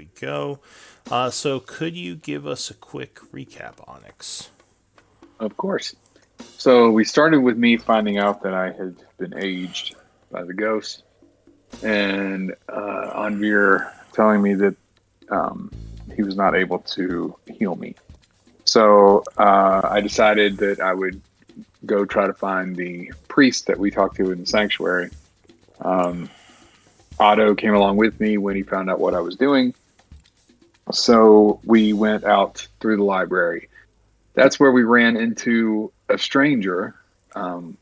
we go. So could you give us a quick recap, Onyx? Of course. So we started with me finding out that I had been aged by the ghost, and Anvir telling me that he was not able to heal me. So I decided that I would go try to find the priest that we talked to in the sanctuary. Um, Otto came along with me when he found out what I was doing. So we went out through the library. That's where we ran into a stranger, um,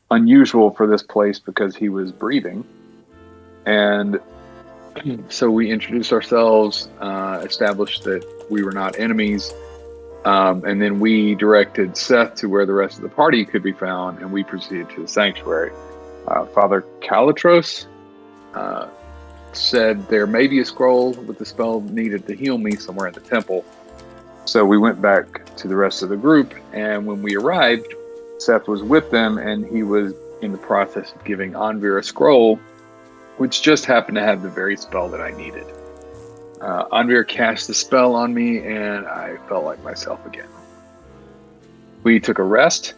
unusual for this place because he was breathing. And so we introduced ourselves, established that we were not enemies, and then we directed Seth to where the rest of the party could be found, and we proceeded to the sanctuary. Father Calitros said there may be a scroll with the spell needed to heal me somewhere in the temple. So we went back to the rest of the group, and when we arrived, Seth was with them, and he was in the process of giving Anvir a scroll, which just happened to have the very spell that I needed. Anvir cast the spell on me, and I felt like myself again. We took a rest.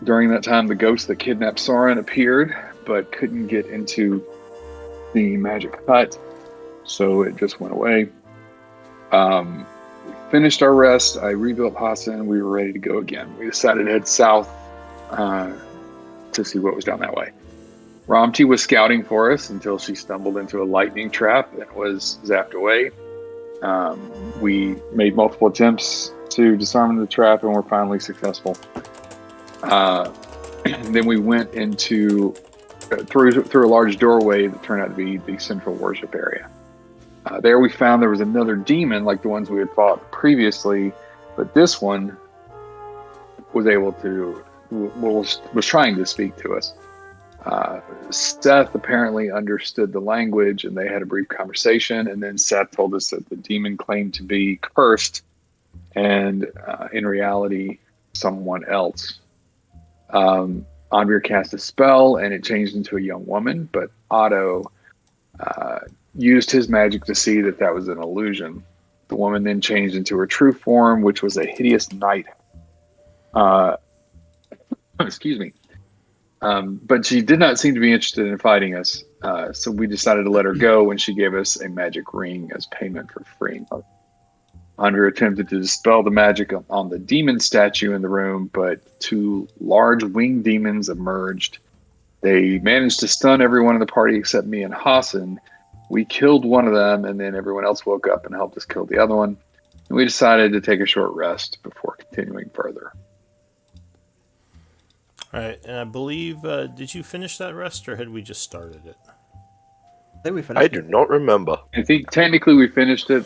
During that time, the ghost that kidnapped Sauron appeared, but couldn't get into the magic hut, so it just went away. We finished our rest. I rebuilt Hassan, and we were ready to go again. We decided to head south to see what was down that way. Ramti was scouting for us until she stumbled into a lightning trap and was zapped away. We made multiple attempts to disarm the trap and were finally successful. Then we went into through a large doorway that turned out to be the central worship area. There we found there was another demon like the ones we had fought previously, but this one was able to was trying to speak to us. Seth apparently understood the language, and they had a brief conversation, and then Seth told us that the demon claimed to be cursed, and in reality, someone else. Anvir cast a spell, and it changed into a young woman, but Otto used his magic to see that that was an illusion. The woman then changed into her true form, which was a hideous knight. Excuse me. But she did not seem to be interested in fighting us, so we decided to let her go when she gave us a magic ring as payment for freeing her. Andre attempted to dispel the magic on the demon statue in the room, but two large winged demons emerged. They managed to stun everyone in the party except me and Hassan. We killed one of them, and then everyone else woke up and helped us kill the other one. And we decided to take a short rest before continuing further. All right, and I believe, did you finish that rest, or had we just started it? I think we finished. I do not remember. I think technically we finished it.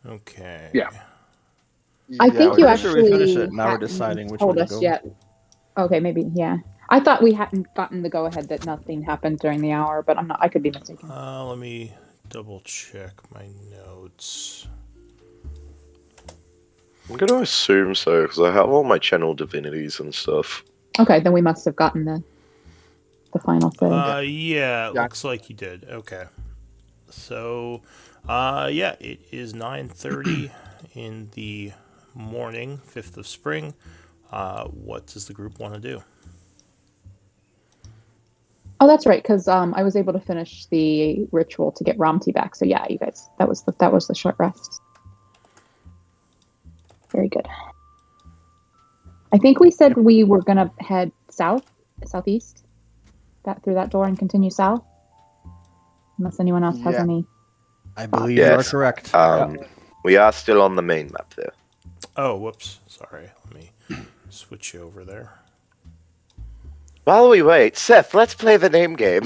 Okay. Yeah. I think we're you pretty sure we actually finished it. Now we're hadn't deciding which told one to us go. yet. Okay, maybe yeah. I thought we hadn't gotten the go ahead that nothing happened during the hour, but I'm not. I could be mistaken. Let me double check my notes. I'm going to assume so, because I have all my channel divinities and stuff. Okay, then we must have gotten the final thing. Yeah, it looks like you did. Okay. So, yeah, it is 9:30 in the morning, 5th of spring. What does the group want to do? Oh, that's right, because I was able to finish the ritual to get Ramti back. So yeah, you guys, that was the short rest. Very good. I think we said we were gonna head southeast, through that door and continue south. Unless anyone else has any. I believe you are correct. We are still on the main map there. Oh, whoops. Sorry. Let me switch you over there. While we wait, Seth, let's play the name game.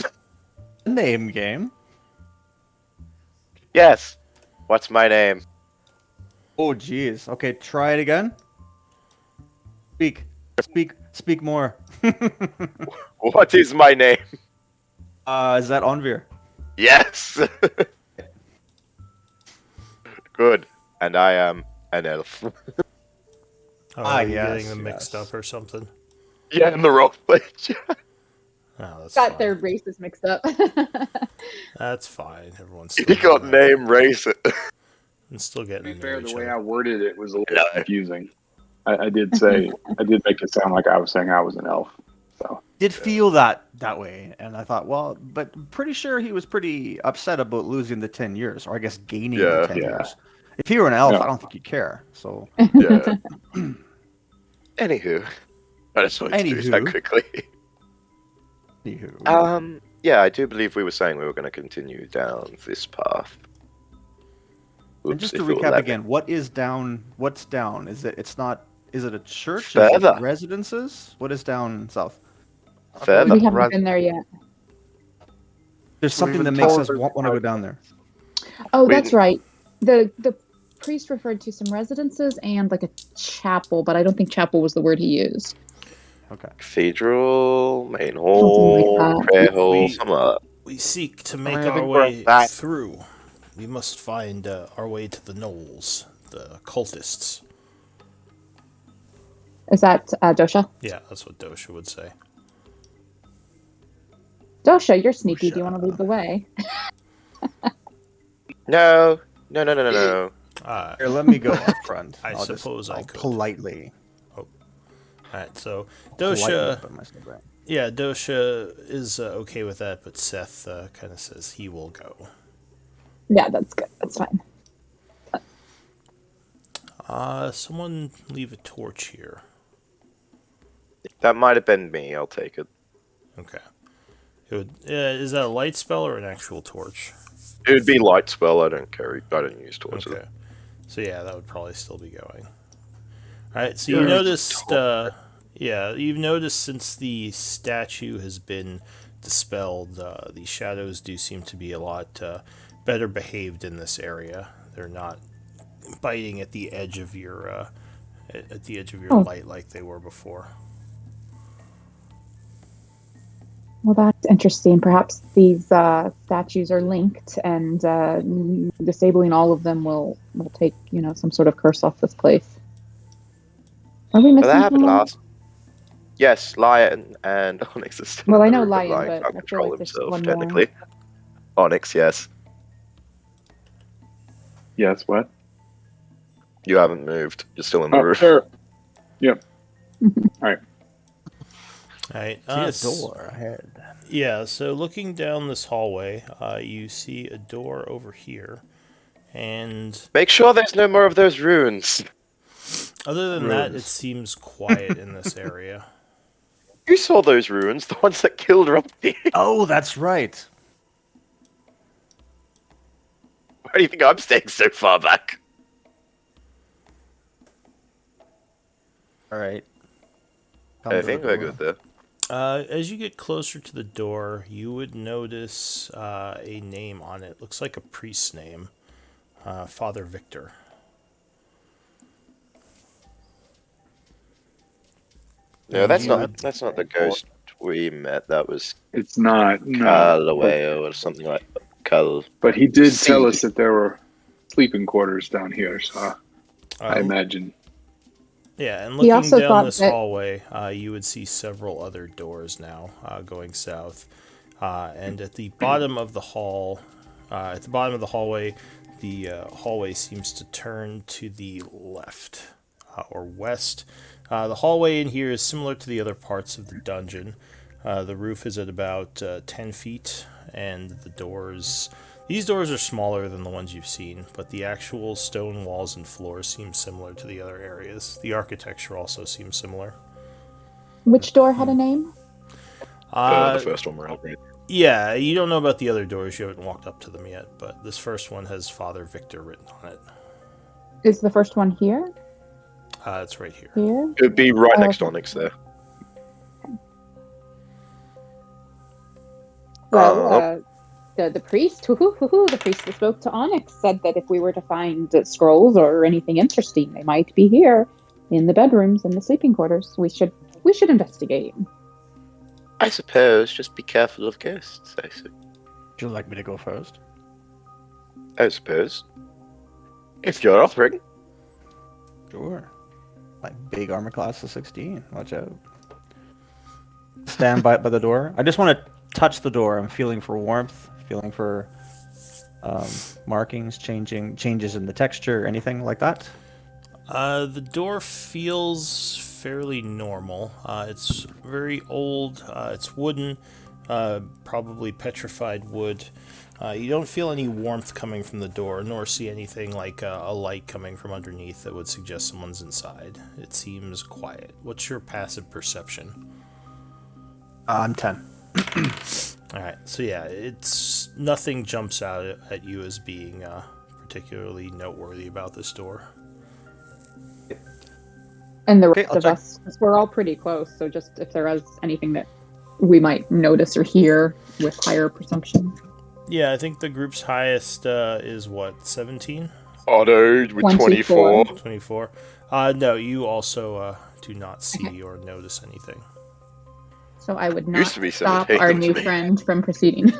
Name game. Yes. What's my name? Oh, jeez. Okay, try it again. Speak more. What is my name? Is that Onvir? Yes. Good. And I am an elf. Oh, are you yes, getting them mixed yes. up or something? Yeah, in the roleplay chat. Oh, that's Got fine. their races mixed up. That's fine. Everyone's You still got getting it. name race it. And still To getting be to fair, know the each way other. I worded it was a little No. confusing. I did say I did make it sound like I was saying I was an elf. So Did feel that way, and I thought, well, but pretty sure he was pretty upset about losing the 10 years, or I guess gaining the Yeah. 10 Yeah. years. If he were an elf, Yeah. I don't think he'd care. So, Yeah. Anywho, I just wanted to do that Anywho. quickly. anywho. Yeah, I do believe we were saying we were going to continue down this path. And Oops, just if to you'll recap let me. again, what is down? What's down? Is it? It's not. Is it a church? Is Further. it residences? What is down south? Further. We haven't Right. been there yet. There's something were that makes told us want to go down there. Oh, We- that's right. The priest referred to some residences and like a chapel, but I don't think chapel was the word he used. Okay. Cathedral, main Something hall, like that. prayer hall, We- something like that. We seek to make I our think we're way back. through. We must find our way to the gnolls, the cultists. Is that Dosha? Yeah, that's what Dosha would say. Dosha, you're sneaky. Do you want to lead the way? No. No. Here, let me go up front. I I'll just- suppose I I'll could. politely. Alright, so politely Dosha, put myself right. yeah, Dosha is okay with that, but Seth kind of says he will go. Yeah, that's good. That's fine. Someone leave a torch here. That might have been me. I'll take it. Okay. Is that a light spell or an actual torch? It would be light spell. I don't use torches. Okay. So yeah, that would probably still be going. Alright, so Yeah, you it's noticed, you've noticed since the statue has been dispelled, the shadows do seem to be a lot better behaved in this area. They're not biting at the edge of your Oh. light like they were before. Well, that's interesting. Perhaps these statues are linked, and disabling all of them will take some sort of curse off this place. Are we But missing that happened someone? last. Yes, Lion and Onyx is still Well, in I the know room, Lion, Lion but can't I feel control like there's himself, one more. technically. Onyx, yes. yes, what? You haven't moved. You're still in the Oh, roof. there. Yep. Alright. See a door ahead. Yeah, so looking down this hallway, you see a door over here. And Make sure there's no more of those runes. other than that, it Runes. seems quiet in this area. You saw those runes, the ones that killed Robbie. Oh, that's right. Why do you think I'm staying so far back? All right. I think we're good there. As you get closer to the door, you would notice a name on it. Looks like a priest's name, Father Victor. No, that's Yeah. not the ghost we met. That was It's not. No. Callaway or something like Cal. But he did See. tell us that there were sleeping quarters down here, so I Um, imagine. Yeah, and He looking also down thought this that- hallway, you would see several other doors now going south. And at the bottom of the hall, at the bottom of the hallway, the hallway seems to turn to the left or west. The hallway in here is similar to the other parts of the dungeon. The roof is at about 10 feet, and the doors... These doors are smaller than the ones you've seen, but the actual stone walls and floors seem similar to the other areas. The architecture also seems similar. Which door had a name? The first one we're at, right? Yeah, you don't know about the other doors. You haven't walked up to them yet, but this first one has Father Victor written on it. Is the first one here? It's right here. Here? It would be right next to Okay. Onyx there. Well, the priest, the priest that spoke to Onyx said that if we were to find scrolls or anything interesting, they might be here in the bedrooms and the sleeping quarters. We should investigate. I suppose, just be careful of ghosts, Would you like me to go first? I suppose. If you're offering. Sure. My big armor class of 16. Watch out. stand by the door. I just want to touch the door. I'm feeling for warmth, feeling for markings, changes in the texture, anything like that. The door feels fairly normal. It's very old. It's wooden, probably petrified wood. You don't feel any warmth coming from the door, nor see anything like a light coming from underneath that would suggest someone's inside. It seems quiet. What's your passive perception? I'm 10. Alright, so yeah, it's nothing jumps out at you as being particularly noteworthy about this door. And the Okay, rest I'll of check. us, 'cause we're all pretty close, so just if there is anything that we might notice or hear with higher perception. Yeah, I think the group's highest is what, 17? Otto with 24. 24. No, you also do not see or notice anything. So I would not Used to be stop 17 our to new me. friend from proceeding.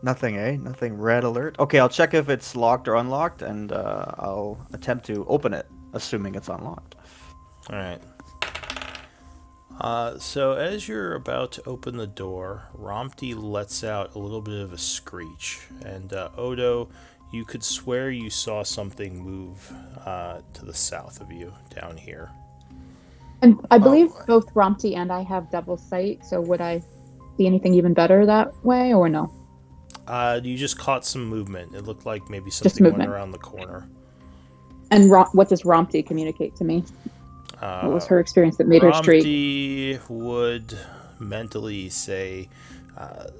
Nothing, eh? Nothing. Red alert. Okay, I'll check if it's locked or unlocked, and I'll attempt to open it, assuming it's unlocked. Alright. So as you're about to open the door, Rompty lets out a little bit of a screech. And Odo, you could swear you saw something move to the south of you, down here. And I believe boy. both Rompty and I have double sight, so would I see anything even better that way, or no? You just caught some movement. It looked like maybe something went movement. around the corner. And what does Rompty communicate to me? What was her experience that made her streak? Rompty would mentally say,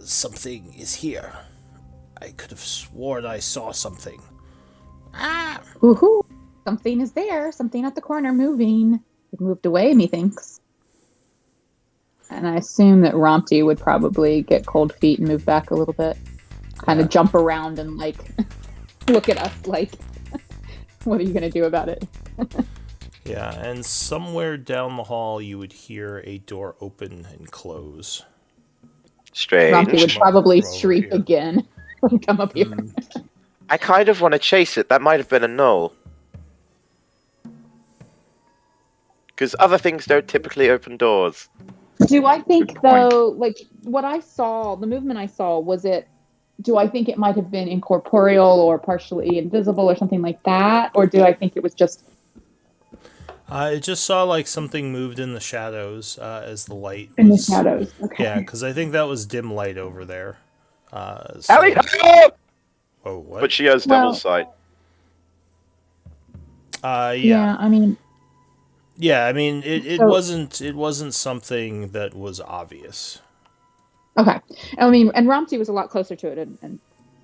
something is here. I could have sworn I saw something. Ah! Woohoo! Something is there. Something at the corner moving. It moved away, methinks. And I assume that Rompty would probably get cold feet and move back a little bit. Kind of jump around and, like, look at us like, what are you going to do about it? Yeah, and somewhere down the hall you would hear a door open and close. Strange. Rompty would probably From over shriek here. again and come up here. I kind of want to chase it. That might have been a no. Because other things don't typically open doors. Do I think, Good point. though, like, what I saw, the movement I saw, do I think it might have been incorporeal or partially invisible or something like that? Or do I think it was just... It just saw like something moved in the shadows as the light was... in the shadows? Okay. Yeah, because I think that was dim light over there. So... Ellie! Whoa, what? But she has double Well- sight. Yeah. I mean, Yeah, I mean, it So- wasn't something that was obvious. okay. I mean, and Rompty was a lot closer to it, and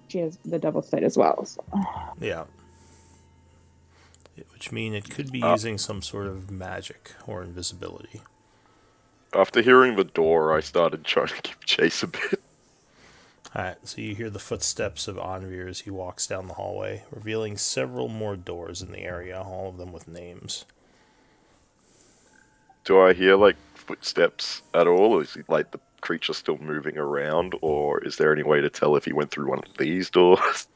she has the double sight as well. So. Yeah. Which mean it could be using some sort of magic or invisibility. After hearing the door, I started trying to give chase a bit. Alright, so you hear the footsteps of Anvir as he walks down the hallway, revealing several more doors in the area, all of them with names. Do I hear, like, footsteps at all? Or is he, like, the creature still moving around? Or is there any way to tell if he went through one of these doors?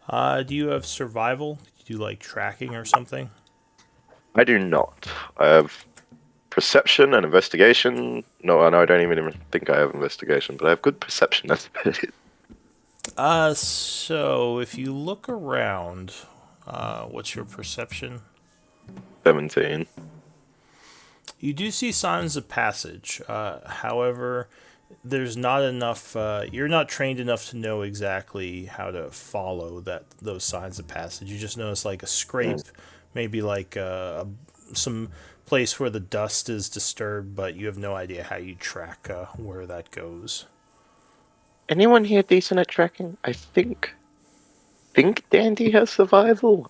Do you have survival? Do you like tracking or something? I do not. I have perception and investigation. No, I don't even think I have investigation, but I have good perception. That's about it. So if you look around, what's your perception? 17. You do see signs of passage. However, there's not enough. You're not trained enough to know exactly how to follow those signs of passage. You just notice like a scrape, maybe like some place where the dust is disturbed, but you have no idea how you track where that goes. Anyone here decent at tracking? I think Dandy has survival.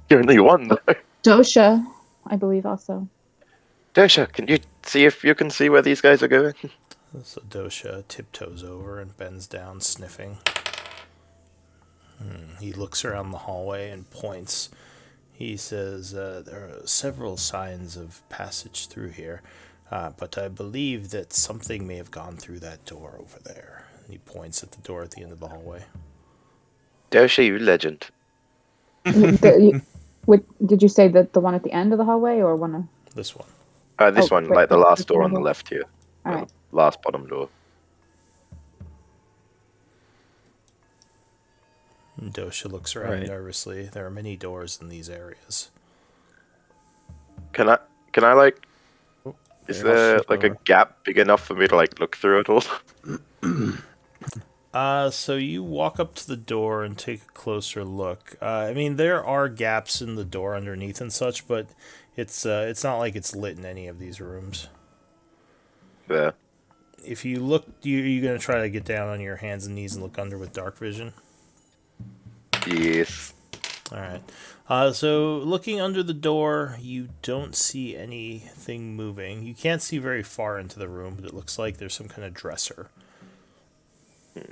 You're only one though. Dosha, I believe, also. Dosha, can you see if you can see where these guys are going? So Dosha tiptoes over and bends down, sniffing. He looks around the hallway and points. He says, there are several signs of passage through here, but I believe that something may have gone through that door over there. And he points at the door at the end of the hallway. Dosha, you legend. Did you say that the one at the end of the hallway or one? This one. This Oh, one, right, like the right, last right, door on right. the left here. All right. Last bottom door. Dosha looks around Right. nervously. There are many doors in these areas. Can I like? Is Very there much like a over. gap big enough for me to like look through it all? So you walk up to the door and take a closer look. I mean, there are gaps in the door underneath and such, but it's not like it's lit in any of these rooms. There. If you look, you gonna try to get down on your hands and knees and look under with dark vision? Yes. All right. So looking under the door, you don't see anything moving. You can't see very far into the room, but it looks like there's some kind of dresser. Does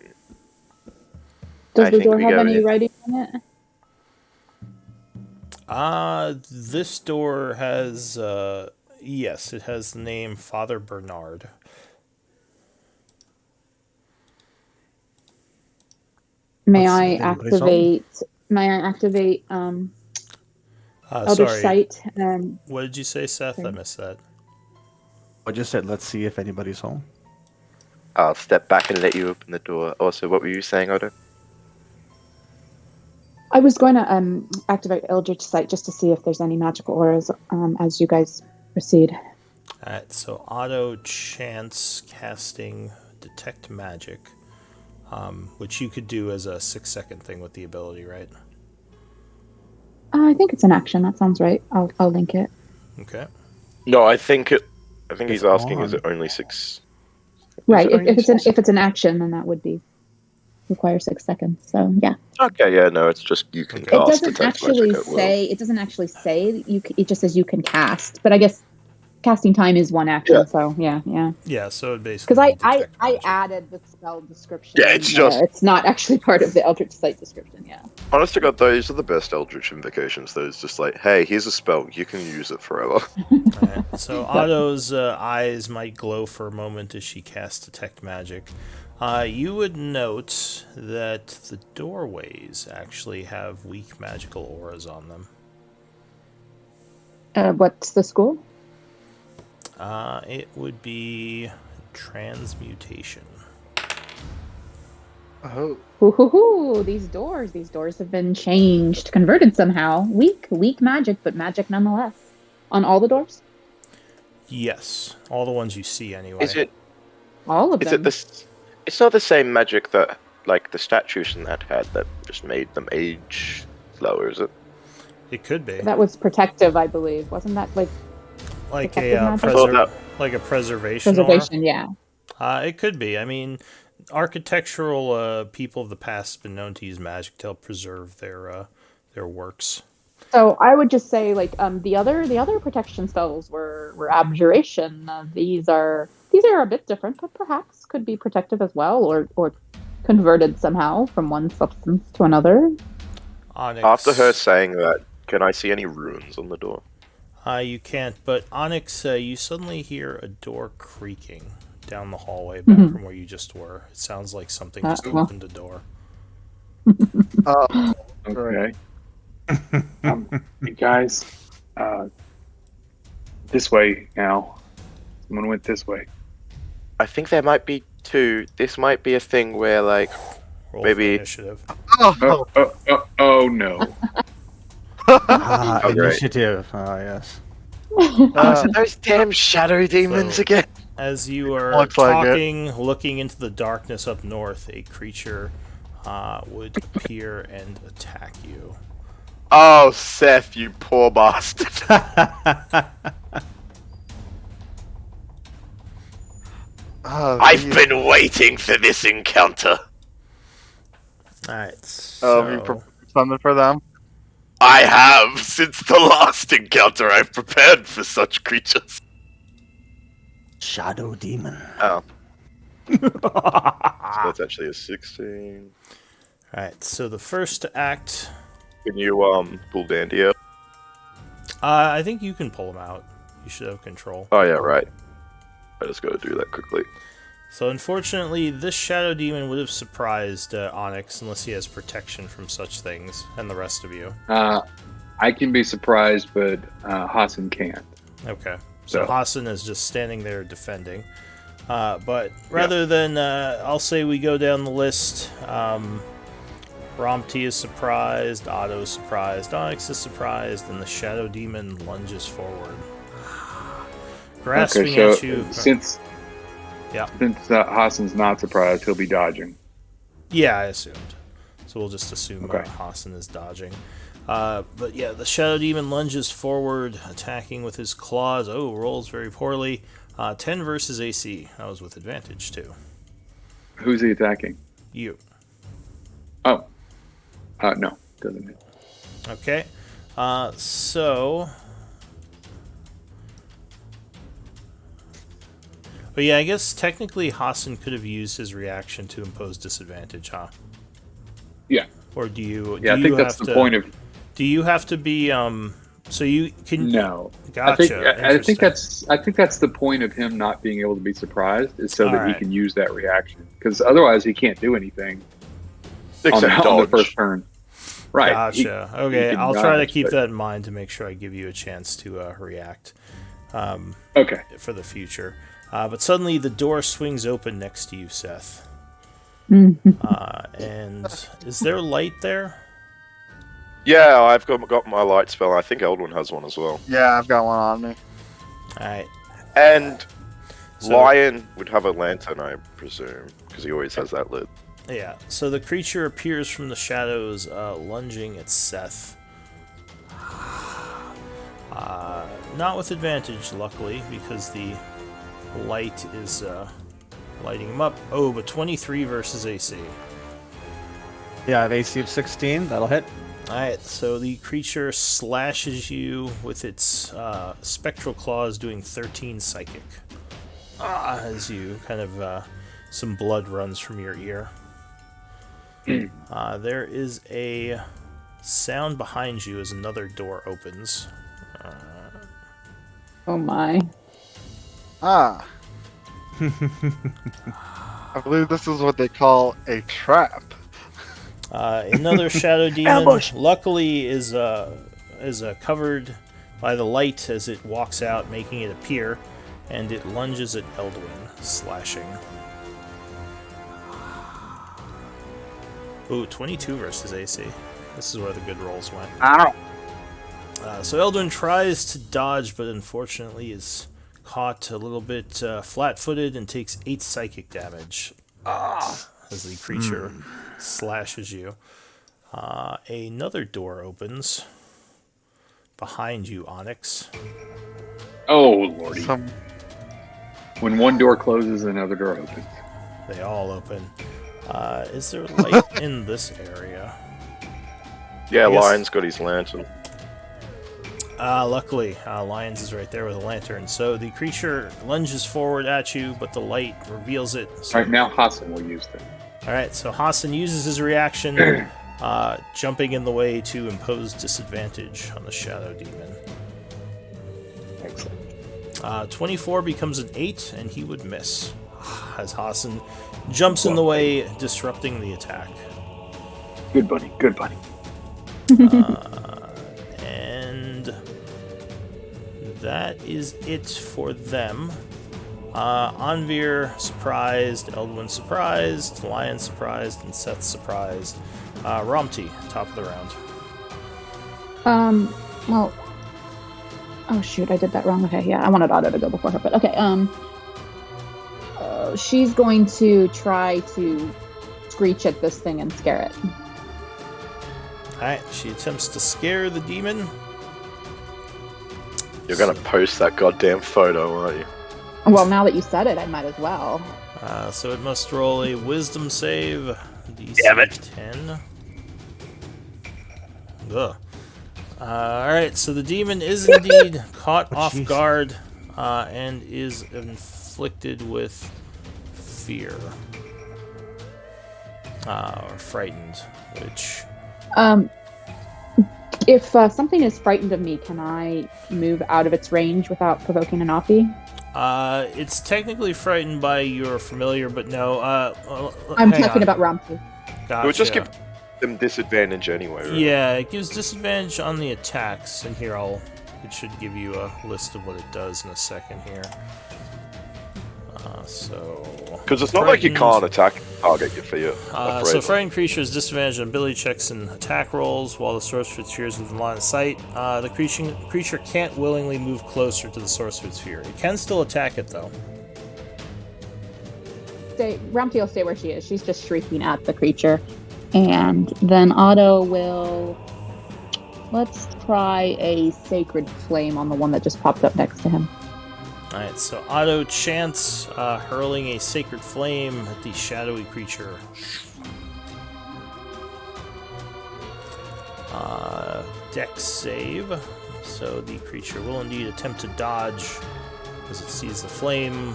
I the think door we have go any in. writing on it? This door has, yes, it has the name Father Bernard. May Let's see I if anybody's home. activate? May I activate Eldritch Sorry, Sight? And what did you say, Seth? I Sorry. missed that. I just said, let's see if anybody's home. I'll step back and let you open the door. Also, what were you saying, Odo? I was going to activate Eldritch Sight just to see if there's any magical auras as you guys proceed. Alright, so auto chance casting detect magic, which you could do as a 6-second thing with the ability, right? I think it's an action. That sounds right. I'll link it. Okay. No, I think he's It's asking. on. Is it only 6? Right. it only If it's an action, then that would be require 6 seconds. So yeah. Okay, yeah, no, it's just you can Okay. It cast doesn't detect actually magic at will. say. It doesn't actually say you. It just says you can cast. But I guess casting time is one action. Yeah. So yeah. Yeah, so it basically Because be I detect magic. added the spell description. Yeah, it's just- it's not actually part of the Eldritch Sight description. Yeah. Honest to God, those are the best Eldritch invocations. Those just like, hey, here's a spell, you can use it forever. Alright, so Otto's eyes might glow for a moment as she casts detect magic. You would note that the doorways actually have weak magical auras on them. What's the school? It would be transmutation. Oh. Ooh, these doors have been changed, converted somehow. Weak magic, but magic nonetheless. On all the doors? Yes, all the ones you see anyway. Is it All of Is them. it this? It's not the same magic that like the statues in that had that just made them age slower, is it? It could be That was protective, I believe. Wasn't that like like protective a magic? I thought that- like a preservation. preservation? Yeah. It could be. I mean, architectural people of the past have been known to use magic to help preserve their works. So I would just say, like, the other protection spells were abjuration. These are a bit different, but perhaps could be protective as well, or converted somehow from one substance to another. Onyx. After her saying that, can I see any runes on the door? You can't. But Onyx, you suddenly hear a door creaking down the hallway back Mhm. from where you just were. It sounds like something Uh-oh. just opened a door. Okay. You guys, this way now. Someone went this way. I think there might be two. This might be a thing where like Roll Maybe- for initiative. Oh no. Ah, Oh, great. initiative. Ah, yes. those damn shadow demons So- again. As you are Looks like it. talking, looking into the darkness up north, a creature would appear and attack you. Oh, Seth, you poor bastard. I've been waiting for this encounter. Alright, Oh, you so... something for them? I have, since the last encounter, I've prepared for such creatures. Shadow demon. Oh. So that's actually a 16. Alright, so the first act... Can you, pull Dandy up? I think you can pull him out. You should have control. Oh, yeah, right. I just gotta do that quickly. So unfortunately, this Shadow Demon would have surprised Onyx unless he has protection from such things, and the rest of you. I can be surprised, but Hassan can't. Okay. So Hassan is just standing there defending. But rather than, I'll say we go down the list. Romty is surprised, Otto is surprised, Onyx is surprised, and the Shadow Demon lunges forward. Grasping at you. Since Hassan's not surprised, he'll be dodging. Yeah, I assumed. So we'll just assume Okay. Hassan is dodging. But yeah, the Shadow Demon lunges forward, attacking with his claws. Oh, rolls very poorly. 10 versus AC. That was with advantage, too. Who's he attacking? You. Oh. No, doesn't hit. Okay. So... But yeah, I guess technically Hassan could have used his reaction to impose disadvantage, huh? Yeah. Or do you... Yeah, do I think you that's have the to- point of... Do you have to be... So you can... No. Gotcha. I think that's the point of him not being able to be surprised, is so that he Alright. can use that reaction. Because otherwise he can't do anything on Except the dodge. first turn. Right. Gotcha. He Okay, can I'll try to dodge, keep but- that in mind to make sure I give you a chance to react Okay. for the future. But suddenly the door swings open next to you, Seth. Mhm. And is there light there? Yeah, I've got my light spell. I think Eldwin has one as well. Yeah, I've got one on me. Alright. And So- Lion would have a lantern, I presume, because he always has that lit. Yeah, so the creature appears from the shadows, lunging at Seth. Not with advantage, luckily, because the light is lighting him up. Oh, but 23 versus AC. Yeah, I have AC of 16. That'll hit. Alright, so the creature slashes you with its spectral claws, doing 13 psychic. As you kind of, some blood runs from your ear. There is a sound behind you as another door opens. Oh my. Ah. I believe this is what they call a trap. Another shadow demon, luckily, is covered by the light as it walks out, making it appear, and it lunges at Eldwin, slashing. Ooh, 22 versus AC. This is where the good rolls went. Ow. So Eldwin tries to dodge, but unfortunately is caught a little bit flat-footed and takes 8 psychic damage as the creature slashes you. Another door opens behind you, Onyx. Oh, lordy. Some When one door closes, another door opens. They all open. Is there light in this area? Yeah, I guess- Lion's got his lantern. Luckily, Lions is right there with a lantern. So the creature lunges forward at you, but the light reveals it. So, All right, now Hassan will use them. Alright, so Hassan uses his reaction, jumping in the way to impose disadvantage on the Shadow Demon. Excellent. 24 becomes an 8, and he would miss, as Hassan jumps in the way, disrupting the attack. Good bunny. Good bunny. And that is it for them. Anvir surprised, Eldwin surprised, Lion surprised, and Seth surprised. Romty, top of the round. Well. Oh shoot, I did that wrong. Okay, yeah, I wanted Otto to go before her, but okay. She's going to try to screech at this thing and scare it. Alright, she attempts to scare the demon. You're gonna post that goddamn photo, aren't you? Well, now that you said it, I might as well. So it must roll a wisdom save. DC Damn it. 10. Ugh. Alright, so the demon is indeed caught off jeez. guard and is inflicted with fear. Or frightened, which... If something is frightened of me, can I move out of its range without provoking an offie? It's technically frightened by your familiar, but no. I'm hang talking on. about Ramsey. Gotcha. It would just give them disadvantage anyway, right? Yeah, it gives disadvantage on the attacks, and here I'll it should give you a list of what it does in a second here. Because it's not like you can't attack target you for your So frightened creatures disadvantage on ability checks and attack rolls while the source of its fear is within line of sight. The creature can't willingly move closer to the source of its fear. It can still attack it though. Rumty will stay where she is. She's just shrieking at the creature. And then Otto will... Let's try a Sacred Flame on the one that just popped up next to him. Alright, so Otto chants, hurling a Sacred Flame at the shadowy creature. Dex save. So the creature will indeed attempt to dodge as it sees the flame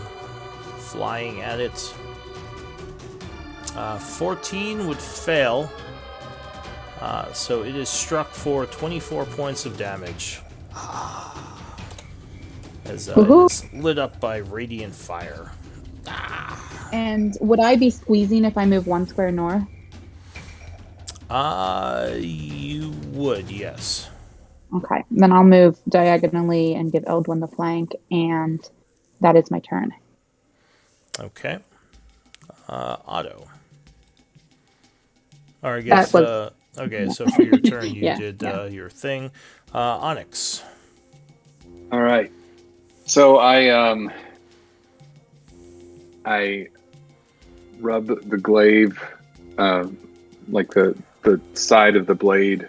flying at it. 14 would fail. So it is struck for 24 points of damage. As it is lit up by radiant fire. And would I be squeezing if I move 1 square north? You would, yes. Okay, then I'll move diagonally and give Eldwin the flank, and that is my turn. Okay. Otto. Or I guess, okay, so for your turn you did your thing. Onyx. All right. So I rub the glaive, like the side of the blade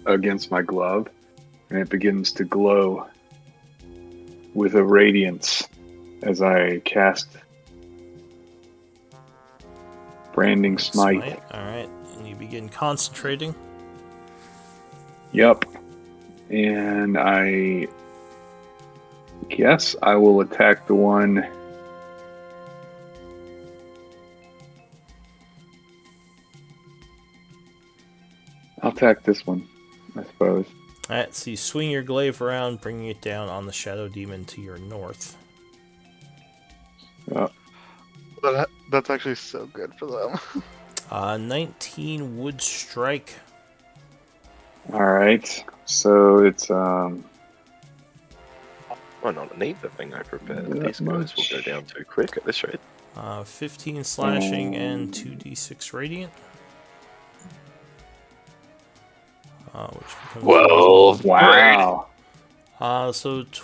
against my glove, and it begins to glow with a radiance as I cast Branding Smite. Alright, and you begin concentrating. Yep. And I guess I will attack the one. I'll attack this one, I suppose. Alright, so you swing your glaive around, bringing it down on the Shadow Demon to your north. That's actually so good for them. 19 would strike. Alright, so it's Well, not need the thing I prepared. Not These guys much. will go down too quick at this rate. 15 slashing and 2d6 radiant. Which becomes wow. So 24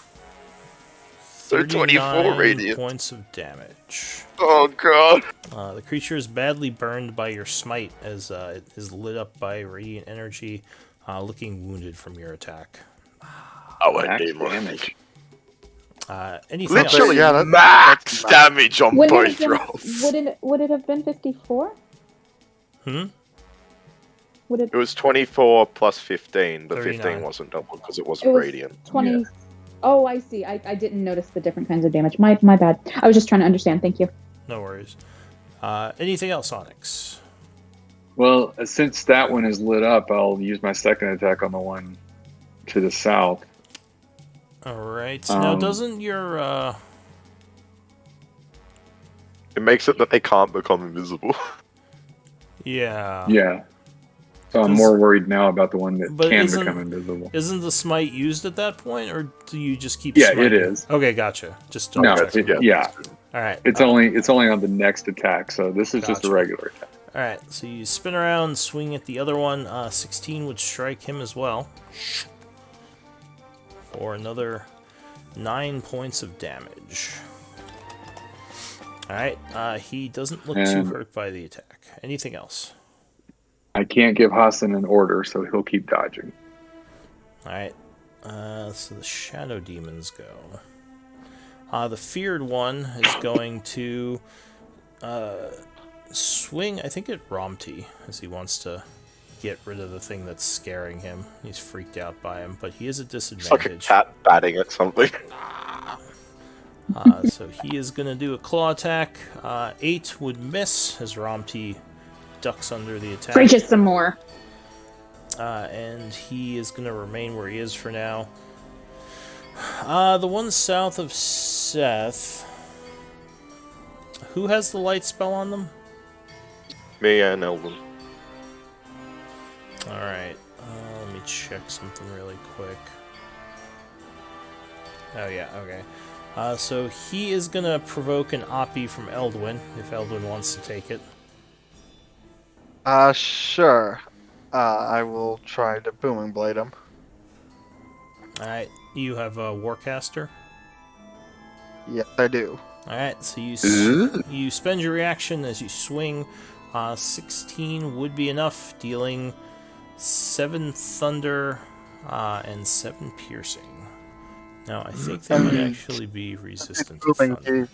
39 radiant. points of damage. Oh god. The creature is badly burned by your smite as it is lit up by radiant energy, looking wounded from your attack. I won't Max need more damage. Anything else? Literally, Yeah, max damage on Would both it, rolls. would it have been 54? Would it? It was 24 plus 15, but 39. 15 wasn't double because it It wasn't was radiant. 20. Yeah. Oh, I see. I didn't notice the different kinds of damage. My bad. I was just trying to understand. Thank you. No worries. Anything else, Onyx? Well, since that one is lit up, I'll use my second attack on the one to the south. Alright. Now, doesn't your... It makes it that they can't become invisible. Yeah. Yeah. So I'm Does- more worried now about the one that But can isn't- become invisible. Isn't the smite used at that point, or do you just keep Yeah, smiting? it is. Okay, gotcha. Just No, double check. yeah. Alright. It's only on the next attack, so this is just a Gotcha. regular attack. Alright, so you spin around, swing at the other one. 16 would strike him as well. For another 9 points of damage. Alright, he doesn't look too And- hurt by the attack. Anything else? I can't give Hassan an order, so he'll keep dodging. Alright, so the Shadow Demons go. The Feared one is going to swing, I think, at Romty, as he wants to get rid of the thing that's scaring him. He's freaked out by him, but he is at It's like a disadvantage. cat batting at something. So he is going to do a claw attack. 8 would miss as Romty ducks under the attack. Preach it some more. And he is going to remain where he is for now. The one south of Seth. Who has the light spell on them? Me and Elvin. Alright. Let me check something really quick. Oh yeah, okay. So he is gonna provoke an Oppie from Eldwin, if Eldwin wants to take it. Sure. I will try to booming blade him. Alright, you have a Warcaster. Yes, I do. Alright, so you spend your reaction as you swing. 16 would be enough, dealing 7 thunder and 7 piercing. Now, I think they might actually be resistant to Booming thunder. gauge.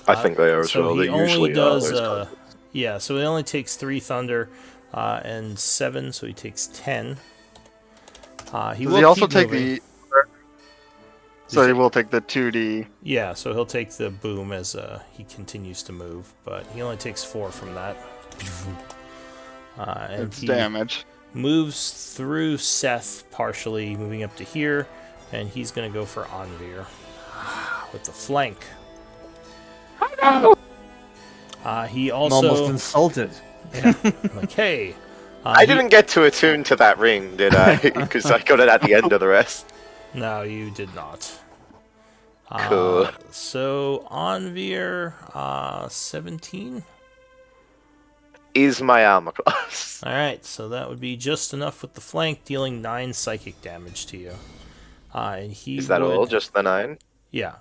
I think they are as So well. They he only usually does, are. Those yeah, so he only takes 3 thunder and 7, so he takes 10. He Does will he also keep take moving. the? So he will take the 2D. Yeah, so he'll take the boom as he continues to move, but he only takes 4 from that. And It's he damage. moves through Seth, partially moving up to here, and he's going to go for Anvir with the flank. He I'm almost also, insulted. yeah, like, hey. I he- didn't get to attune to that ring, did I? Because I got it at the end of the rest. No, you did not. Cool. So, Anvir, 17. Is my armor class. Alright, so that would be just enough with the flank, dealing 9 psychic damage to you. And he Is that would, all? Just the 9? Yeah.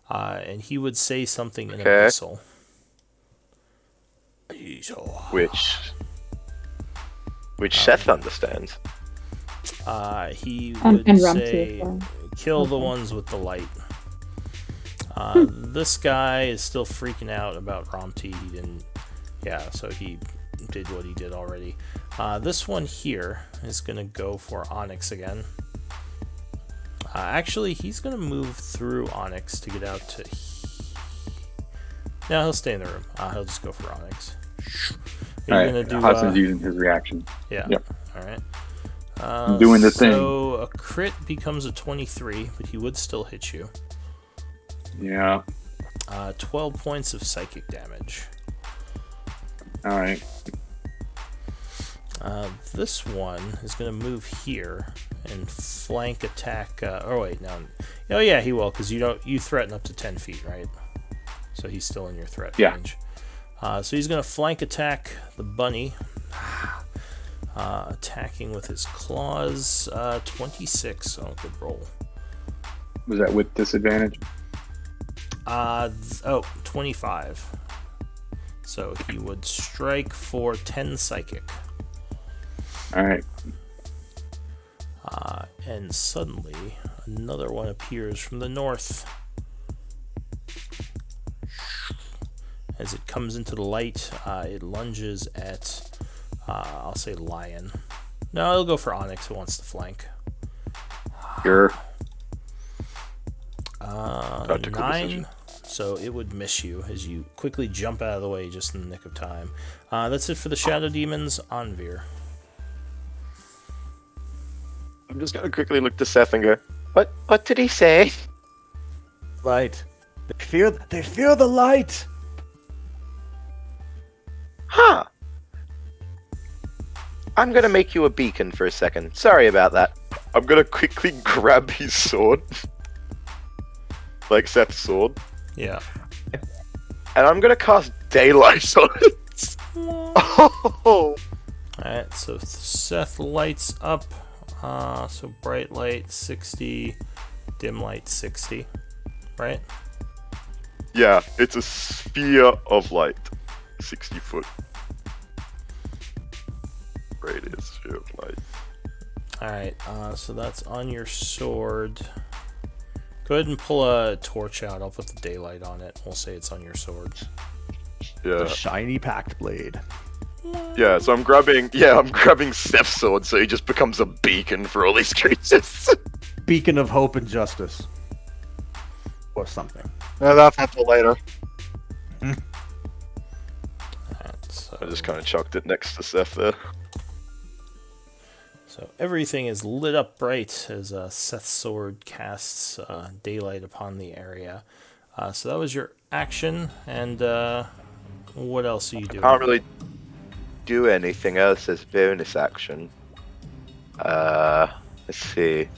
And he would say something in Okay. Abyssal. Which Seth understands. He And- would and Rumty say, as well. kill the Okay. ones with the light. This guy is still freaking out about Romty. He didn't... Yeah, so he did what he did already. This one here is going to go for Onyx again. Actually, he's going to move through Onyx to get out to... No, he'll stay in the room. He'll just go for Onyx. Are All you right, gonna do, Hudson's using his reaction. Yeah. Yep. Alright. Doing the thing. So a crit becomes a 23, but he would still hit you. Yeah. 12 points of psychic damage. All right. This one is going to move here and flank attack. Oh wait, no. Oh yeah, he will, because you threaten up to 10 feet, right? So he's still in your threat Yeah. range. So he's going to flank attack the bunny, attacking with his claws. 26. Oh, good roll. Was that with disadvantage? 25. So he would strike for 10 psychic. All right. And suddenly, another one appears from the north. As it comes into the light, it lunges at, I'll say Lion. No, it'll go for Onyx, who wants to flank. Sure. Tactical 9, decision. so it would miss you as you quickly jump out of the way just in the nick of time. That's it for the Shadow Demons. Anvir. I'm just gonna quickly look to Seth and go, What did he say? Light. They feel the light. Huh. I'm gonna make you a beacon for a second. Sorry about that. I'm gonna quickly grab his sword. Like Seth's sword. Yeah. And I'm gonna cast daylight on it. Oh, Alright, so Seth lights up. So bright light 60, dim light 60, right? Yeah, it's a sphere of light. 60 foot. Radius sphere of light. Alright, so that's on your sword. Go ahead and pull a torch out. I'll put the daylight on it. We'll say it's on your sword. The Yeah. shiny packed blade. Yeah, so I'm grabbing Seth's sword so he just becomes a beacon for all these creatures. Beacon of hope and justice. Or something. no, that's until later. Alright, so, I just kind of chucked it next to Seth there. so everything is lit up bright as Seth's sword casts daylight upon the area. So that was your action, and what else are you doing? Can't really do anything else as bonus action. Let's see.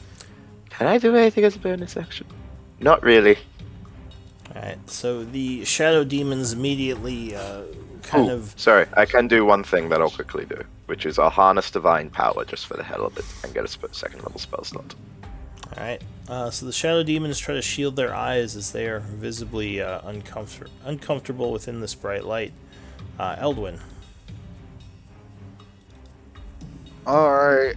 Can I do anything as a bonus action? Not really. Alright, so the shadow demons immediately kind Ooh, of... sorry, I can do one thing that I'll quickly do, which is I'll harness divine power just for the hell of it and get a second level spell slot. Alright, so the shadow demons try to shield their eyes as they are visibly uncomfortable within this bright light. Eldwin. Alright,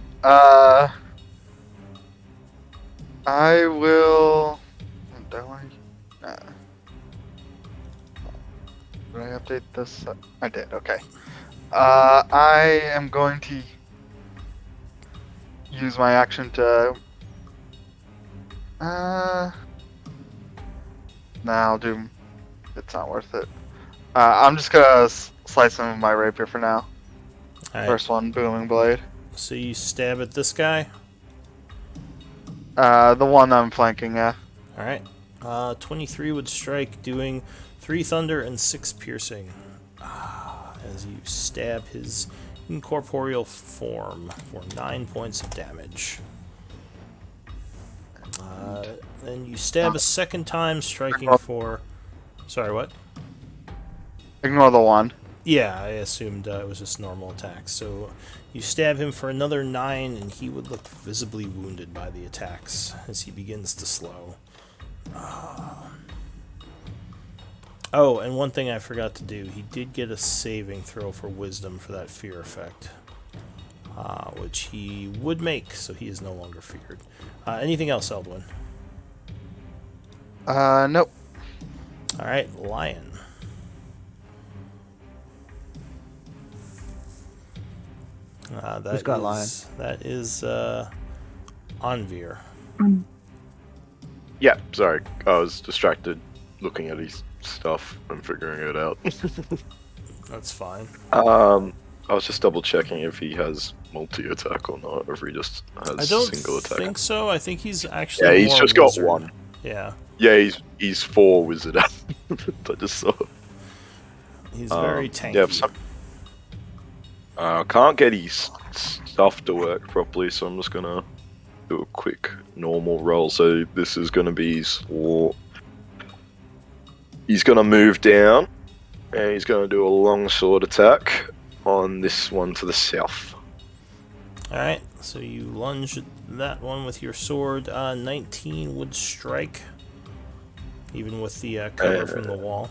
I will... Do I? Nah. Did I update this? I did, okay. I am going to use my action to... Nah, I'll do... It's not worth it. I'm just gonna slice him with my rapier for now. Alright, First one, Booming Blade. so you stab at this guy. The one I'm flanking, yeah. Alright, 23 would strike, doing 3 thunder and 6 piercing. As you stab his incorporeal form for 9 points of damage. Then you stab a second time, striking for... Sorry, what? Ignore the one. Yeah, I assumed it was just normal attacks. So you stab him for another 9, and he would look visibly wounded by the attacks as he begins to slow. Oh, and one thing I forgot to do. He did get a saving throw for wisdom for that fear effect. Which he would make, so he is no longer feared. Anything else, Eldwin? Nope. Alright, Lion. Who's got Lion? That is Anvir. Yeah, sorry, I was distracted looking at his stuff and figuring it out. That's fine. I was just double checking if he has multi-attack or not, or if he just has I don't single attack. think so. I think he's actually Yeah, he's more just wizard. got one. Yeah, Yeah, he's 4 wizard. I just saw. he's very tanky. Yeah, for some... can't get his stuff to work properly, so I'm just gonna do a quick normal roll. So this is gonna be his war. He's gonna move down, and he's gonna do a long sword attack on this one to the south. Alright, so you lunge at that one with your sword. 19 would strike, even with the cover from the wall.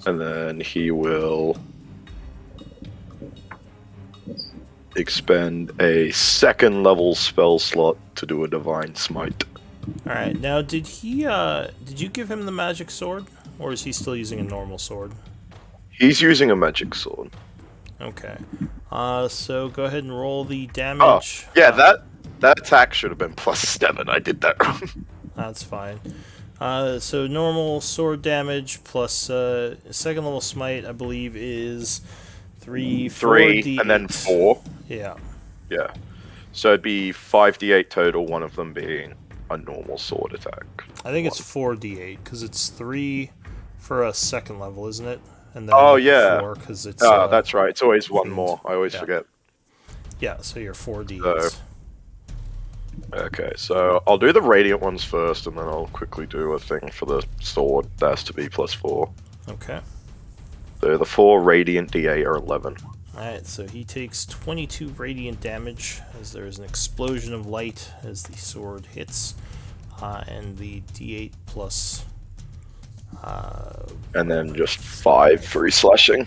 And then he will expend a second level spell slot to do a divine smite. Alright, now did you give him the magic sword? Or is he still using a normal sword? He's using a magic sword. Okay. So go ahead and roll the damage. Yeah, that attack should have been +7. I did that wrong. That's fine. So normal sword damage plus second level smite, I believe, is 3, 3, and then 4. Yeah. Yeah. So it'd be 5d8 total, one of them being a normal sword attack. I think it's 4d8 because it's 3 for a second level, isn't it? And then Oh, yeah. 4 because it's. That's right. It's always one more. I always Yeah. forget. Yeah, so you're 4d8s. Okay, so I'll do the radiant ones first, and then I'll quickly do a thing for the sword. That has to be +4. Okay. So the 4 radiant d8 are 11. Alright, so he takes 22 radiant damage as there is an explosion of light as the sword hits, and the d8 plus. And then just 5 free slashing.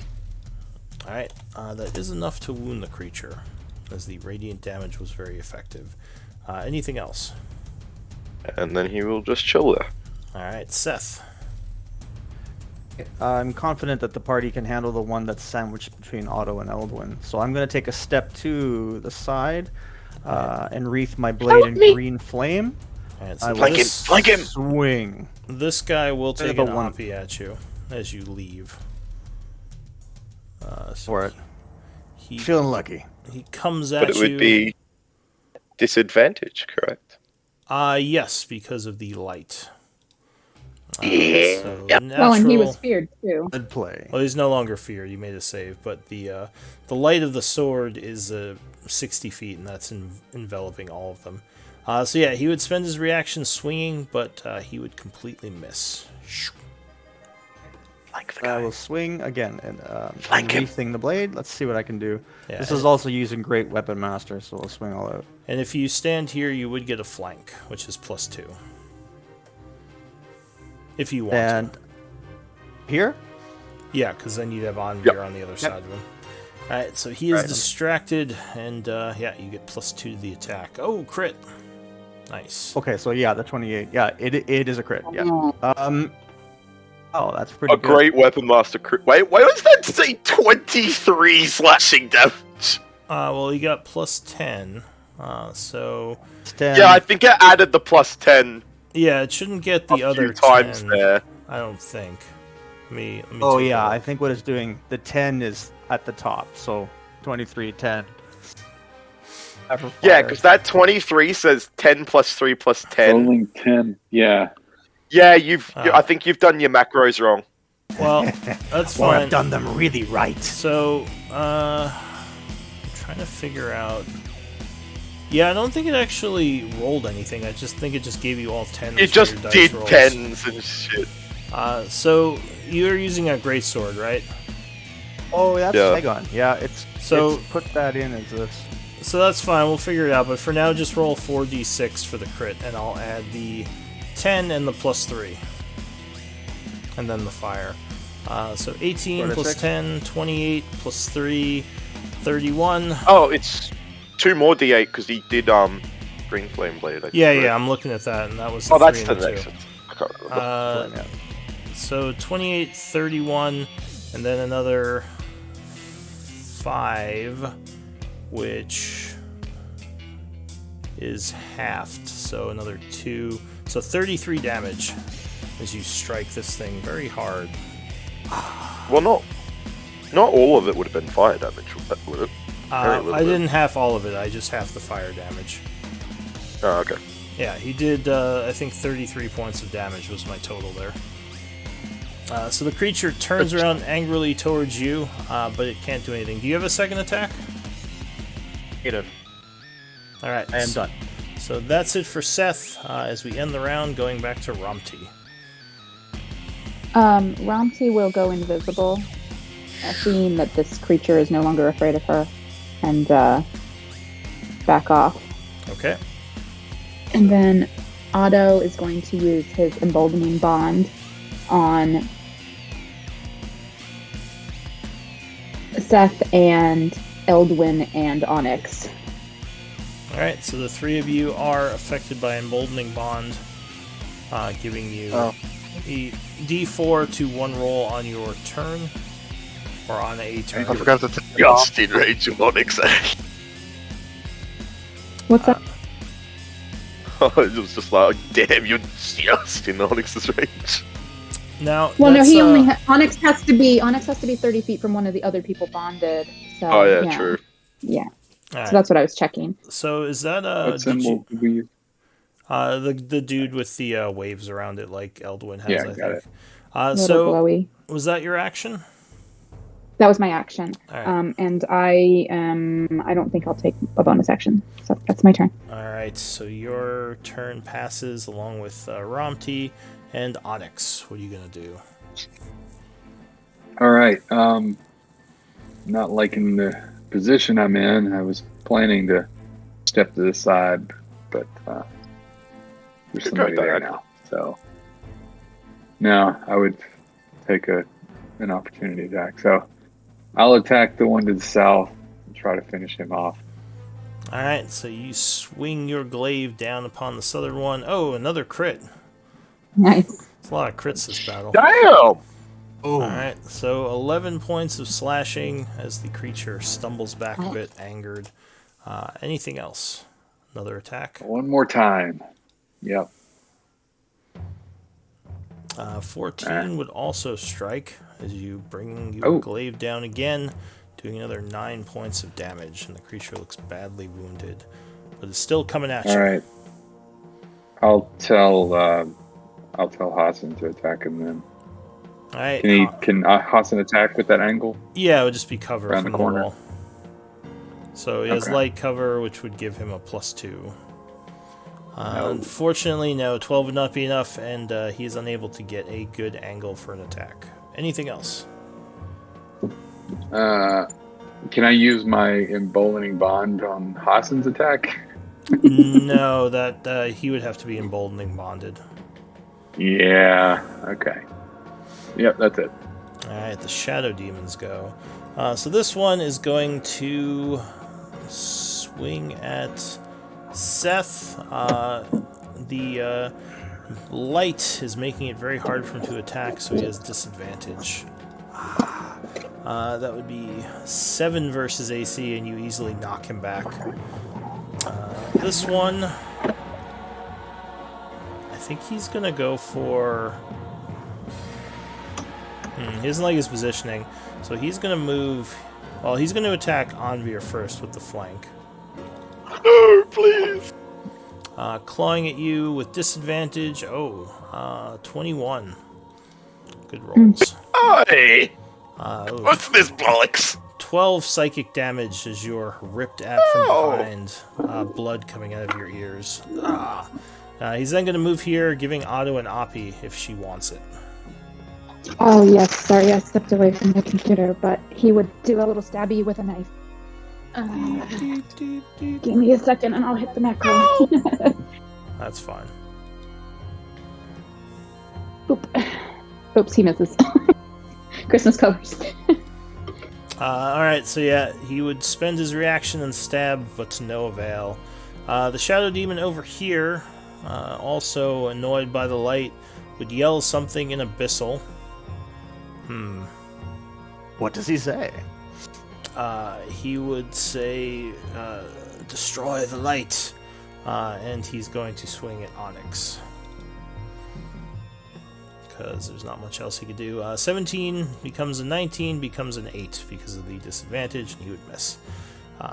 Alright, that is enough to wound the creature, as the radiant damage was very effective. Anything else? And then he will just chill there. Alright, Seth. I'm confident that the party can handle the one that's sandwiched between Otto and Eldwin. So I'm going to take a step to the side and wreath my blade in me. green flame. Alright, I so will Flank him! Flank him! swing. this guy will take the an one- Oppie at you as you leave. So For it. He Feeling lucky. he comes at But it you. would be disadvantage, correct? Yes, because of the light. So natural. Well, and he was feared too. Good play. Well, he's no longer feared. You made a save, but the light of the sword is 60 feet, and that's enveloping all of them. So yeah, he would spend his reaction swinging, but he would completely miss. Like the I guy. will swing again and Flank him. rething the blade. Let's see what I can do. Yeah, This is also using Great Weapon Master, so I'll swing all out. and if you stand here, you would get a flank, which is +2. If you want And to. here? Yeah, because then you'd have Anvir Yep. on the other side of him. Alright, so he is Right. distracted, and yeah, you get +2 to the attack. Oh, crit! Nice. Okay, so yeah, the 28. Yeah, it is a crit. Yeah. Oh, that's pretty A good. great weapon master crit. Wait, why does that say 23 slashing damage? Well, you got +10, so... It's 10. Yeah, I think it added the +10 Yeah, it shouldn't get the a other few times 10, there. I don't think. Let me Oh take a yeah, look. I think what it's doing, the 10 is at the top, so 23, 10. Ever Yeah, fire. because that 23 says 10 plus 3 plus 10. Rolling 10. Yeah. Yeah, Ah. I think you've done your macros wrong. Well, that's Or fine. I've done them really right. So, I'm trying to figure out... Yeah, I don't think it actually rolled anything. I just think it just gave you all 10s. You for just your dice did rolls. 10s and shit. So, you're using a greatsword, right? Oh, that's Yeah. Saigon. Yeah, it's So- put that in as this. So that's fine, we'll figure it out, but for now just roll 4d6 for the crit, and I'll add the 10 and the +3. And then the fire. So 18 plus 46. 10, 28 plus 3, 31. Oh, it's 2 more d8 because he did Green Flame Blade. I think, Yeah, right? yeah, I'm looking at that, and that was the Oh, that's 3 the and next. 2. I can't remember. Yeah. So 28, 31, and then another 5, which is halved. So another 2. So 33 damage as you strike this thing very hard. Well, not all of it would have been fire damage, would it? Very little I bit. didn't half all of it, I just half the fire damage. Oh, okay. Yeah, he did, I think 33 points of damage was my total there. So the creature turns around angrily towards you, but it can't do anything. Do you have a second attack? Negative. Alright. I am done. So that's it for Seth. As we end the round, going back to Romti. Romti will go invisible, seeing that this creature is no longer afraid of her, and back off. Okay. And then Otto is going to use his emboldening bond on Seth and Eldwin and Onyx. Alright, so the three of you are affected by Emboldening Bond, giving you Oh. a D4 to 1 roll on your turn, or on a turn. I forgot to take it Got off. Steed Rage of Onyx. What's that? It was just like, damn, you're just in Onyx's range. Now, Well, no, that's, he only Onyx has to be 30 feet from one of the other people bonded. So, Oh, yeah, true. Yeah, alright. so that's what I was checking. So is that What did symbol you, did we use? the dude with the waves around it, like Eldwin has? Yeah, I got think. it. Little So glowy. was that your action? That was my action. All right. And I don't think I'll take a bonus action. So that's my turn. All right. So your turn passes along with Romti and Onyx. What are you gonna do? All right. Not liking the position I'm in. I was planning to step to the side, but there's Could go somebody there back. now. So now I would take an opportunity attack. So I'll attack the one to the south and try to finish him off. All right. So you swing your glaive down upon the southern one. Oh, another crit. Nice. It's a lot of crits this battle. Damn! All right, so 11 points of slashing as the creature stumbles back a bit, angered. Anything else? Another attack. One more time. Yep. 14 would also strike as you bring your glaive down again, doing another 9 points of damage, and the creature looks badly wounded, but it's still coming at you. All right. I'll I'll tell Hassan to attack him then. All right. Can Hassan attack with that angle? Yeah, it would just be cover Around from the the corner. wall. So he has Okay. light cover, which would give him a +2. No. Unfortunately, no. 12 would not be enough, and he is unable to get a good angle for an attack. Anything else? Can I use my emboldening bond on Hassan's attack? No, that he would have to be emboldening bonded. Yeah. Okay. Yep, that's it. Alright, the Shadow Demons go. So this one is going to swing at Seth. The light is making it very hard for him to attack, so he has disadvantage. That would be 7 versus AC, and you easily knock him back. This one, I think he's going to go for... he doesn't like his positioning, so he's going to move... Well, he's going to attack Anvir first with the flank. No, please. Clawing at you with disadvantage. 21. Good rolls. Hey, Ooh, what's this bollocks? 12 psychic damage as you're ripped at from behind, blood coming out of your ears. He's then going to move here, giving Otto an Oppie if she wants it. Oh, yes. Sorry, I stepped away from the computer, but he would do a little stabby with a knife. Give me a second and I'll hit the macro. That's fine. Oop. Oops, he misses. Christmas colors. Alright, so yeah, he would spend his reaction and stab, but to no avail. The Shadow Demon over here, also annoyed by the light, would yell something in Abyssal. What does he say? He would say, destroy the light, and he's going to swing at Onyx. Because there's not much else he could do. 17 becomes a 19, becomes an 8 because of the disadvantage, and he would miss.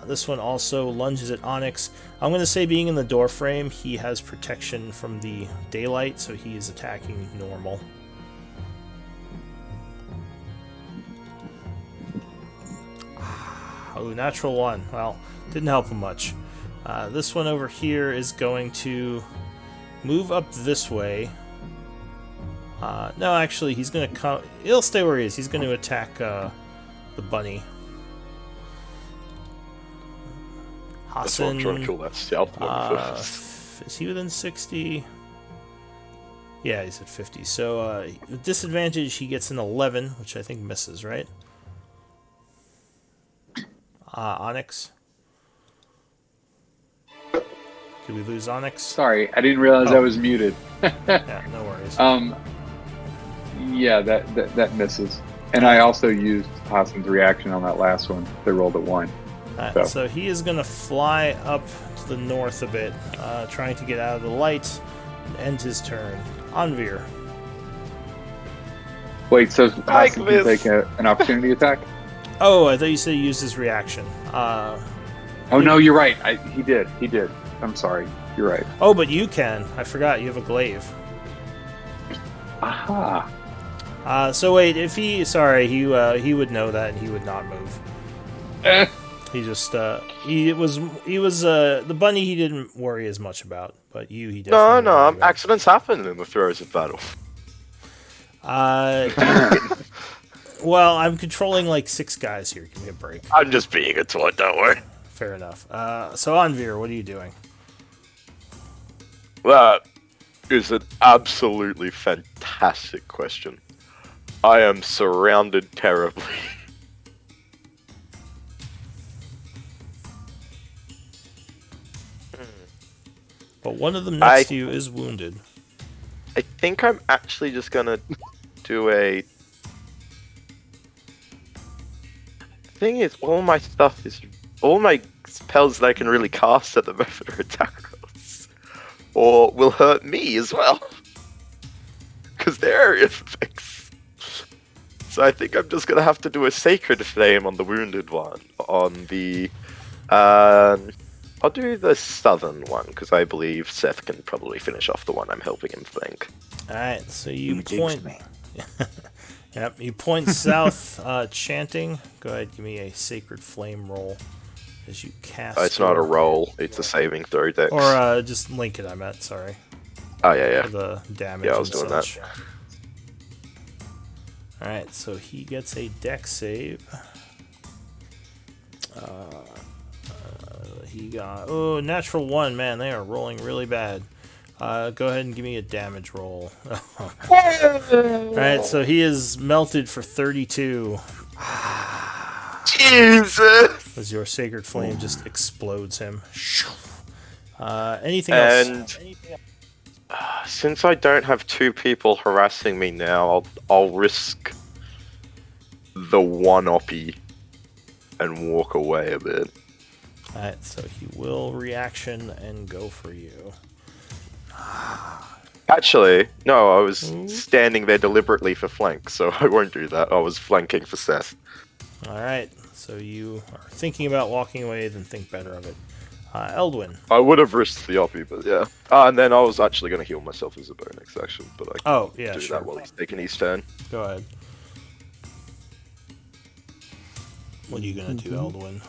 This one also lunges at Onyx. I'm going to say, being in the door frame, he has protection from the daylight, so he is attacking normal. Oh, natural 1. Well, didn't help him much. This one over here is going to move up this way. No, actually, he's going to come... He'll stay where he is. He's going to attack the bunny. That's why I'm trying to kill that stealth one first. Is he within 60? Yeah, he's at 50. So, with disadvantage, he gets an 11, which I think misses, right? Onyx? Did we lose Onyx? Sorry, I didn't realize I was muted. Yeah, no worries. Yeah, that misses. And I also used Hassan's reaction on that last one. They rolled a 1. So he is going to fly up to the north a bit, trying to get out of the light and end his turn. Anvir. Wait, so Hassan can take an opportunity attack? Oh, I thought you said he used his reaction. Oh no, you're right. He did. I'm sorry. You're right. Oh, but you can. I forgot. You have a glaive. Aha. So wait, if he... Sorry, he would know that and he would not move. He just... He was... The bunny he didn't worry as much about, but you, he definitely... No, accidents happen in the throes of battle. Well, I'm controlling like 6 guys here. Give me a break. I'm just being a toy, don't worry. Fair enough. So Anvir, what are you doing? That is an absolutely fantastic question. I am surrounded terribly. But one of them next to you is wounded. I think I'm actually just gonna do a... Thing is, all my spells that I can really cast at the moment are attack rolls. Or will hurt me as well. Because they're area effects. So I think I'm just gonna have to do a Sacred Flame on the wounded one. On the... Hold I'll do the southern one because I believe Seth can probably finish off the one I'm helping him flank. All right, so you He jinxed point. me. Yep, you point south, chanting. Go ahead, give me a sacred flame roll as you cast. It's not a your- roll; it's a saving throw dex. Or just link it. I meant. Sorry. Oh yeah, For the damage. Yeah, I was and doing that. such. All right, so he gets a dex save. He got natural 1. Man, they are rolling really bad. Go ahead and give me a damage roll. All right, so he is melted for 32 Jesus. as your sacred flame just explodes him. Anything else? And since I don't have 2 people harassing me now, I'll risk the one oppie and walk away a bit. Alright, so he will reaction and go for you. Actually, no, I was standing there deliberately for flank, so I won't do that. I was flanking for Seth. Alright, so you are thinking about walking away, then think better of it. Eldwin. I would have risked the oppie, but yeah. And then I was actually going to heal myself as a bonus action, but I can Oh, yeah, do sure. that while he's taking his turn. Go ahead. What are you gonna do, Eldwin?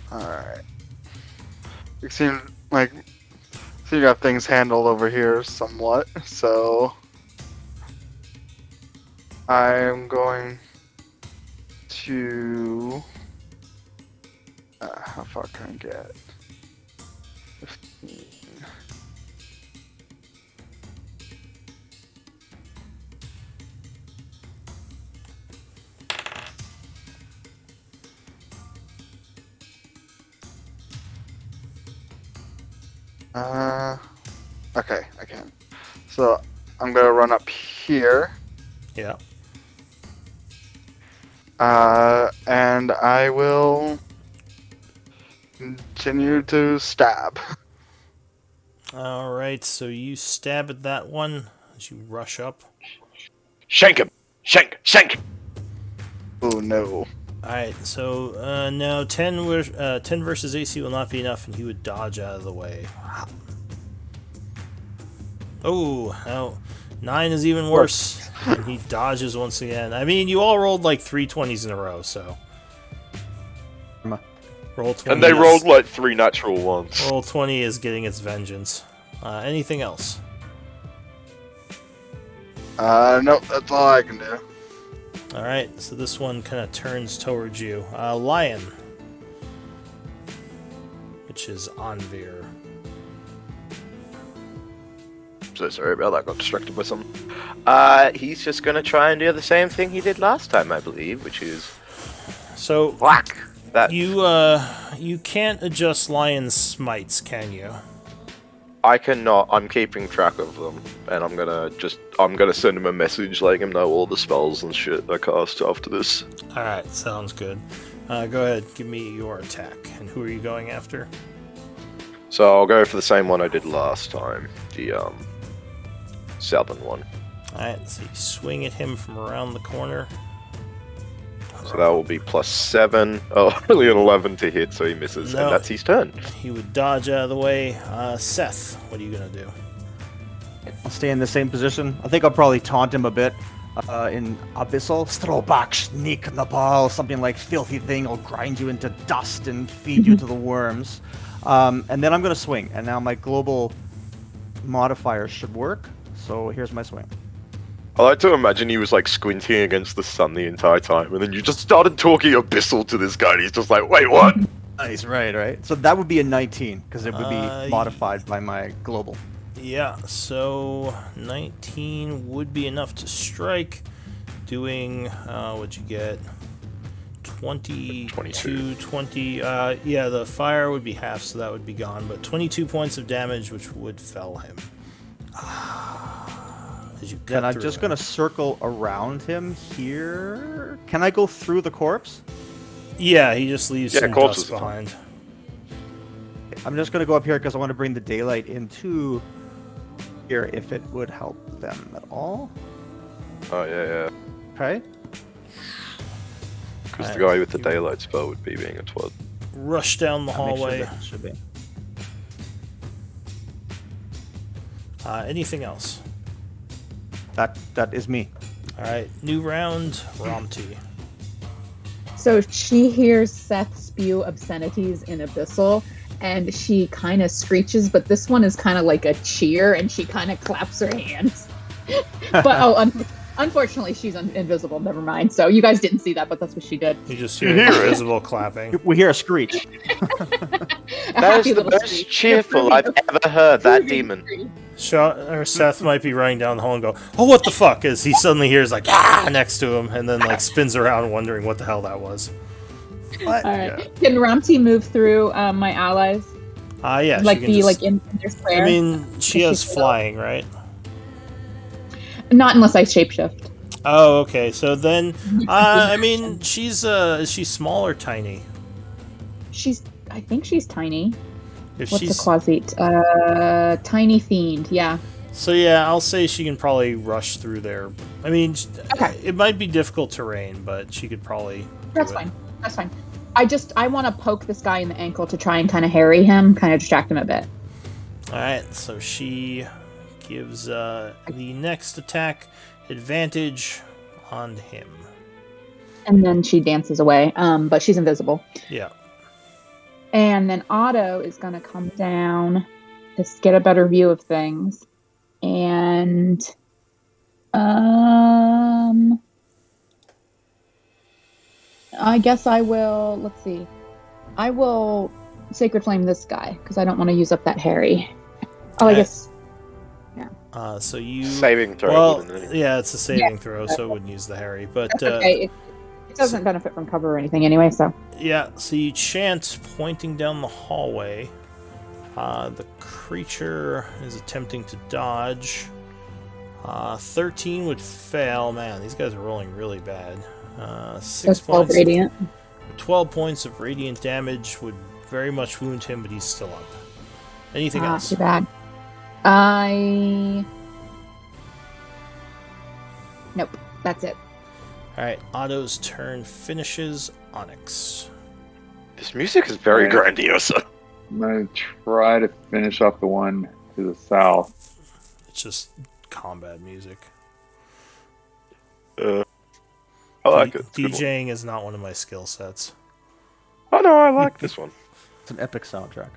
Alright. You seem like you got things handled over here somewhat, so I'm going to how far can I get? 15. Okay, I can. So I'm gonna run up here, Yeah. and I will continue to stab. Alright, so you stab at that one as you rush up. Shank him! Shank! Shank! Oh no. Alright, so no, 10 versus AC will not be enough, and he would dodge out of the way. Oh, no. 9 is even worse. And he dodges once again. I mean, you all rolled like 3 20s in a row, so. Roll 20. And they rolled like 3 natural ones. Roll 20 is getting its vengeance. Anything else? Nope, that's all I can do. Alright, so this one kind of turns towards you. Lion. Which is Anvir. So sorry about that, got distracted by something. He's just gonna try and do the same thing he did last time, I believe, which is So, whack! That you can't adjust Lion's smites, can you? I cannot. I'm keeping track of them, and I'm gonna send him a message letting him know all the spells and shit I cast after this. Alright, sounds good. Go ahead, give me your attack. And who are you going after? So I'll go for the same one I did last time, the southern one. Alright, so you swing at him from around the corner. So that will be +7. Oh, only an 11 to hit, so he misses, No. and that's his turn. He would dodge out of the way. Seth, what are you gonna do? I'll stay in the same position. I think I'll probably taunt him a bit in Abyssal. Strobak, sneak Nabal, something like filthy thing. I'll grind you into dust and feed you to the worms. And then I'm going to swing. And now my global modifier should work. So here's my swing. I like to imagine he was like squinting against the sun the entire time, and then you just started talking Abyssal to this guy, and he's just like, wait, what? Nice, right. So that would be a 19, because it would be modified by my global. Yeah, so 19 would be enough to strike. Doing, what'd you get? 22, 20. Yeah, the fire would be half, so that would be gone. But 22 points of damage, which would fell him. As you cut And I'm through just him. going to circle around him here. Can I go through the corpse? Yeah, he just leaves Yeah, some corpses dust are fine. behind. I'm just going to go up here because I want to bring the daylight into here if it would help them at all. Oh, yeah. Okay. Because the guy with the daylight spell would be being a twat. rush down the Make sure hallway. that should be. Anything else? That is me. All right, new round, Romty. So she hears Seth spew obscenities in Abyssal, and she kind of screeches, but this one is kind of like a cheer, and she kind of claps her hands. But unfortunately, she's invisible. Never mind. So you guys didn't see that, but that's what she did. You just hear invisible clapping. We hear a screech. That is the most cheerful I've ever heard, that demon. Seth might be running down the hall and go, "Oh, what the fuck?" As he suddenly hears like "ah" next to him, and then like spins around wondering what the hell that was. What? All right. Can Ramti move through my allies? Yeah, Like she can be just, like in their square? I mean, she Does has she flying, right? Not unless I shapeshift. Oh, okay. So then, I mean, is she small or tiny? I think she's tiny. If What's she's a quasite? Tiny fiend. Yeah. so, yeah, I'll say she can probably rush through there. I mean, Okay. it might be difficult terrain, but she could probably. That's do it. fine. That's fine. I want to poke this guy in the ankle to try and kind of harry him, kind of distract him a bit. All right, so she gives the next attack advantage on him. And then she dances away. But she's invisible. Yeah. And then Otto is going to come down to get a better view of things. And I guess I will, let's see. I will Sacred Flame this guy because I don't want to use up that Harry. Oh, I Okay. guess. So you Saving throw. well, wouldn't it? yeah, it's a saving throw, so it wouldn't use the Harry. But That's okay. It doesn't benefit from cover or anything anyway, so. yeah, so you chant pointing down the hallway. The creature is attempting to dodge. 13 would fail. Man, these guys are rolling really bad. 6 That's 12 points. radiant. 12 points of radiant damage would very much wound him, but he's still up. Anything else? Too bad. Nope. That's it. Alright, Otto's turn finishes Onyx. This music is very Yeah. grandiose. I'm gonna try to finish off the one to the south. It's just combat music. I like it. It's a good one. DJing is not one of my skill sets. Oh no, I like this one. It's an epic soundtrack.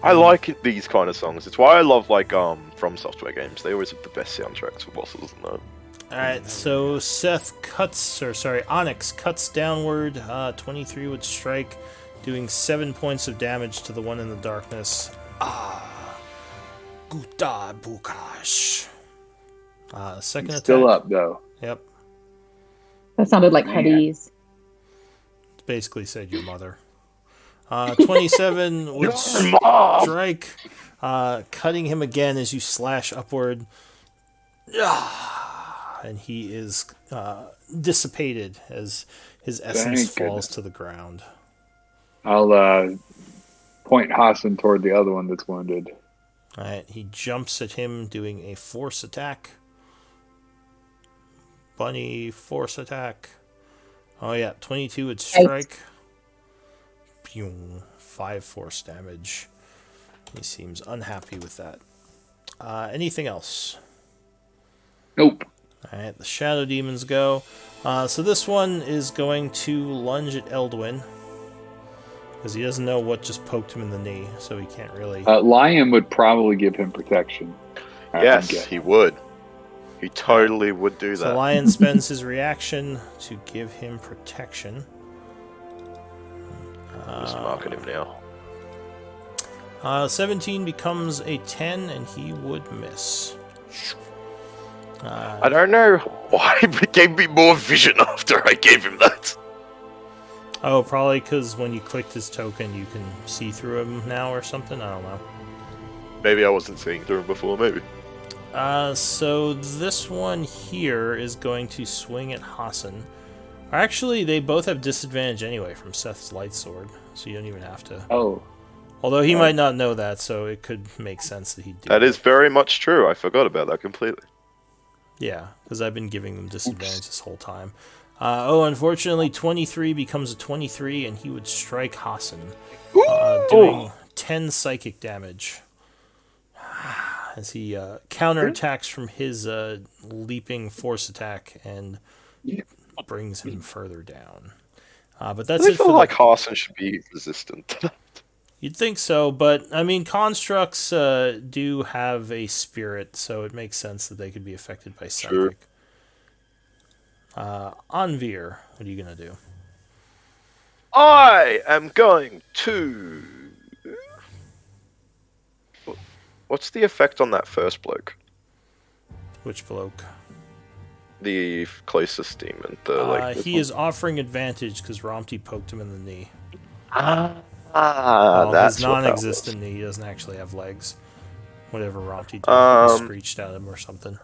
I like these kind of songs. It's why I love like From Software games. They always have the best soundtracks for bosses and that. Alright, so Onyx cuts downward. 23 would strike, doing 7 points of damage to the one in the darkness. Guta Bukash. Second He's attack. still up though. Yep. That sounded like Man. Hades. Basically said your mother. 27 would strike, cutting him again as you slash upward. And he is dissipated as his essence Thank falls goodness. to the ground. I'll point Hassan toward the other one that's wounded. Alright, he jumps at him doing a force attack. Bunny force attack. Oh yeah, 22 would strike. Pew, 5 force damage. He seems unhappy with that. Anything else? Nope. Alright, the Shadow Demons go. So this one is going to lunge at Eldwin. Because he doesn't know what just poked him in the knee, so he can't really... Lion would probably give him protection. I'm Yes, guessing. he would. He totally would do So that. Lion spends his reaction to give him protection. Just marking him now. 17 becomes a 10, and he would miss. I don't know why he gave me more vision after I gave him that. Oh, probably because when you clicked his token, you can see through him now or something? I don't know. Maybe I wasn't seeing through him before, maybe. So this one here is going to swing at Hassan. Actually, they both have disadvantage anyway from Seth's light sword, so you don't even have to. Oh, Although he might not know that, so it could make sense that he'd do That is very much true. I forgot about that completely. Yeah, because I've been giving them disadvantage this whole time. Unfortunately, 23 becomes a 23, and he would strike Hassan, doing 10 psychic damage. As he counterattacks from his leaping force attack and brings him further down. But that's I it feel for like Harson should be resistant. You'd think so, but I mean, constructs do have a spirit, so it makes sense that they could be affected by psychic. Sure. Anvir, what are you gonna do? I am going to. What's the effect on that first bloke? Which bloke? The closest demon. The He is offering advantage because Romty poked him in the knee. That's his what that non-existent knee doesn't actually have legs. Whatever Romty did, he screeched at him or something.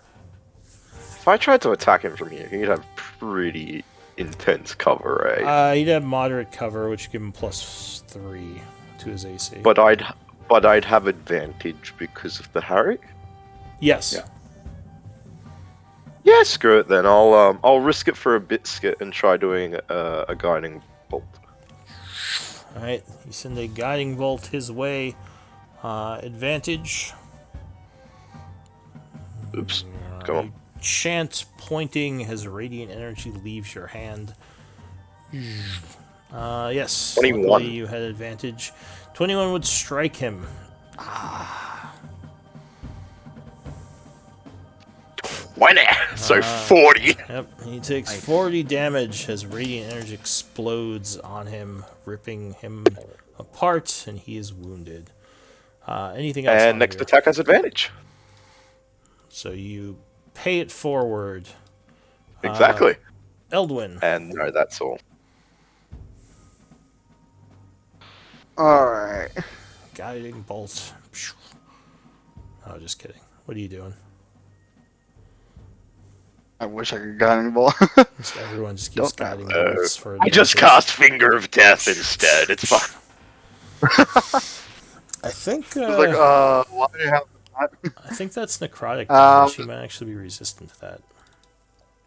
If I tried to attack him from here, he'd have pretty intense cover, eh? He'd have moderate cover, which would give him +3 to his AC. But I'd have advantage because of the Harry. Yes. Yeah. Yeah, screw it then. I'll risk it for a biscuit and try doing a guiding bolt. Alright, you send a guiding bolt his way. Advantage. Oops. Come on. Chance pointing as radiant energy leaves your hand. Yes. 21. Luckily you had advantage. 21 would strike him. 20! So 40! Yep, he takes 40 damage as radiant energy explodes on him, ripping him apart, and he is wounded. Anything else? And on next your- attack has advantage. So you pay it forward. Exactly. Eldwin. And no, that's all. Alright. Guiding bolt. Oh, just kidding. What are you doing? I wish I could guiding bolt. Everyone just keeps Don't- guiding bolts for I just advantage. cast Finger of Death instead. It's fine. I think. It's like, why do you have that? I think that's necrotic Um, damage. He might actually be resistant to that.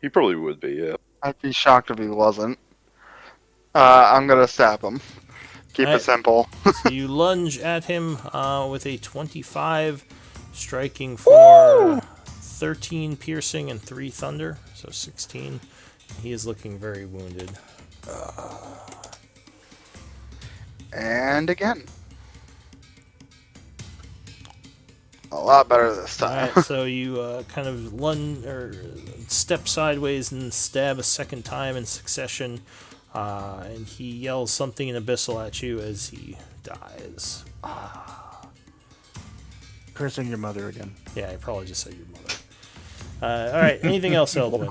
He probably would be, yeah. I'd be shocked if he wasn't. I'm gonna stab him. Keep Alright. it simple. So you lunge at him with a 25, striking for 13 piercing and 3 thunder, so 16. He is looking very wounded. And again. A lot better this time. Alright, so you kind of lunge or step sideways and stab a second time in succession, and he yells something in abyssal at you as he dies. Cursing your mother again. Yeah, I probably just said your mother. Alright, anything else, Eldwin?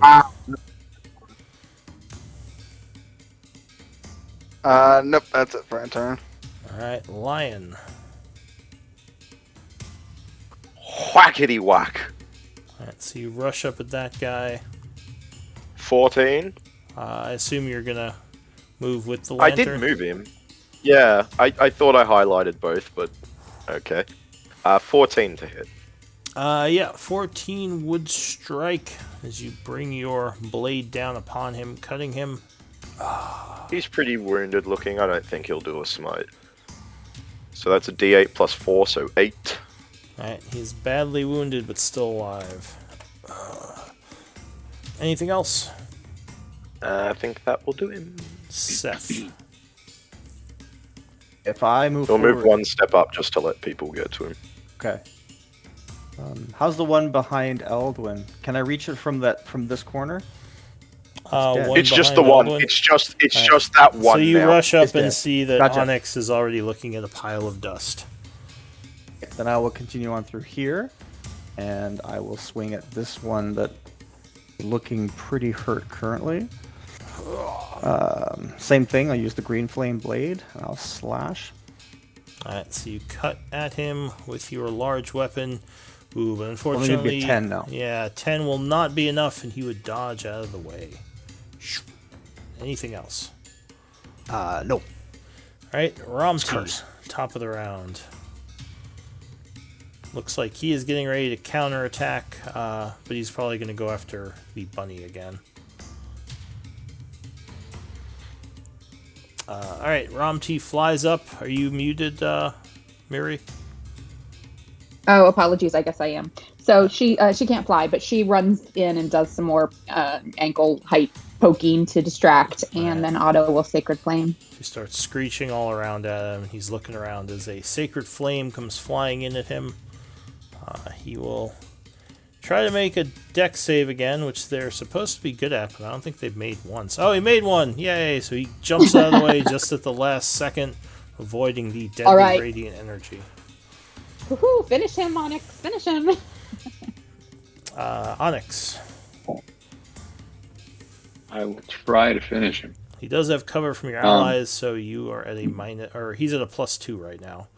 Nope, that's it for a turn. Alright, Lion. Whackety whack. Alright, so you rush up at that guy. 14. I assume you're gonna move with the I lantern. did move him. Yeah, I thought I highlighted both, but okay. 14 to hit. Yeah, 14 would strike as you bring your blade down upon him, cutting him. He's pretty wounded looking. I don't think he'll do a smite. So that's a d8 plus 4, so 8. Alright, he's badly wounded but still alive. Anything else? I think that will do him. Seth. If I move He'll forward, move one step up just to let people get to him. Okay. How's the one behind Eldwin? Can I reach it from this corner? dead. One It's just behind the one. Eldwin. It's just Alright. that one. So you now. rush up It's and dead. see that Gotcha. Onyx is already looking at a pile of dust. Then I will continue on through here, and I will swing at this one that looking pretty hurt currently. Same thing. I'll use the green flame blade, and I'll slash. Alright, so you cut at him with your large weapon. Ooh, but Only unfortunately... gonna be 10 now. Yeah, 10 will not be enough, and he would dodge out of the way. Anything else? No. Alright, Romty, curse. top of the round. Looks like he is getting ready to counterattack, but he's probably going to go after the bunny again. All right, Ramti flies up. Are you muted, Miri? Oh, apologies. I guess I am. So she can't fly, but she runs in and does some more ankle height poking to distract, and Right. then Otto will sacred flame. He starts screeching all around at him. He's looking around as a sacred flame comes flying in at him. He will try to make a dex save again, which they're supposed to be good at, but I don't think they've made once. Oh, he made one! Yay! So he jumps out of the way just at the last second, avoiding the deadly All right. radiant energy. Woohoo! Finish him, Onyx. Finish him. Onyx. I will try to finish him. He does have cover from your allies, so you are at a minus, or he's at a +2 right now.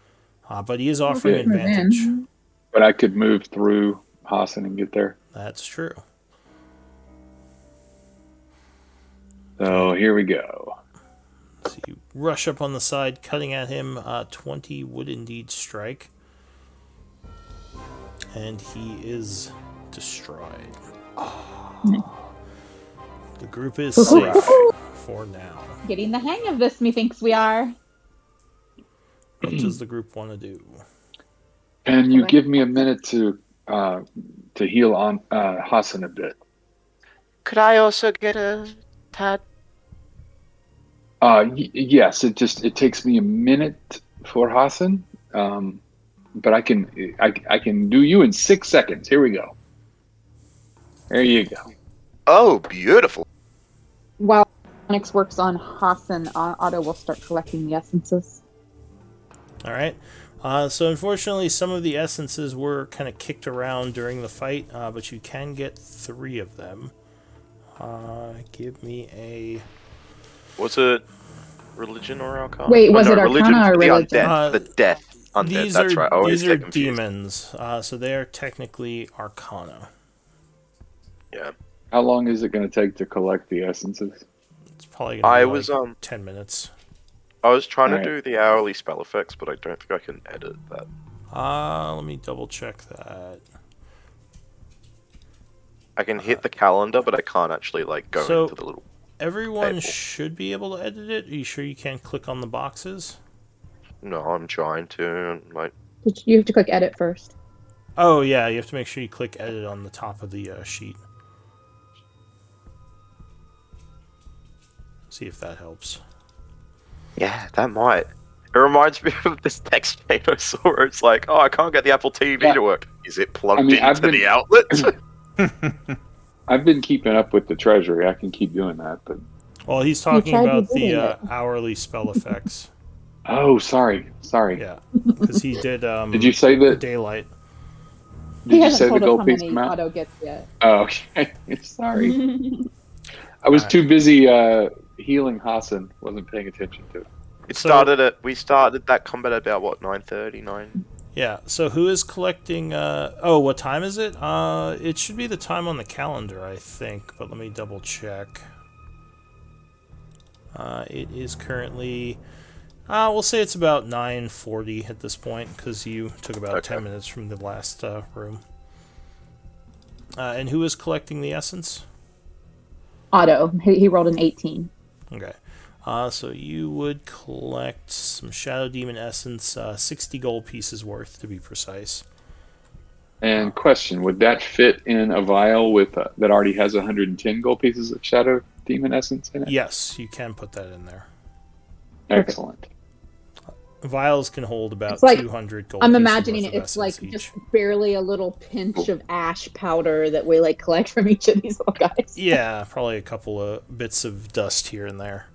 But he is offering Okay. advantage. But I could move through Hassan and get there. That's true. So here we go. So you rush up on the side, cutting at him. 20 would indeed strike. And he is destroyed. The group is safe for now. Getting the hang of this, methinks we are. What does the group want to do? Can you give me a minute to heal on Hassan a bit? Could I also get a tad? Yes, it takes me a minute for Hassan, but I can do you in 6 seconds. Here we go. There you go. Oh, beautiful. While Onyx works on Hassan, Otto will start collecting the essences. All right. So unfortunately, some of the essences were kind of kicked around during the fight, but you can get 3 of them. Give me a... Was it religion or arcana? Wait, was it religion Arcana or for the religion? undead. The death undead. These That's are right. I always these get are confused. demons, so they are technically Arcana. Yeah. How long is it going to take to collect the essences? It's probably gonna be I like was 10 minutes. I was trying to Alright. do the hourly spell effects, but I don't think I can edit that. Let me double check that. I can hit the calendar, but I can't actually like go So- into the little. Everyone Table. should be able to edit it. Are you sure you can't click on the boxes? No, I'm trying to. And, like, You have to click edit first. Oh yeah, you have to make sure you click edit on the top of the sheet. See if that helps. yeah, that might. It reminds me of this text chain I saw where it's like, oh, I can't get the Apple TV Yeah. to work. Is it plugged I mean, I've into been- the outlet? I've been keeping up with the treasury. I can keep doing that, but Well, he's talking tried about the rebooting it. hourly spell effects. oh, sorry. Yeah, because he did. Did you say that? daylight? Did you hasn't say the told us gold how piece many amount? Otto gets yet. Oh, okay. Sorry. I was Alright. too busy healing Hassan. Wasn't paying attention to it. We started that combat about what 9:30, 9. Yeah. So who is collecting? Oh, what time is it? It should be the time on the calendar, I think. But let me double check. It is currently. We'll say it's about 9:40 at this point because you took about Okay. 10 minutes from the last room. And who is collecting the essence? Otto. He rolled an 18. Okay. So you would collect some Shadow Demon Essence, 60 gold pieces worth to be precise. And question: would that fit in a vial with that already has 110 gold pieces of Shadow Demon Essence in it? Yes, you can put that in there. Excellent. Vials can hold about It's like- 200 gold I'm pieces imagining worth it, of it's like essence just each. barely a little pinch of ash powder that we like collect from each of these little guys. Yeah, probably a couple of bits of dust here and there.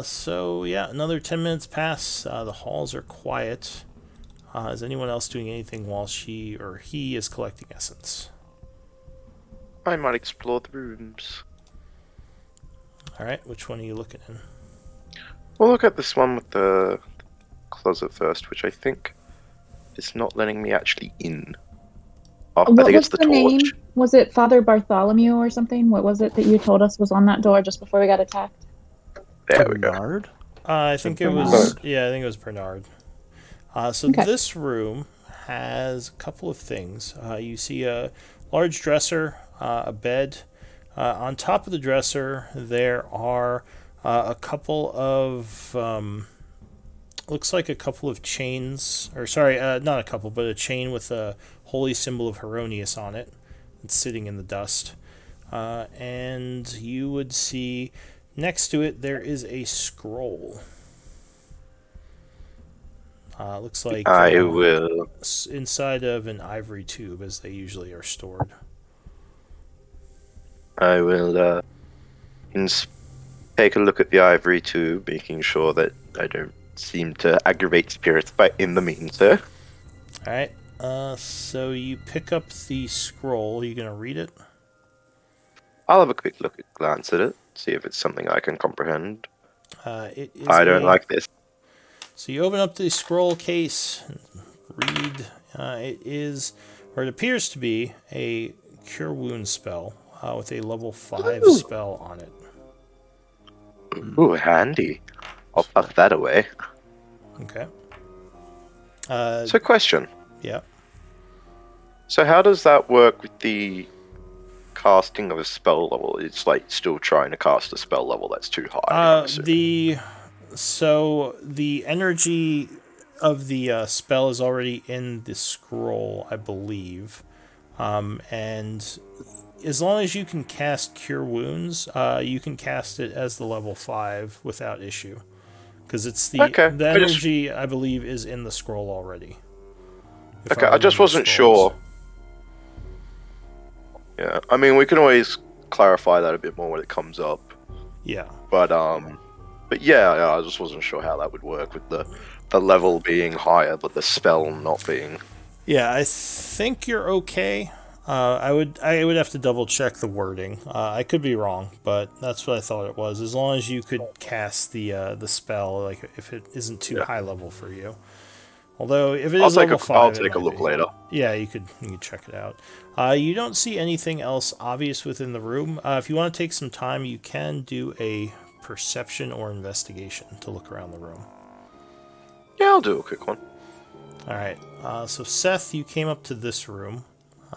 So yeah, another 10 minutes pass. The halls are quiet. Is anyone else doing anything while she or he is collecting essence? I might explore the rooms. All right, which one are you looking in? We'll look at this one with the closet first, which I think is not letting me actually in. Oh, I What think was it's the the torch. name? Was it Father Bartholomew or something? What was it that you told us was on that door just before we got attacked? There we go. Bernard? I think it Bernard. was. Yeah, I think it was Bernard. So Okay. this room has a couple of things. You see a large dresser, a bed. On top of the dresser, there are A couple of looks like a couple of chains, or sorry, not a couple, but a chain with a holy symbol of Heronius on it. It's sitting in the dust. And you would see next to it there is a scroll. Looks like I will. inside of an ivory tube, as they usually are stored. I will take a look at the ivory tube, making sure that I don't seem to aggravate spirits by in the means there. All right. So you pick up the scroll. Are you gonna read it? I'll have a quick glance at it, see if it's something I can comprehend. It is I don't like this. So you open up the scroll case, and read. It appears to be a cure wound spell with a level 5 spell on it. Ooh, handy. I'll tuck that away. Okay. So, question. Yeah. So, how does that work with the casting of a spell level? It's like still trying to cast a spell level that's too high. So the energy of the spell is already in the scroll, I believe, and as long as you can cast Cure Wounds, you can cast it as the level 5 without issue, because it's the energy I believe is in the scroll already. Okay, I just wasn't sure. Yeah, I mean we can always clarify that a bit more when it comes up. Yeah. But yeah, I just wasn't sure how that would work with the level being higher, but the spell not being. Yeah, I think you're okay. I would have to double check the wording. I could be wrong, but that's what I thought it was. As long as you could cast the spell, like if it isn't too high level for you. Although if it is level 5, I'll take a look later. Yeah, you could check it out. You don't see anything else obvious within the room. If you want to take some time, you can do a perception or investigation to look around the room. Yeah, I'll do a quick one. All right. So Seth, you came up to this room.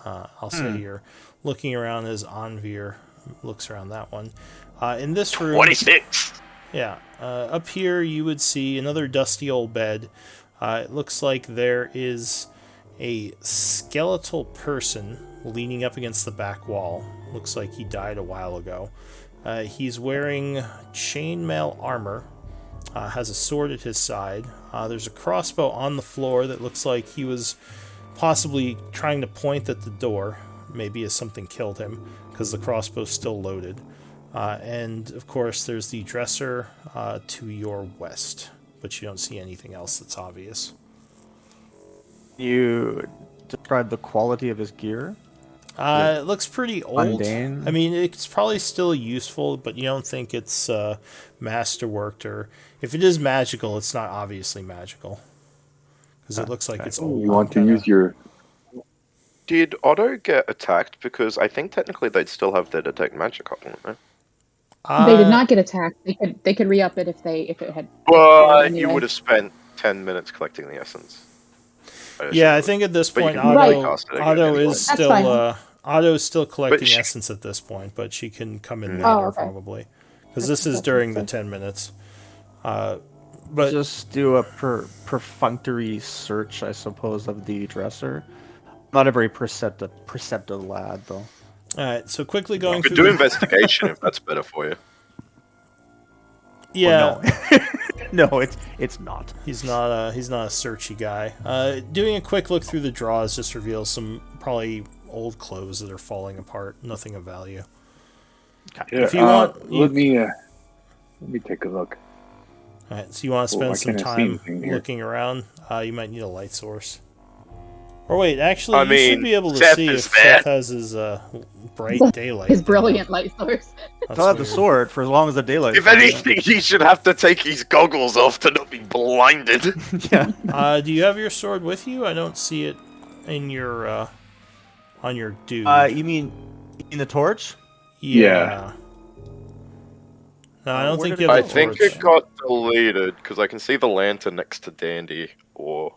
I'll say you're looking around as Anvir looks around that one. In this room, 26. Yeah. Up here, you would see another dusty old bed. It looks like there is a skeletal person leaning up against the back wall. Looks like he died a while ago. He's wearing chainmail armor, has a sword at his side. There's a crossbow on the floor that looks like he was possibly trying to point at the door, maybe as something killed him, because the crossbow's still loaded. And, of course, there's the dresser to your west, but you don't see anything else that's obvious. You describe the quality of his gear? It looks pretty old. Mundane? I mean, it's probably still useful, but you don't think it's masterworked, or if it is magical, it's not obviously magical. Because it looks like it's old. You want to use your... Did Otto get attacked? Because I think technically they'd still have their detect magic on, wouldn't they? They did not get attacked. They could re-up it if it had. Well, anyway. you would have spent 10 minutes collecting the essence. Yeah, I think at this point, Otto is still Otto's still collecting essence at this point, but she can come in later probably, because this is during the 10 minutes. But just do a perfunctory search, I suppose, of the dresser. Not a very perceptive lad, though. All right, so quickly going through. You could do investigation if that's better for you. Yeah. No, it's not. He's not a searchy guy. Doing a quick look through the drawers just reveals some probably old clothes that are falling apart. Nothing of value. Yeah, if you want, let me take a look. All right, so you want to spend some time looking around? You might need a light source. Or wait, actually, you should be able to see if Seth has his bright daylight. His brilliant light source. I'll have the sword for as long as the daylight. If anything, he should have to take his goggles off to not be blinded. Yeah. Do you have your sword with you? I don't see it in your on your dude. You mean the torch? Yeah. No, I don't think you have the torch. I think it got deleted because I can see the lantern next to Dandy. Or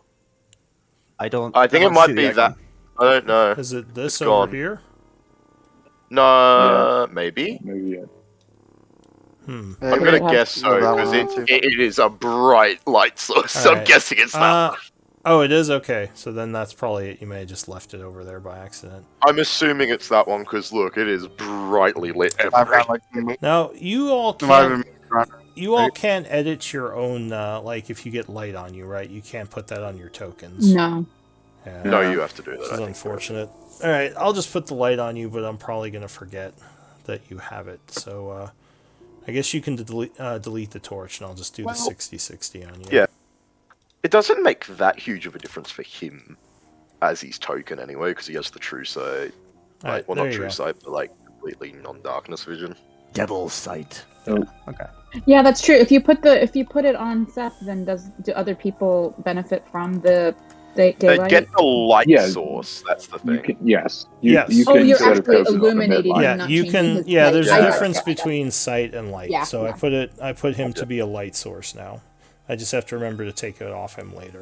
I think it might be that. I don't know. Is it this over here? No, maybe. Maybe. Hmm. Yeah, I'm you gonna have guess to so do that because one, too. it is a bright light source. So I'm Alright. guessing it's that. Oh, it is? Okay. So then that's probably it. You may have just left it over there by accident. I'm assuming it's that one because look, it is brightly lit I've every. got like Now, you all it might have can't, been you all can't edit your own, like, if you get light on you, right? You can't put that on your tokens. No. Yeah. No, you have to do Which that. is I think. unfortunate. Alright, I'll just put the light on you, but I'm probably going to forget that you have it. So, I guess you can delete the torch, and I'll just do the 60-60 on you. Yeah. It doesn't make that huge of a difference for him as his token anyway, because he has the true sight. Alright, Well, there not you true go. sight, but like completely non-darkness vision. Devil's sight. Oh. Okay. Yeah, that's true. If you put it on Seth, then do other people benefit from the They daylight? get the light Yeah. source. That's the You thing. can, yes. Yes. You Oh, can you're set a actually token on the illuminating midline. him, Yeah, not you changing can. his Yeah, light. there's Yeah. a Gotcha, difference gotcha. between sight and light. Yeah, So yeah. I put him to be a light source now. I just have to remember to take it off him later.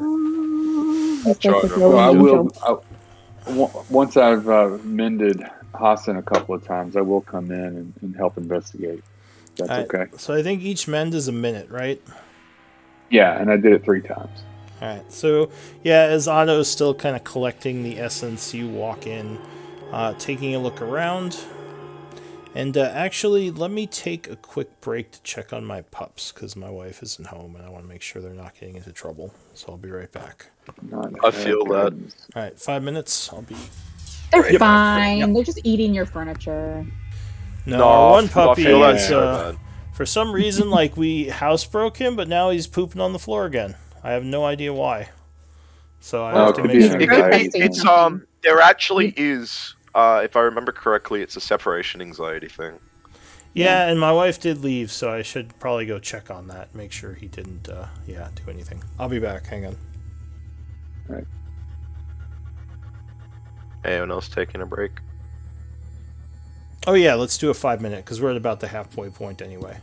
Just try like to the remember. Well, I glowing will. angel. Once I've mended Hassan a couple of times, I will come in and help investigate. That's Alright, okay. So I think each mend is a minute, right? Yeah, and I did it 3 times. Alright, so yeah, as Otto is still kind of collecting the essence, you walk in, taking a look around. And actually, let me take a quick break to check on my pups, because my wife isn't home and I want to make sure they're not getting into trouble. So I'll be right back. I feel that. Alright, 5 minutes, I'll be... They're Yep. fine. They're just eating your furniture. No, our one I puppy feel that is, so bad. for some reason, like, we housebroke him, but now he's pooping on the floor again. I have no idea why. So I Oh, have it to could make be sure... It could be. Interesting. It's there actually is. If I remember correctly, it's a separation anxiety thing. Yeah, and my wife did leave, so I should probably go check on that, make sure he didn't, do anything. I'll be back, hang on. Anyone else taking a break? Oh yeah, let's do a 5 minute, because we're at about the halfway point anyway.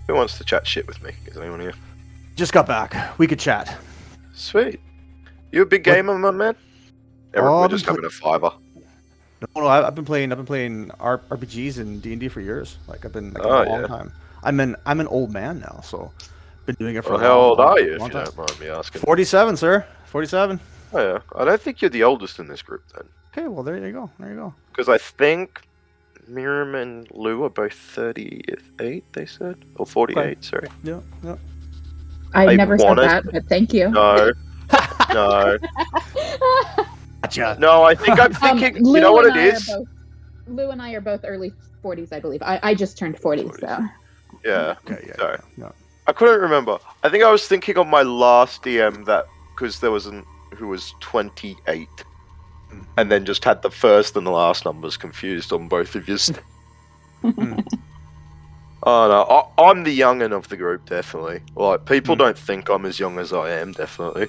Who wants to chat shit with me? Is anyone here? Just got back. We could chat. Sweet. You a big gamer, my man? Oh, We're I've just been having a fiver. No, I've been playing RPGs and D&D for years. Like I've been Oh, a long yeah. time. I'm an old man now, so been doing it for Well, a how long, old long- are you, if long you time. don't mind me asking? 47, sir. 47. Oh, yeah. I don't think you're the oldest in this group, then. Okay, well there you go. There you go. Because I think Miriam and Lou are both 38, they said? Or 48, sorry. Yeah, yeah. I I never said wanna- that, but thank you. No. No. Gotcha. No, I think I'm thinking, you Lou know what and it I are is? both- Lou and I are both early 40s, I believe. I just turned 40, so. Yeah. Okay, yeah. Sorry. Yeah. I couldn't remember. I think I was thinking on my last DM that because there was an who was 28, and then just had the first and the last numbers confused on both of yours. Oh no, I'm the youngin' of the group, definitely. Like people don't think I'm as young as I am, definitely.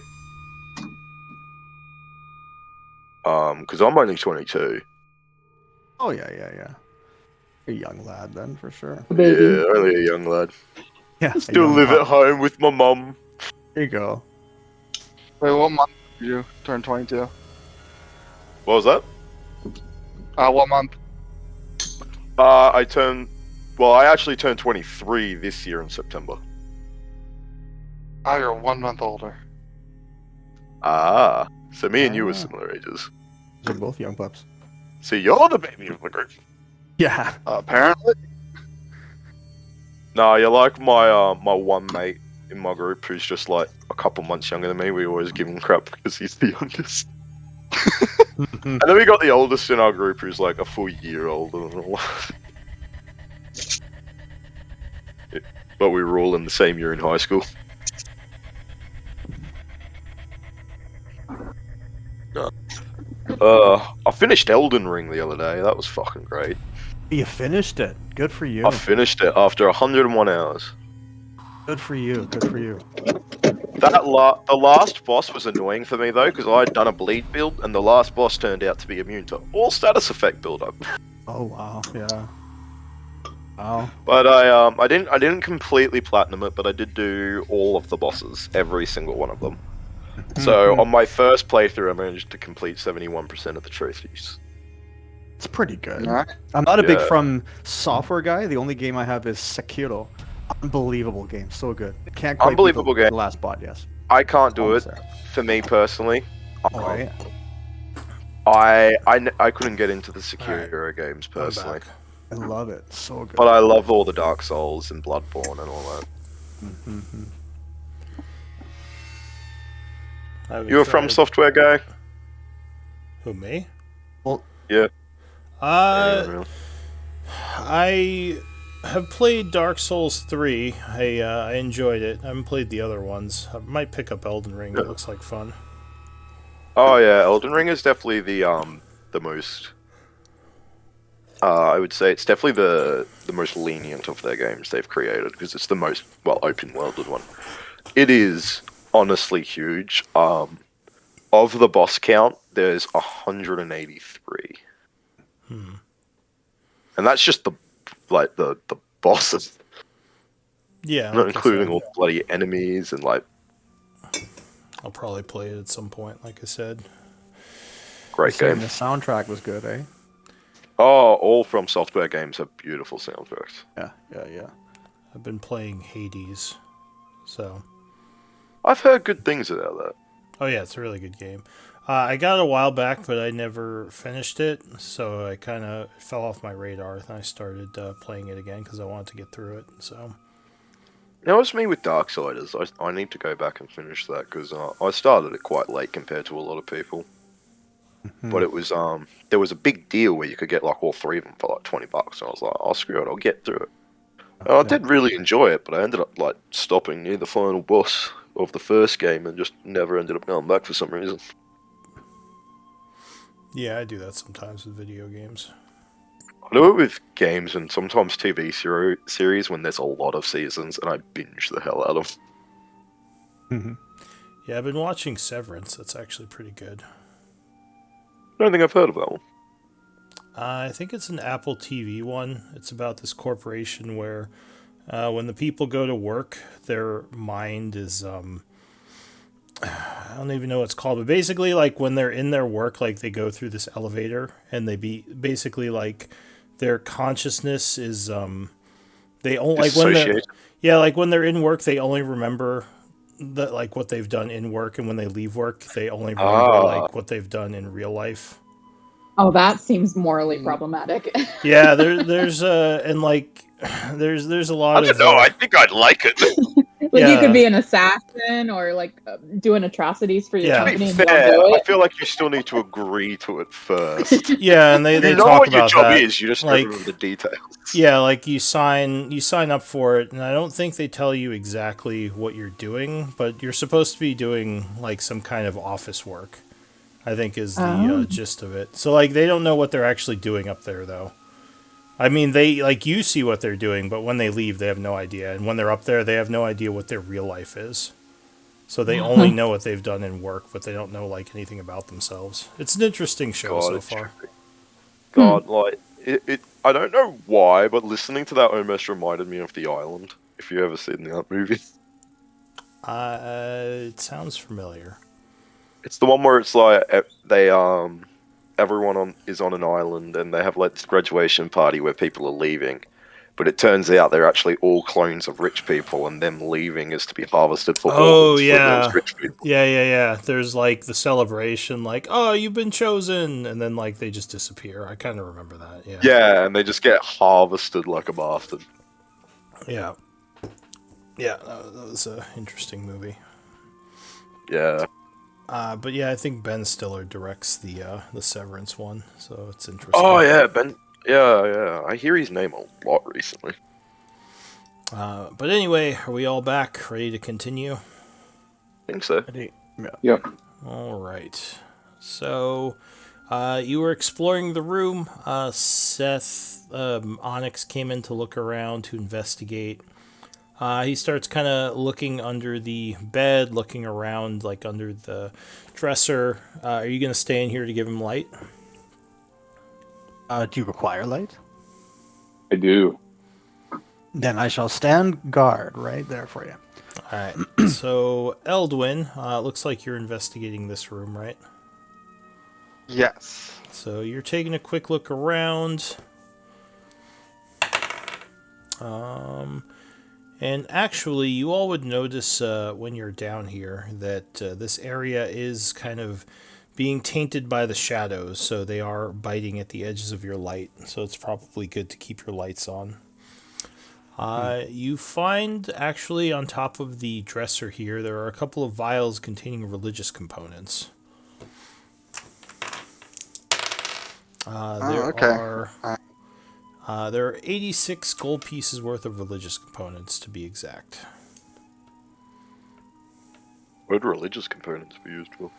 Because I'm only 22. Oh yeah, yeah, yeah. You're a young lad then, for sure. Baby. Yeah, only a young lad. Yeah. a Still young live pup. at home with my mum. There you go. Wait, what month did you turn 22? What was that? What month? I actually turned 23 this year in September. Oh, you're 1 month older. Ah, so me and you were Ah. similar ages. They're both young pups. So you're the baby of the group. Yeah. Apparently. No, you're like my one mate in my group who's just like a couple months younger than me. We always give him crap because he's the youngest. And then we got the oldest in our group who's like a full year older than all. But we were all in the same year in high school. I finished Elden Ring the other day. That was fucking great. You finished it. Good for you. I finished it after 101 hours. Good for you. Good for you. The last boss was annoying for me though because I had done a bleed build and the last boss turned out to be immune to all status effect build-up. Oh wow. Yeah. Wow. But I didn't completely platinum it, but I did do all of the bosses, every single one of them. So on my first playthrough, I managed to complete 71% of the trophies. It's pretty good. Nah. I'm not a big Yeah. From Software guy. The only game I have is Sekiro. Unbelievable game, so good. Can't quite beat Unbelievable the game. last bot, yes. I can't do it Almost there. for me personally. Oh, yeah. I couldn't get into the Sekiro games I'm personally, back. I love it. So good. but I love all the Dark Souls and Bloodborne and all that. Mhm. I haven't You a From tried- Software guy? Who, me? Yeah. Uh, Anyone really? I have played Dark Souls 3. I enjoyed it. I haven't played the other ones. I might pick up Elden Ring. It looks like fun. Oh yeah, Elden Ring is definitely the most. I would say it's definitely the most lenient of their games they've created because it's the most open worlded one. It is honestly huge. Of the boss count, there's 183, and that's just the bosses, Yeah, not like I including said, all the bloody enemies and I'll probably play it at some point. Like I said, great Saying game. the soundtrack was good, eh? Oh, all From Software games have beautiful soundtracks. Yeah. I've been playing Hades, so. I've heard good things about that. Oh yeah, it's a really good game. I got it a while back, but I never finished it, so I kind of fell off my radar. And I started playing it again because I wanted to get through it. So That was me with Darksiders. I need to go back and finish that because I started it quite late compared to a lot of people. But it was there was a big deal where you could get like all three of them for like $20, and I was like, "Oh screw it, I'll get through it." And I did really enjoy it, but I ended up like stopping near the final boss of the first game and just never ended up going back for some reason. yeah, I do that sometimes with video games. I do it with games and sometimes TV series when there's a lot of seasons, and I binge the hell out of them. Yeah, I've been watching Severance. That's actually pretty good. I don't think I've heard of that one. I think it's an Apple TV one. It's about this corporation where when the people go to work, their mind is I don't even know what it's called, but basically like when they're in their work, like they go through this elevator and they basically like their consciousness is they only like when they're like when they're in work they only remember like what they've done in work, and when they leave work they only remember like what they've done in real life. Oh, that seems morally problematic. Yeah, there's and like there's a lot I of don't know. I think I'd like it. Like you Yeah. could be an assassin or like doing atrocities for your Yeah. To company be and you fair, don't do I it. feel like you still need to agree to it first. yeah, and they You know talk what your about job that. is, you just like don't remember the details. yeah, like you sign up for it, and I don't think they tell you exactly what you're doing, but you're supposed to be doing like some kind of office work, I think is the gist of it. So like they don't know what they're actually doing up there though. I mean, they like you see what they're doing, but when they leave, they have no idea, and when they're up there, they have no idea what their real life is. So they only know what they've done in work, but they don't know like anything about themselves. It's an interesting show so it's far. trippy. God, like it. I don't know why, but listening to that almost reminded me of The Island. If you ever seen that movie, It sounds familiar. it's the one where it's like they everyone is on an island and they have like this graduation party where people are leaving, but it turns out they're actually all clones of rich people, and them leaving is to be harvested for Oh, organs for yeah. those rich people. Yeah. There's like the celebration, like, oh, you've been chosen, and then like they just disappear. I kind of remember that. Yeah. Yeah, and they just get harvested like a bastard. Yeah. Yeah, that was an interesting movie. Yeah. But yeah, I think Ben Stiller directs the Severance one, so it's interesting. Oh yeah, Ben. Yeah. I hear his name a lot recently. But anyway, are we all back, ready to continue? I think so. Yep. All right. So, you were exploring the room. Seth, Onyx came in to look around to investigate. He starts kind of looking under the bed, looking around, like under the dresser. Are you going to stay in here to give him light? Do you require light? I do. Then I shall stand guard right there for you. All right. So, Eldwin, looks like you're investigating this room, right? Yes. So you're taking a quick look around. And actually, you all would notice when you're down here that this area is kind of being tainted by the shadows, so they are biting at the edges of your light, so it's probably good to keep your lights on. You find, actually, on top of the dresser here, there are a couple of vials containing religious components. There are 86 gold pieces worth of religious components, to be exact. What would religious components be used for?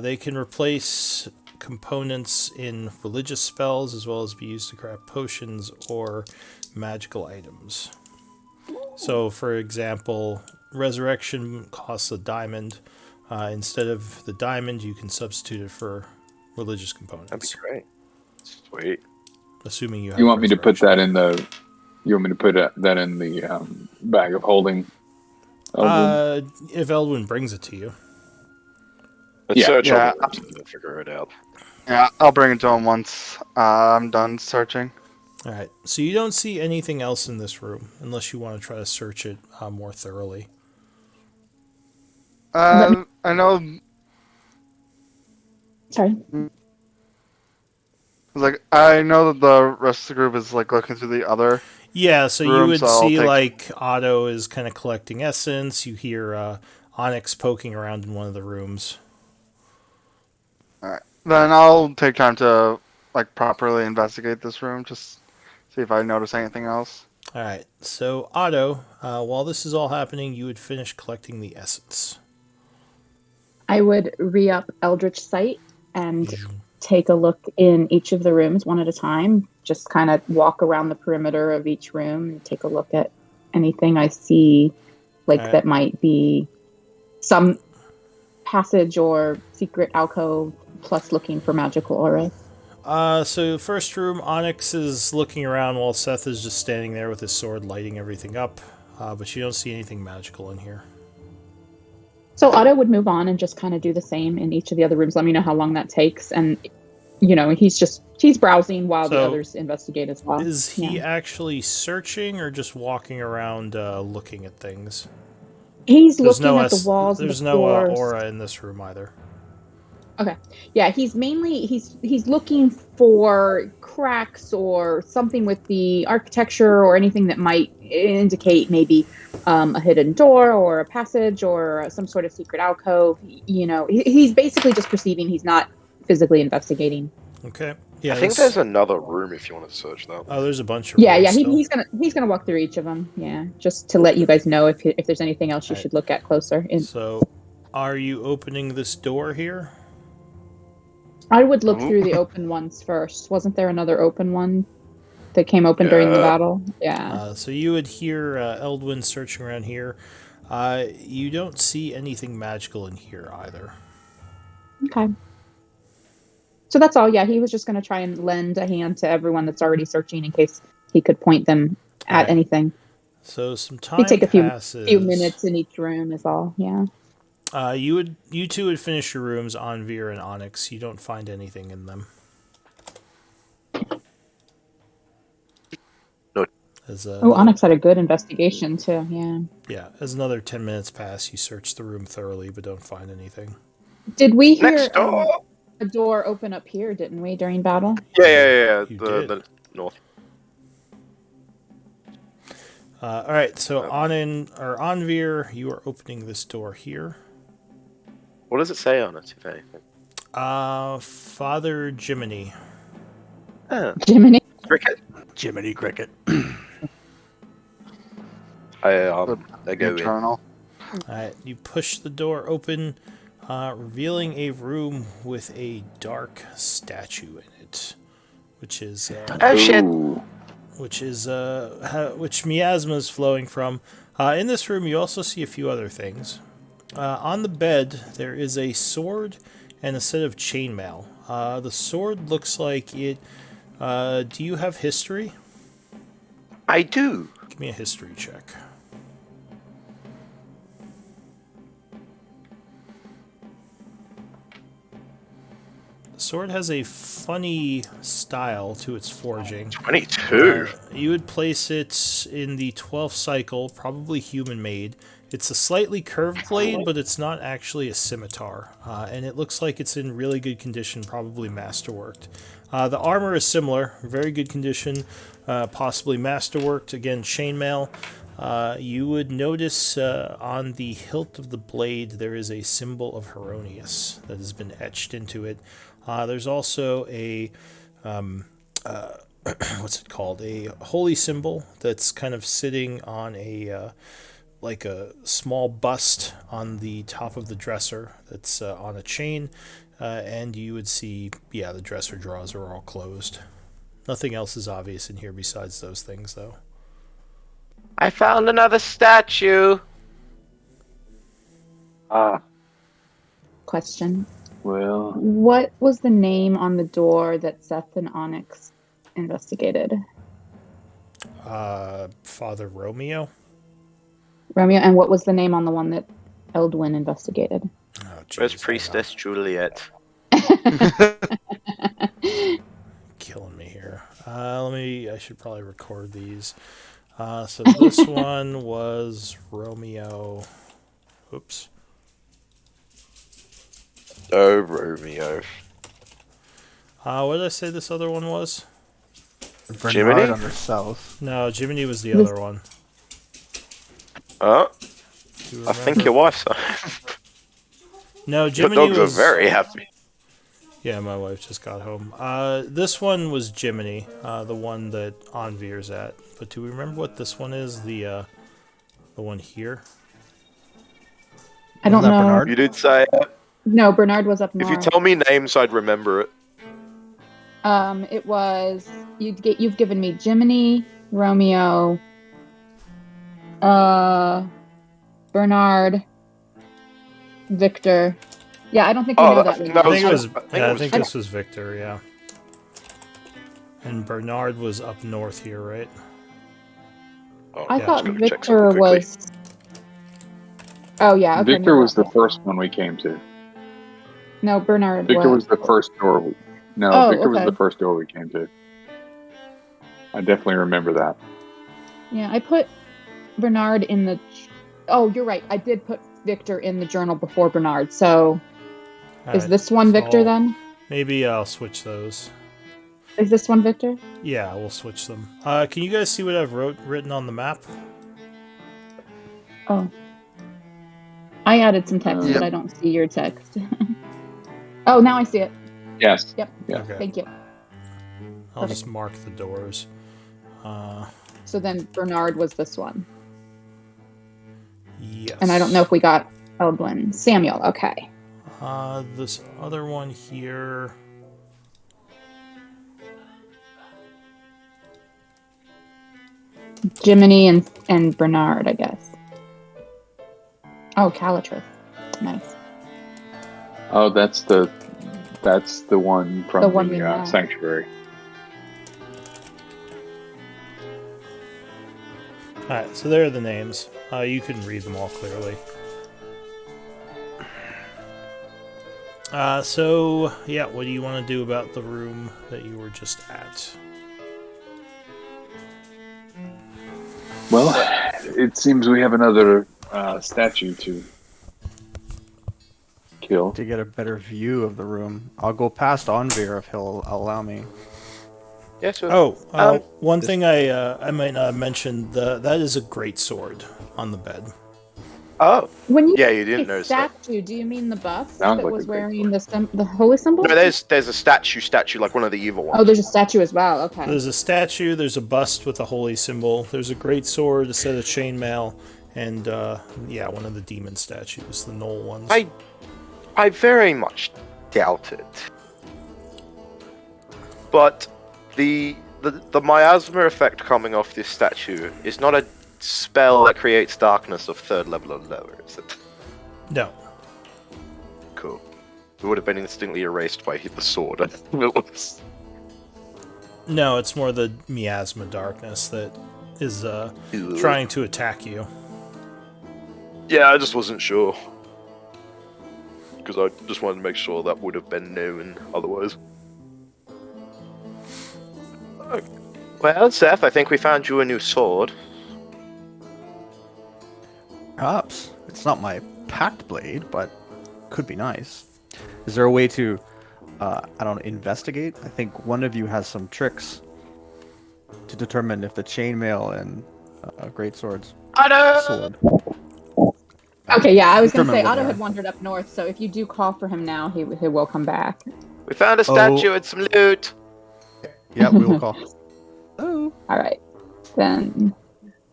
They can replace components in religious spells, as well as be used to craft potions or magical items. So, for example, resurrection costs a diamond. Instead of the diamond, you can substitute it for religious components. That'd be great. Sweet. Assuming you have. You want me to put resurrection. that in the? You want me to put that in the bag of holding? Eldwin? If Eldwin brings it to you. Let's Yeah. search Yeah. other rooms and we'll figure it out. Yeah, I'll bring it to him once I'm done searching. All right. So you don't see anything else in this room, unless you want to try to search it more thoroughly. I know. Sorry. Like, I know that the rest of the group is like looking through the other. Yeah, so you Room, would so I'll see take- like Otto is kind of collecting essence. You hear Onyx poking around in one of the rooms. Then I'll take time to like properly investigate this room, just see if I notice anything else. All right. So Otto, while this is all happening, you would finish collecting the essence. I would re-up Eldritch Sight and take a look in each of the rooms one at a time. Just kind of walk around the perimeter of each room and take a look at anything I see, like Alright. that might be some passage or secret alcove, plus looking for magical auras. So first room, Onyx is looking around while Seth is just standing there with his sword lighting everything up. But you don't see anything magical in here. So Otto would move on and just kind of do the same in each of the other rooms. Let me know how long that takes, and he's browsing while the So, others investigate as well. Is he Yeah. actually searching or just walking around looking at things? He's There's looking no at the walls. There's the no floors. aura in this room either. Yeah, he's mainly he's looking for cracks or something with the architecture or anything that might indicate maybe a hidden door or a passage or some sort of secret alcove. He's basically just perceiving. He's not physically investigating. Okay. Yeah. I think this- there's another room if you want to search that. Oh, there's a bunch of Yeah, rooms yeah. still. He's gonna walk through each of them. Yeah, just to let you guys know if there's anything else you Right. should look at closer. So, are you opening this door here? I would look Oh. through the open ones first. Wasn't there another open one that came open during the Yeah. battle? Yeah. So you would hear Eldwin searching around here. You don't see anything magical in here either. Okay. So that's all. Yeah, he was just going to try and lend a hand to everyone that's already searching in case he could point them at Right. anything. So some time He'd take a passes. few minutes in each room is all. Yeah. You two would finish your rooms, Anvir and Onyx. You don't find anything in them. No. Onyx had a good investigation too. Yeah. Yeah, as another 10 minutes pass, you search the room thoroughly, but don't find anything. Did we hear Next door. a door open up here? Didn't we during battle? Yeah. You The north. All right, so Anvir, you are opening this door here. What does it say on it, if anything? Father Jiminy. Ah, Jiminy. cricket. Jiminy Cricket. I go in. Eternal. All right, you push the door open, revealing a room with a dark statue in it, which is Oh shit. Ooh. which miasma is flowing from. In this room, you also see a few other things. On the bed, there is a sword and a set of chainmail. The sword looks like it. Do you have history? I do. Give me a history check. sword has a funny style to its forging. 22. You would place it in the 12th cycle, probably human-made. It's a slightly curved blade, but it's not actually a scimitar. And it looks like it's in really good condition, probably masterworked. The armor is similar, very good condition, possibly masterworked. Again, chainmail. You would notice on the hilt of the blade there is a symbol of Heronius that has been etched into it. There's also a what's it called? A holy symbol that's kind of sitting on a like a small bust on the top of the dresser that's on a chain, and you would see, yeah, the dresser drawers are all closed. Nothing else is obvious in here besides those things, though. I found another statue. Ah, Question. well, What was the name on the door that Seth and Onyx investigated? Father Romeo? Romeo, and what was the name on the one that Eldwin investigated? Oh, Where's jeez, Priestess Juliet? killing me here. I should probably record these. So this one was Romeo. Oops. Oh, Romeo. What did I say this other one was? Bernard Jiminy? on the south. No, Jiminy was the other one. Oh, Do you I think remember? your wife's No, Your Jiminy dogs was are very happy. Yeah, my wife just got home. This one was Jiminy, the one that Anvir's at. But do we remember what this one is? The one here? I don't that know. Bernard? You did say No, Bernard was up if north. you tell me names, I'd remember it. It was you've given me Jiminy, Romeo, Bernard, Victor. Yeah, I don't think we Oh, know that- that. Right that now. I think it was. I think Yeah, it I was think Victor. this was Victor. Yeah. And Bernard was up north here, right? Oh, I Yeah, thought just gotta check Victor something quickly. was. Oh yeah, okay, Victor no, was the yeah. first one we came to. No, Bernard. Victor was. was the first door. No, Oh, Victor was okay. the first door we came to. I definitely remember that. Yeah, I put Bernard in the. Oh, you're right. I did put Victor in the journal before Bernard. So is Alright, this one Victor so then? Maybe I'll switch those. Is this one Victor? Yeah, we'll switch them. Can you guys see what I've written on the map? Oh. I added some text, Yeah. but I don't see your text. Oh, now I see it. Yes. Yep. Yeah. Okay. Thank you. I'll just mark the doors. So then Bernard was this one. Yes. And I don't know if we got Eldwin. Samuel, okay. This other one here. Jiminy and Bernard, I guess. Oh, Calatrus. Nice. Oh, that's the one from The the, one we know. sanctuary. Alright, so there are the names. You can read them all clearly. So, yeah, what do you want to do about the room that you were just at? Well, it seems we have another statue to kill. To get a better view of the room, I'll go past Anvir if he'll allow me. Yeah, so Oh, one thing I might not have mentioned, that is a great sword on the bed. oh When you yeah, you didn't say notice that. statue, do you mean the bust Sounds that like was a great wearing the holy symbol? No, there's a statue like one of the evil ones. Oh, there's a statue as well. Okay. There's a statue, there's a bust with a holy symbol, there's a great sword, a set of chainmail, and, yeah, one of the demon statues, the Knoll ones. I very much doubt it. But the miasma effect coming off this statue is not a spell that creates darkness of 3rd level or lower, is it? No. Cool. It would have been instantly erased by the sword. It was- No, it's more the miasma darkness that is Ew. trying to attack you. Yeah, I just wasn't sure. because I just wanted to make sure that would have been known otherwise. Well, Seth, I think we found you a new sword. Perhaps. It's not my packed blade, but could be nice. Is there a way to, I don't know, investigate? I think one of you has some tricks to determine if the chainmail and great swords sword. Okay, yeah, I was going to say Determine what Otto they had are. wandered up north, so if you do call for him now, he will come back. We found a statue and some loot. Yeah, we will call. Oh. All right, then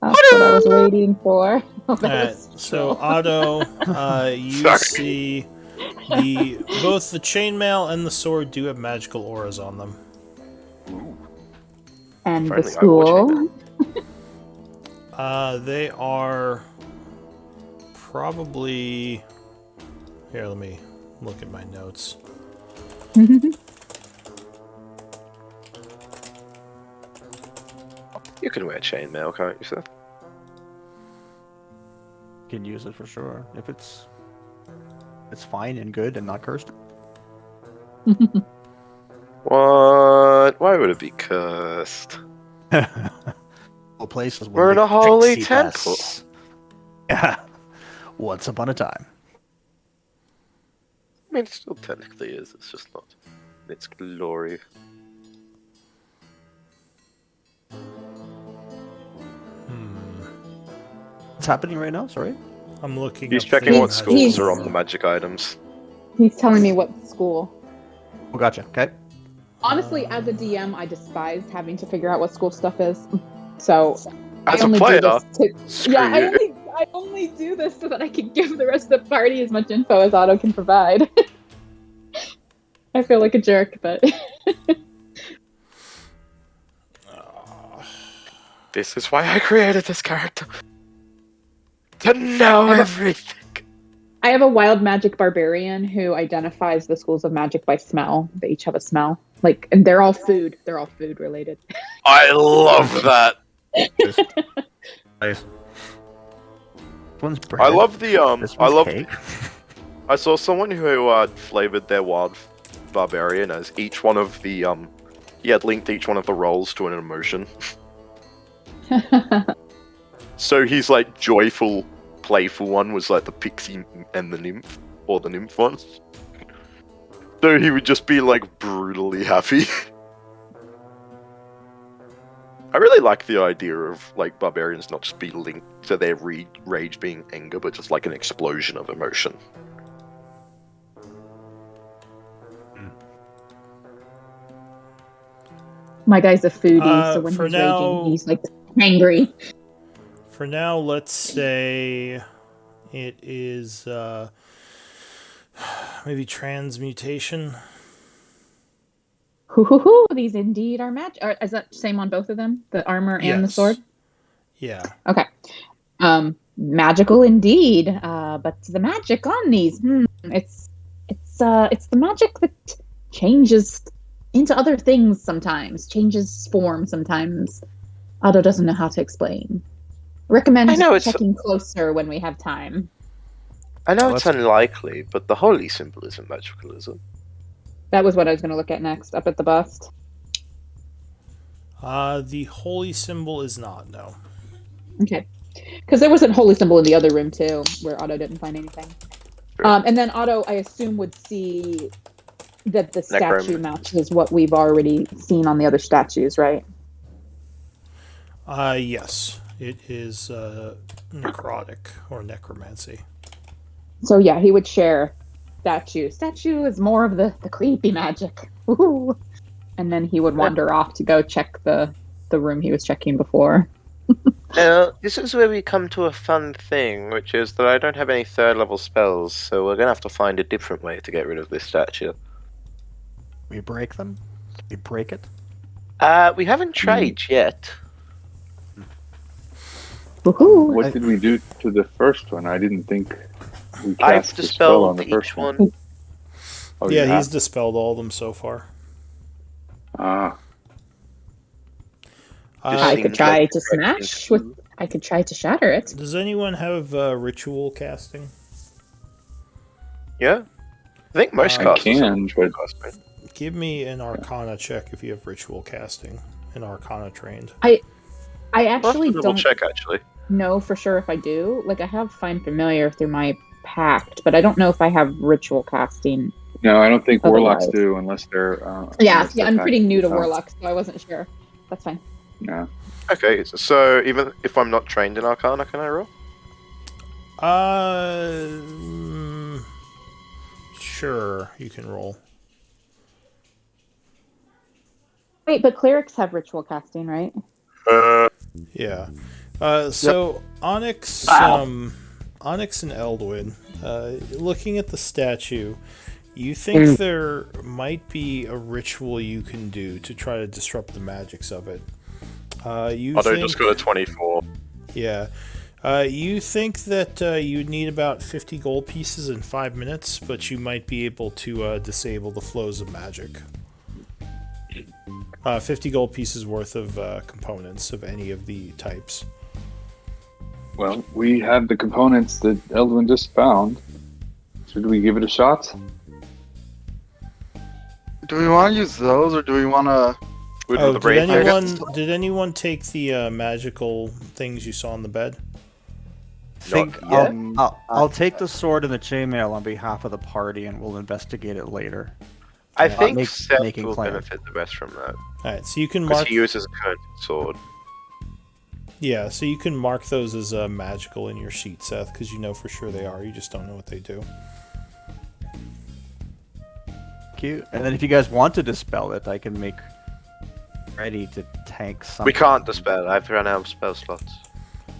that's what I was waiting for. Alright, so Otto, you Sorry. see both the chainmail and the sword do have magical auras on them. And the Friendly school. They are probably. Here, let me look at my notes. You can wear chainmail, can't you, Seth? Can use it for sure. If it's fine and good and not cursed. What? Why would it be cursed? Places We're in a holy temple. Yeah. Once upon a time. I mean, it still technically is. It's just not in its glory. What's happening right now? Sorry. I'm looking. He's up checking the what magic- schools are on the magic items. He's telling me what school. Oh, gotcha. Okay. Honestly, as a DM, I despise having to figure out what school stuff is. So As I a only player, do this to, screw yeah, you. I only do this so that I can give the rest of the party as much info as Otto can provide. I feel like a jerk, but This is why I created this character. To know everything. I have a wild magic barbarian who identifies the schools of magic by smell. They each have a smell. Like, and they're all food. They're all food related. I love that. Nice. This one's bread. I love the This I one's love. cake. I saw someone who flavored their wild barbarian as each one of the he had linked each one of the roles to an emotion. So he's like joyful, playful one was like the pixie and the nymph, or the nymph one. So he would just be like brutally happy. I really like the idea of like barbarians not just be linked to their rage being anger, but just like an explosion of emotion. My guy's a foodie, so when for he's now- raging, he's like angry. For now, let's say it is maybe transmutation. Hoo, these indeed are magic. Is that same on both of them? The armor and the Yes. sword? Yeah. Okay. Magical indeed. But the magic on these, it's the magic that changes into other things sometimes, changes form sometimes. Otto doesn't know how to explain. Recommend I know it's- checking closer when we have time. I know Well, it's that's- unlikely, but the holy symbol isn't magical, is it? That was what I was going to look at next, up at the bust. The holy symbol is not, no. Okay. Because there was a holy symbol in the other room too, where Otto didn't find anything. Sure. And then Otto, I assume, would see that the statue Necrom. matches what we've already seen on the other statues, right? Yes. It is necrotic or necromancy. So yeah, he would share statue. Statue is more of the creepy magic. Woohoo! And then he would wander off to go check the room he was checking before. Now, this is where we come to a fun thing, which is that I don't have any third level spells, so we're gonna have to find a different way to get rid of this statue. We break them. We break it. We haven't tried yet. Woohoo! What did we do to the first one? I didn't think we I've cast a spell on dispelled the first each one. one. Oh, Yeah, you have? he's dispelled all of them so far. Ah, I seems could try like to the correct smash thing to with. I could try to shatter it. Does anyone have ritual casting? Yeah. I think most I casters can, have ritual but- casting. Give me an Arcana check if you have ritual casting and Arcana trained. I I'll have actually to double don't check actually. know for sure if I do. Like, I have Find Familiar through my pact, but I don't know if I have ritual casting. No, I don't think warlocks Otherwise. do unless they're. Yeah, unless they're I'm pretty new to packed. Warlock, so I wasn't sure. That's fine. No. Okay, so even if I'm not trained in Arcana, can I roll? Sure, you can roll. Wait, but clerics have ritual casting, right? Yeah. So Onyx, Onyx and Eldwin, looking at the statue, you think there might be a ritual you can do to try to disrupt the magics of it. You Otto think, just got a 24. yeah. You think that you'd need about 50 gold pieces in 5 minutes, but you might be able to disable the flows of magic. 50 gold pieces worth of components of any of the types. Well, we have the components that Eldwin just found. Should we give it a shot? Do we want to use those, or do we want to? With Oh, the did brain anyone take the magical things you saw on the bed? Think yet. I'll take the sword and the chainmail on behalf of the party, and we'll investigate it later. I Yeah, think make- Seth making will claim. benefit the best from that. Alright, so you can Because mark... he uses a current sword. Yeah, so you can mark those as magical in your sheet, Seth, because you know for sure they are. You just don't know what they do. Cute. And then if you guys want to dispel it, I can make ready to tank something. We can't dispel. I've run out of spell slots.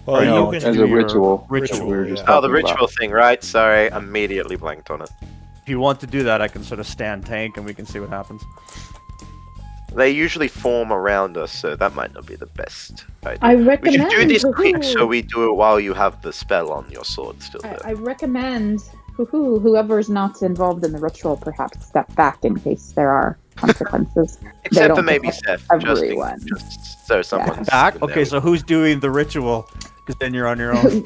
Well, No, you it's can... As do a your ritual. ritual, We were just yeah. Oh, the talking about. ritual thing, right? Sorry, immediately blanked on it. If you want to do that, I can sort of stand tank, and we can see what happens. They usually form around us, so that might not be the best idea. I We recommend. should do this quick, so woohoo, we do it while you have the spell on your sword still I there. recommend whoever's not involved in the ritual perhaps step back in case there are consequences. Except for don't maybe protect Seth, just, everyone. just so someone's Back? in Okay, there. so who's doing the ritual? Because then you're on your own.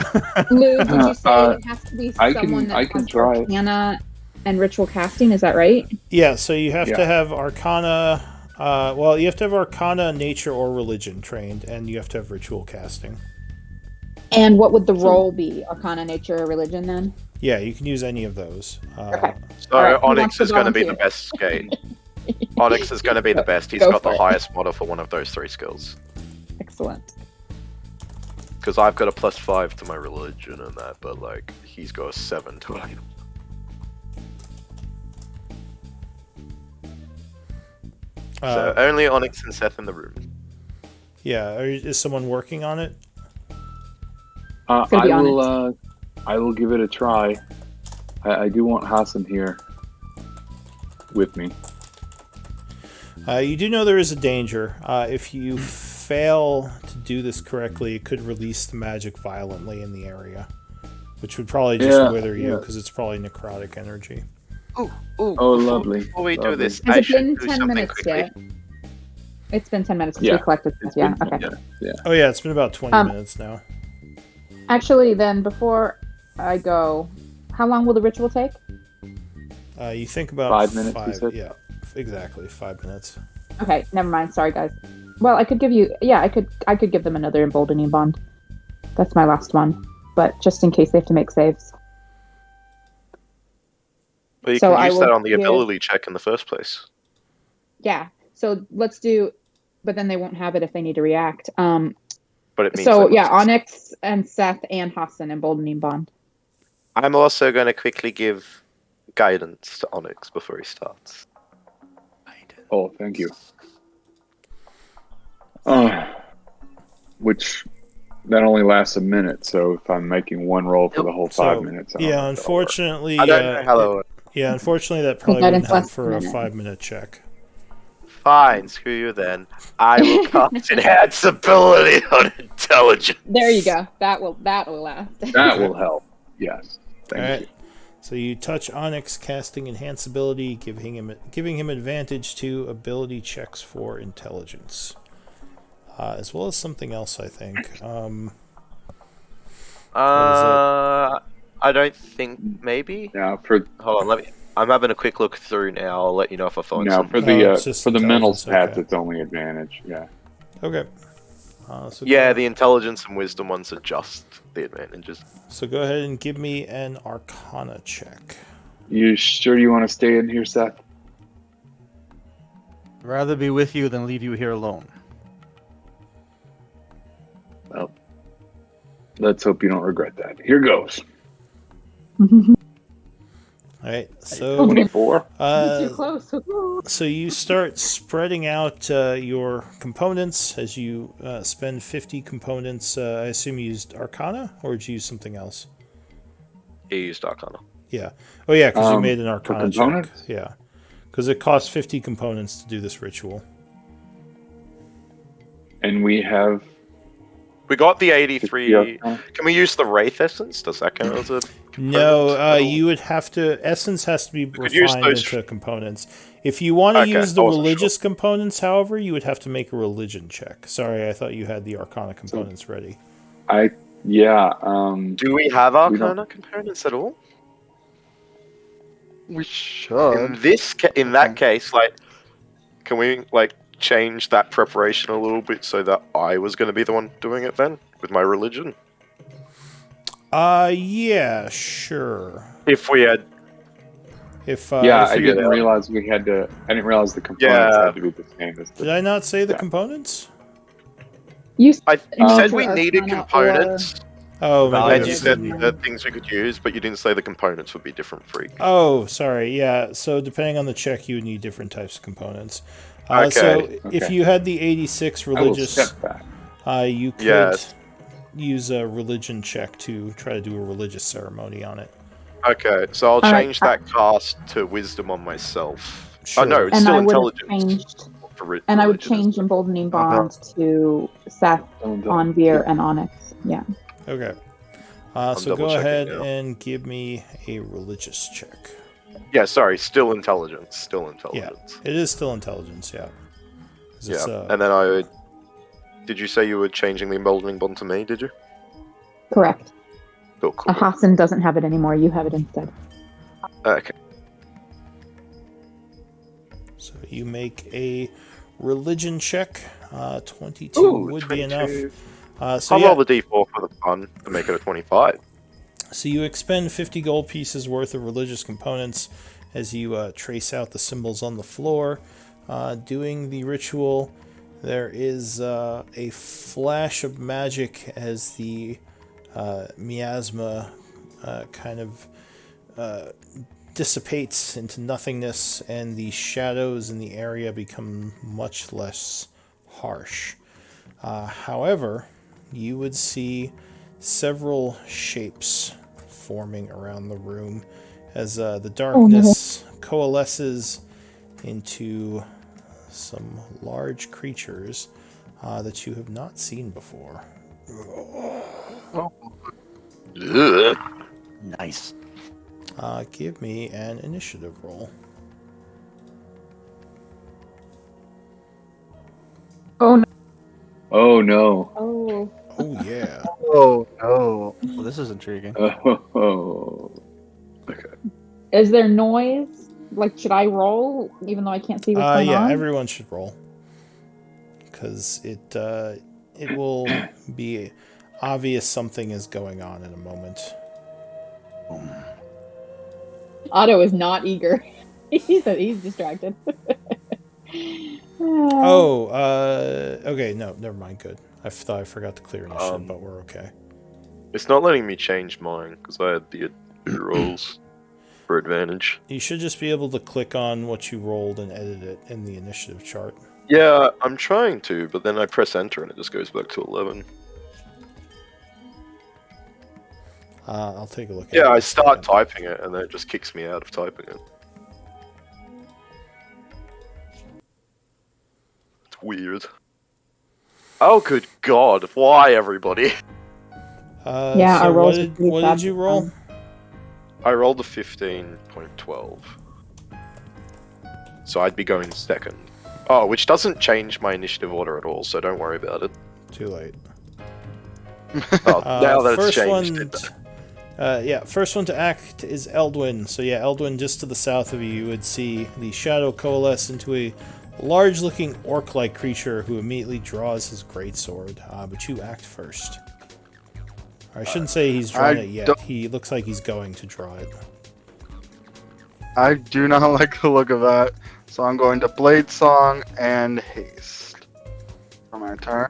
Lou, did you say it has to be I someone can that has try. Arcana and ritual casting? Is that right? Yeah, so you have Yeah. to have Arcana... well, you have to have Arcana, Nature, or Religion trained, and you have to have Ritual casting. And what would the role be? Arcana, Nature, or Religion then? Yeah, you can use any of those. Okay. So Alright, who Onyx wants to is going to be the volunteer? best skate. Onyx is going to be the best. He's Go got for the it. highest model for one of those three skills. Excellent. Because I've got a +5 to my religion and that, but like he's got a 7 to it. So only Onyx and Seth in the room. Yeah, is someone working on it? It's gonna be I will give it a try. I do want Hassan here with me. You do know there is a danger. If you fail to do this correctly, it could release the magic violently in the area, which would probably just Yeah, wither you yeah. because it's probably necrotic energy. Ooh, Oh, before, lovely. Before we do lovely. this, Has I it should been do 10 something minutes quickly. yet? It's been 10 minutes since Yeah. we collected this. Yeah, It's been- okay. yeah. Oh yeah, it's been about 20 minutes now. Actually, then, before I go, how long will the ritual take? You think about 5 minutes, you said? Yeah, exactly 5 minutes. Okay, never mind. Sorry, guys. Well, I could give you. Yeah, I could give them another emboldening bond. That's my last one, but just in case they have to make saves. But you So can I use will that on the give- ability check in the first place. Yeah. So let's do. But then they won't have it if they need to react. But it means So they yeah, must- Onyx and Seth and Hassan emboldening bond. I'm also going to quickly give guidance to Onyx before he starts. Oh, thank you. Which that only lasts a minute, so if I'm making one roll for the whole 5 So, minutes, I don't yeah, know if that'll work. unfortunately, I don't know how that works. yeah, unfortunately, that probably Guidance wouldn't help lasts a for a minute. 5-minute check. Fine, screw you then. I will cast enhance ability on intelligence. There you go. That will last. That will help. Yes. Thank All right. you. So you touch Onyx, casting Enhance ability, giving him advantage to ability checks for intelligence, as well as something else, I think. I don't think maybe. Now for Hold on, let me. I'm having a quick look through now. I'll let you know if I find No, something. it's just for the mental intelligence, stats, okay. it's only advantage. Yeah. Okay. So Yeah, go, the intelligence and wisdom ones are just the advantages. so go ahead and give me an Arcana check. You sure you want to stay in here, Seth? I'd rather be with you than leave you here alone. Well, let's hope you don't regret that. Here goes. All right. So 24. Too close. Woohoo. So you start spreading out your components as you spend 50 components. I assume you used Arcana, or did you use something else? You used Arcana. Yeah. Oh, yeah, because you made an For Arcana check. components? Yeah. Because it costs 50 components to do this ritual. And we have We got the 83. Arcana. Can we use the Wraith Essence? Does that count as a No, component at all? you would have to. Essence has to be could use refined those- into components. If you want to Okay, use the I wasn't religious components, however, you would have to make a religion check. Sorry, I thought you had the Arcana components ready. Yeah. Do we have We don't- Arcana components at all? We should. In that case, like, can we like change that preparation a little bit so that I was going to be the one doing it then with my religion? Yeah, sure. If we had, If yeah, if I you- didn't realize we had to. I didn't realize the components Yeah. had to be the same as Did the. I not say the Yeah. components? You you No, said for we needed Arcana components, Oh, maybe I and you just said didn't- the things we could use, but you didn't say the components would be different for each. Oh, sorry. Yeah. So depending on the check, you would need different types of components. Okay. So if Okay. you had the 86 I will religious, step back. you could Yes. use a religion check to try to do a religious ceremony on it. Okay, so I'll Alright, change that cast to wisdom on myself. Sure. Oh no, it's and still I would have intelligence. changed, for and I would religion, isn't change emboldening bond to Seth, Onvir, and Onyx. Yeah. Okay. So double go checking ahead now. and give me a religious check. it? Yeah, sorry, still intelligence. Still intelligence. It is still intelligence, yeah. 'Cause Yeah, it's, and then I would. Did you say you were changing the emboldening bond to me? Did you? Correct. Cool, cool. Hassan doesn't have it anymore. You have it instead. Okay. So you make a religion check. 22 Ooh, would be enough. 22. So I'll yeah, roll the d4 for the fun to make it a 25. so you expend 50 gold pieces worth of religious components as you trace out the symbols on the floor. Doing the ritual, there is a flash of magic as the miasma kind of dissipates into nothingness, and the shadows in the area become much less harsh. However, you would see several shapes forming around the room as the darkness coalesces into some large creatures that you have not seen before. Ugh. Nice. Give me an initiative roll. Oh no. Oh no. Oh. Oh yeah. Oh no. Well, this is intriguing. Oh. Is there noise? Like, should I roll even though I can't see what's going Yeah, on? everyone should roll. Because it will be obvious something is going on in a moment. Otto is not eager. he's distracted. Oh, okay, no, never mind, good. I thought I forgot to clear initiative, but we're okay. It's not letting me change mine because I had the rolls for advantage. You should just be able to click on what you rolled and edit it in the initiative chart. Yeah, I'm trying to, but then I press enter and it just goes back to 11. I'll take a look at it. Yeah, in I a start second. typing it and then it just kicks me out of typing it. It's weird. Oh, good God! Why, everybody? Yeah, our so rolls are pretty what bad did you this roll? time. I rolled a 15.12. So I'd be going second. Oh, which doesn't change my initiative order at all, so don't worry about it. Too late. Oh, now that it's first changed. one. Yeah, first one to act is Eldwin. So yeah, Eldwin, just to the south of you, you would see the shadow coalesce into a large-looking orc-like creature who immediately draws his greatsword. But you act first. I shouldn't say he's drawn it yet. He looks like he's going to draw it. I do not like the look of that, so I'm going to Blade Song and Haste for my turn.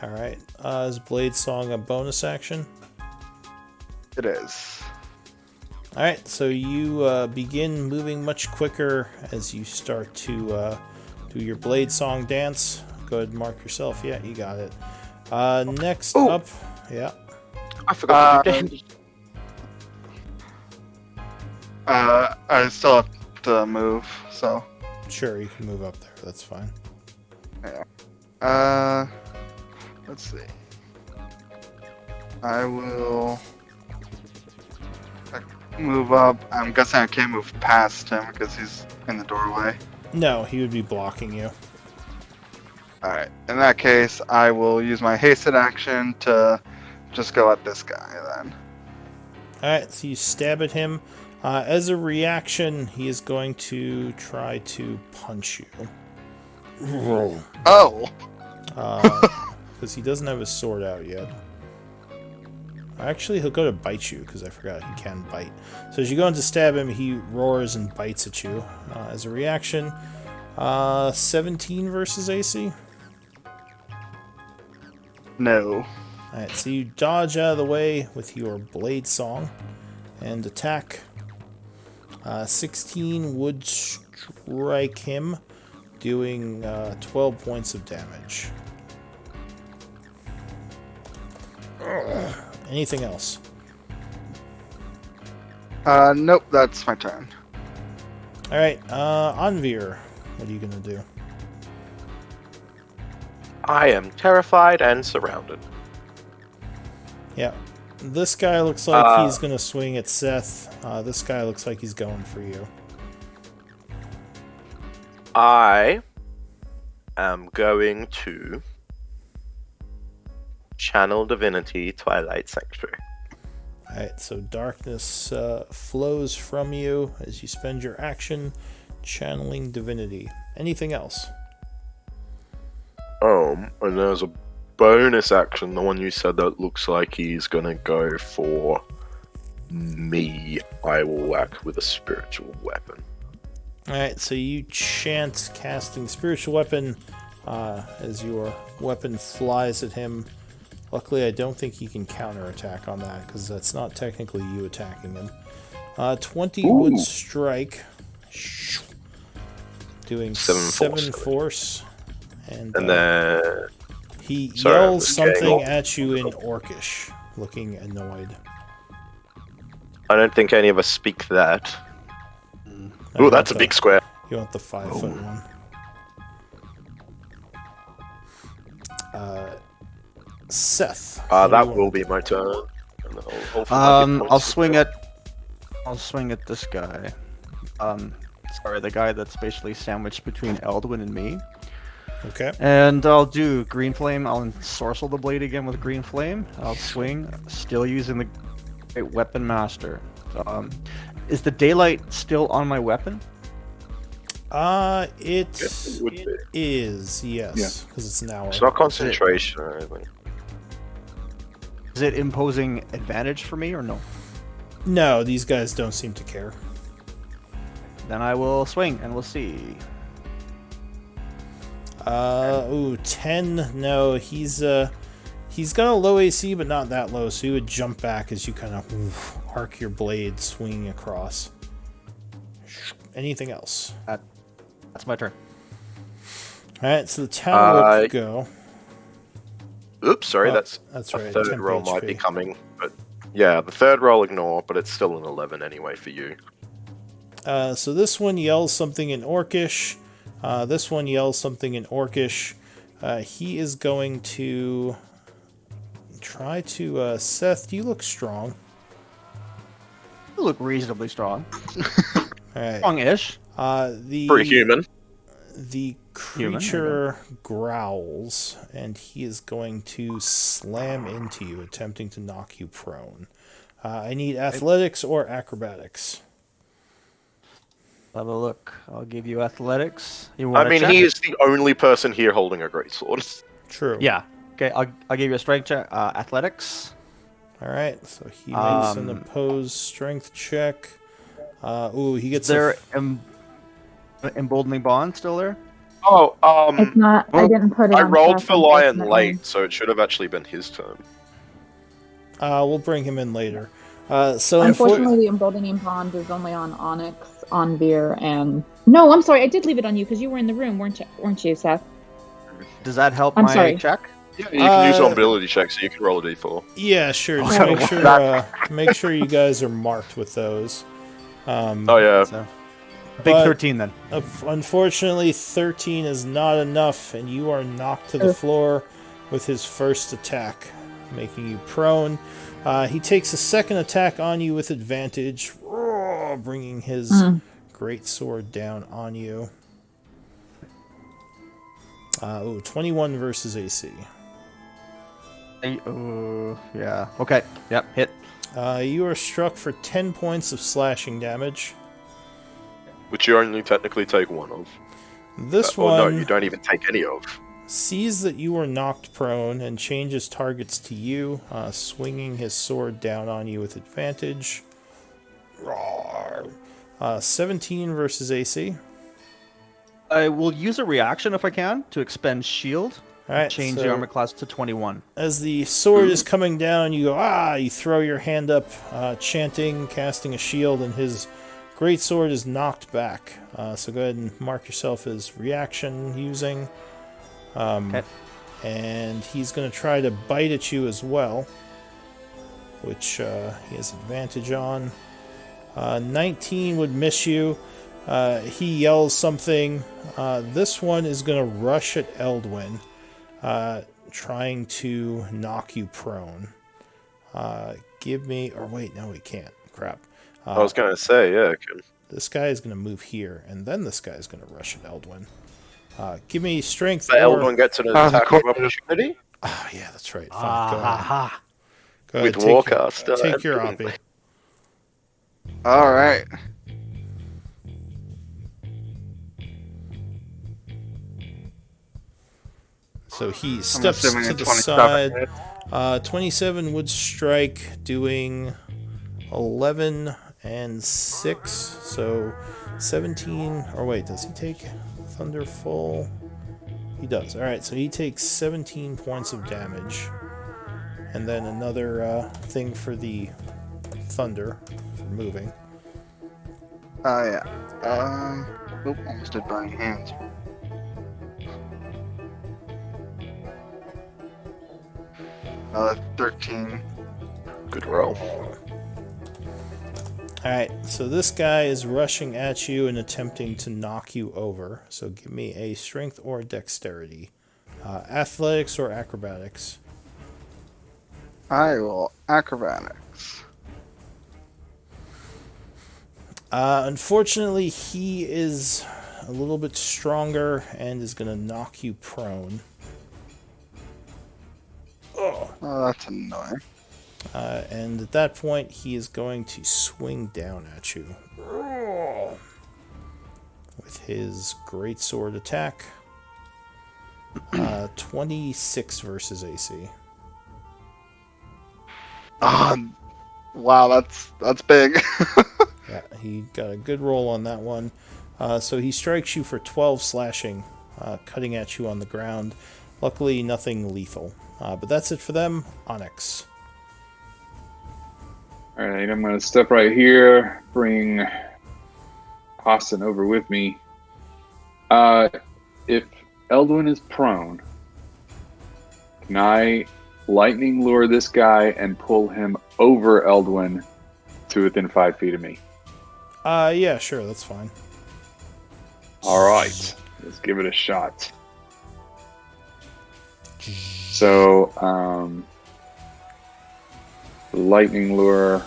Alright, is Blade Song a bonus action? It is. Alright, so you begin moving much quicker as you start to do your Blade Song dance. Go ahead and mark yourself. Yeah, you got it. Next up, yeah. I forgot to do I still have to move, so. Sure, you can move up there. That's fine. Let's see. I will move up. I'm guessing I can't move past him because he's in the doorway. No, he would be blocking you. Alright, in that case, I will use my hasted action to just go at this guy then. Alright, so you stab at him. As a reaction, he is going to try to punch you. Oh! Because he doesn't have his sword out yet. Actually, he'll go to bite you, because I forgot he can bite. So as you go in to stab him, he roars and bites at you. As a reaction, 17 versus AC? No. Alright, so you dodge out of the way with your Blade Song and attack. 16 would strike him, doing 12 points of damage. Anything else? Nope, that's my turn. Alright, Anvir, what are you gonna do? I am terrified and surrounded. Yeah, this guy looks like he's gonna swing at Seth. This guy looks like he's going for you. I am going to channel Divinity Twilight Sanctuary. Alright, so darkness flows from you as you spend your action channeling Divinity. Anything else? And there's a bonus action, the one you said that looks like he's gonna go for me. I will whack with a spiritual weapon. Alright, so you chant casting Spiritual Weapon as your weapon flies at him. Luckily, I don't think he can counterattack on that, because that's not technically you attacking him. 20 would strike, doing 7 force. And then he sorry, yells I'm something getting at you in Orcish, looking annoyed. I don't think any of us speak that. You Ooh, that's want a big square. You want the 5-foot one. Seth. That will be my turn. And I'll swing at this guy. Sorry, the guy that's basically sandwiched between Eldwin and me. Okay. And I'll do Green Flame. I'll ensorcel the blade again with Green Flame. I'll swing, still using the Great Weapon Master. Is the daylight still on my weapon? It would be. is, yes, because it's an hour. It's not concentration or anything. Is it imposing advantage for me or no? No, these guys don't seem to care. Then I will swing and we'll see. 10. No, he's got a low AC, but not that low, so he would jump back as you kind of arc your blade, swinging across. Anything else? That's my turn. Alright, so the tower would go. Oops, sorry, Oh, that's right. a third 10 roll might be HP. coming, but yeah, the third roll ignore, but it's still an 11 anyway for you. So this one yells something in Orcish. This one yells something in Orcish. He is going to try to... Seth, you look strong. You look reasonably strong. Alright. Strong-ish. Pretty human. The creature growls, and he is going to slam into you, attempting to knock you prone. I need athletics or acrobatics. Have a look. I'll give you athletics. You I want mean, check? he is the only person here holding a greatsword. True. Yeah. Okay, I'll give you a strength check. Athletics. All right. So he makes an Um, opposed strength check. He gets Is there emboldening bond still there? Oh, It's not. I didn't put it. I on rolled check, for Lion unfortunately. late, so it should have actually been his turn. We'll bring him in later. So Unfortunately, the emboldening bond is only on Onyx, Onvir, and no. I'm sorry. I did leave it on you because you were in the room, weren't you, Seth? Does that help I'm my sorry. check? Yeah, you can use Uh, an ability check, so you can roll a d4. yeah, sure. Just Okay. make sure you guys are marked with those. Oh yeah, So, big But- 13 then. Unfortunately, 13 is not enough, and you are knocked to the floor with his first attack, making you prone. He takes a second attack on you with advantage, bringing his great sword down on you. 21 versus AC. Yeah. Okay. Yep. Hit. You are struck for 10 points of slashing damage. which you only technically take one of. This Or one no, you don't even take any of. sees that you are knocked prone and changes targets to you, swinging his sword down on you with advantage. 17 versus AC. I will use a reaction if I can to expend shield. All right, Change so the armor class to 21. as the sword is coming down, you go, you throw your hand up, chanting, casting a shield, and his great sword is knocked back. So go ahead and mark yourself as reaction using. Okay. And he's going to try to bite at you as well, which he has advantage on. 19 would miss you. He yells something. This one is going to rush at Eldwin, trying to knock you prone. Give me... Or wait, no, he can't. Crap. I was going to say, yeah. This guy is going to move here, and then this guy is going to rush at Eldwin. Give me strength. But or... Eldwin gets an Ah, attack of course. of opportunity Oh, yeah, that's right. Fine, go ahead. Go with ahead, Warcaster. Take your Oppie. All right. So he I'm steps assuming to a the 27 side. hit. 27 would strike, doing 11 and 6. So 17. Or wait, does he take Thunder Full? He does. Alright, so he takes 17 points of damage. And then another thing for the Thunder for moving. Oh, yeah. Oop, almost did burning hands. Another 13. Good roll. Alright, so this guy is rushing at you and attempting to knock you over. So give me a strength or dexterity. Athletics or acrobatics. I will acrobatics. Unfortunately, he is a little bit stronger and is going to knock you prone. Oh, that's annoying. And at that point, he is going to swing down at you with his greatsword attack. 26 versus AC. Wow, that's big. Yeah, he got a good roll on that one. So he strikes you for 12 slashing, cutting at you on the ground. Luckily, nothing lethal. But that's it for them. Onyx. All right, I'm going to step right here, bring Austin over with me. If Eldwin is prone, can I lightning lure this guy and pull him over Eldwin to within 5 feet of me? Yeah, sure, that's fine. All right, let's give it a shot. So, lightning lure.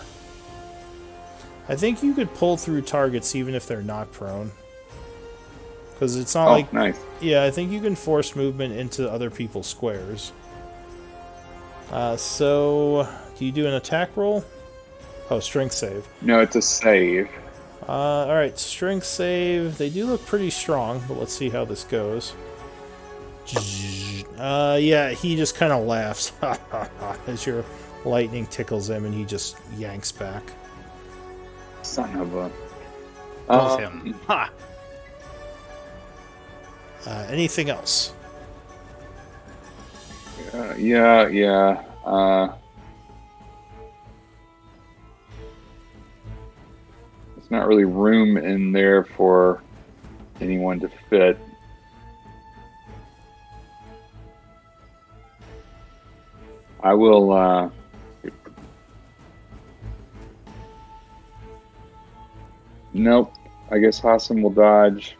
I think you could pull through targets even if they're not prone. Because it's not like... Nice. Yeah, I think you can force movement into other people's squares. So, do you do an attack roll? Oh, strength save. No, it's a save. All right, strength save. They do look pretty strong, but let's see how this goes. Yeah, he just kind of laughs as your lightning tickles him, and he just yanks back. Son of a. Kills him. Ha! Anything else? Yeah. There's not really room in there for anyone to fit. I will. Nope. I guess Hassan will dodge.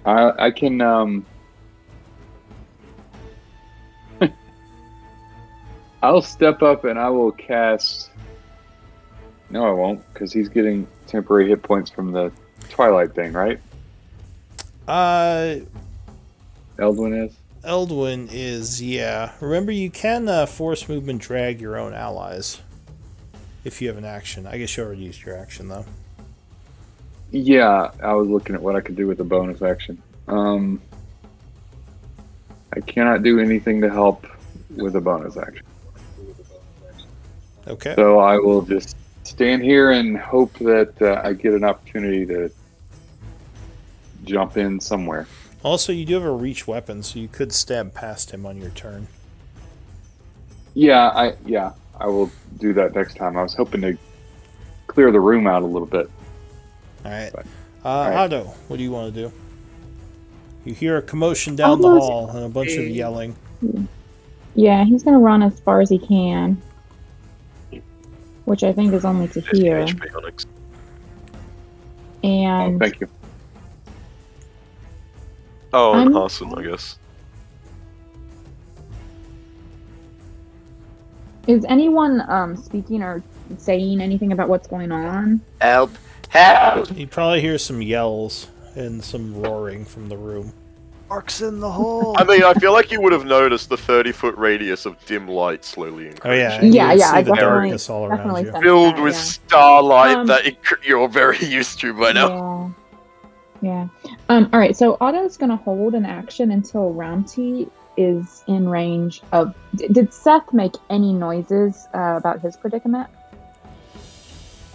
I can. I'll step up and I will cast. No, I won't, because he's getting temporary hit points from the Twilight thing, right? Eldwin is? Eldwin is, yeah. Remember, you can force movement drag your own allies if you have an action. I guess you already used your action, though. Yeah, I was looking at what I could do with a bonus action. I cannot do anything to help with a bonus action. Okay. So I will just stand here and hope that I get an opportunity to jump in somewhere. Also, you do have a reach weapon, so you could stab past him on your turn. Yeah, I will do that next time. I was hoping to clear the room out a little bit. All right. Right. Right. Otto, what do you want to do? You hear a commotion down the hall and a bunch of yelling. Yeah, he's gonna run as far as he can, which I think is only to 50 here. HP Onyx. And Thank you. Oh, and I'm- Hassan, I guess. is anyone speaking or saying anything about what's going on? Help! Help! You probably hear some yells and some roaring from the room. Mark's in the hole. I mean, I feel like you would have noticed the 30-foot radius of dim light slowly increasing. Oh yeah, Yeah, you would yeah, see I the definitely- darkness all around definitely you. sense Filled that, with yeah. starlight that Um, you're very used to by now. Yeah. All right. So Otto's gonna hold an action until Ramti is in range of. Did Seth make any noises about his predicament?